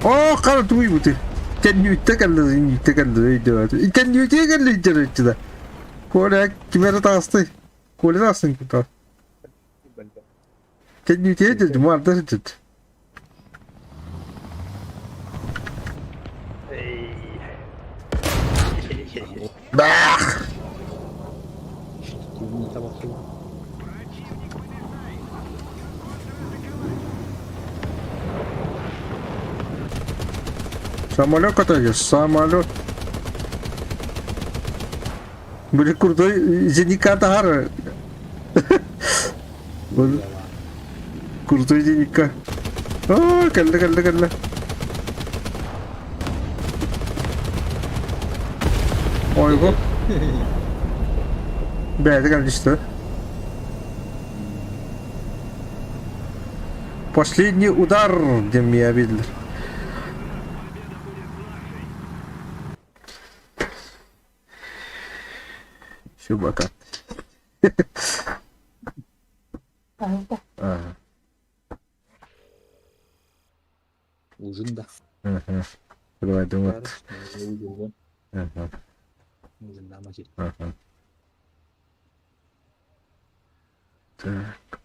Oh, kalau tuh ibu tuh. Can you take a look? Take a look. Can you take a look? Coba. Korea gimana tasnya? Korea tasnya kita. Can you take it? Cuma ada sih. Bah. Самолет катается, самолет. Были крутой, Зеника Тахара. Крутой Зеника. О, калла. Ой, го. Бәді количество. Последний удар, где меня видели. Все, бока. Ага. Ужин, да. Ага. Давай, думай. Ага. Ужин, да, мочить. Ага. Так.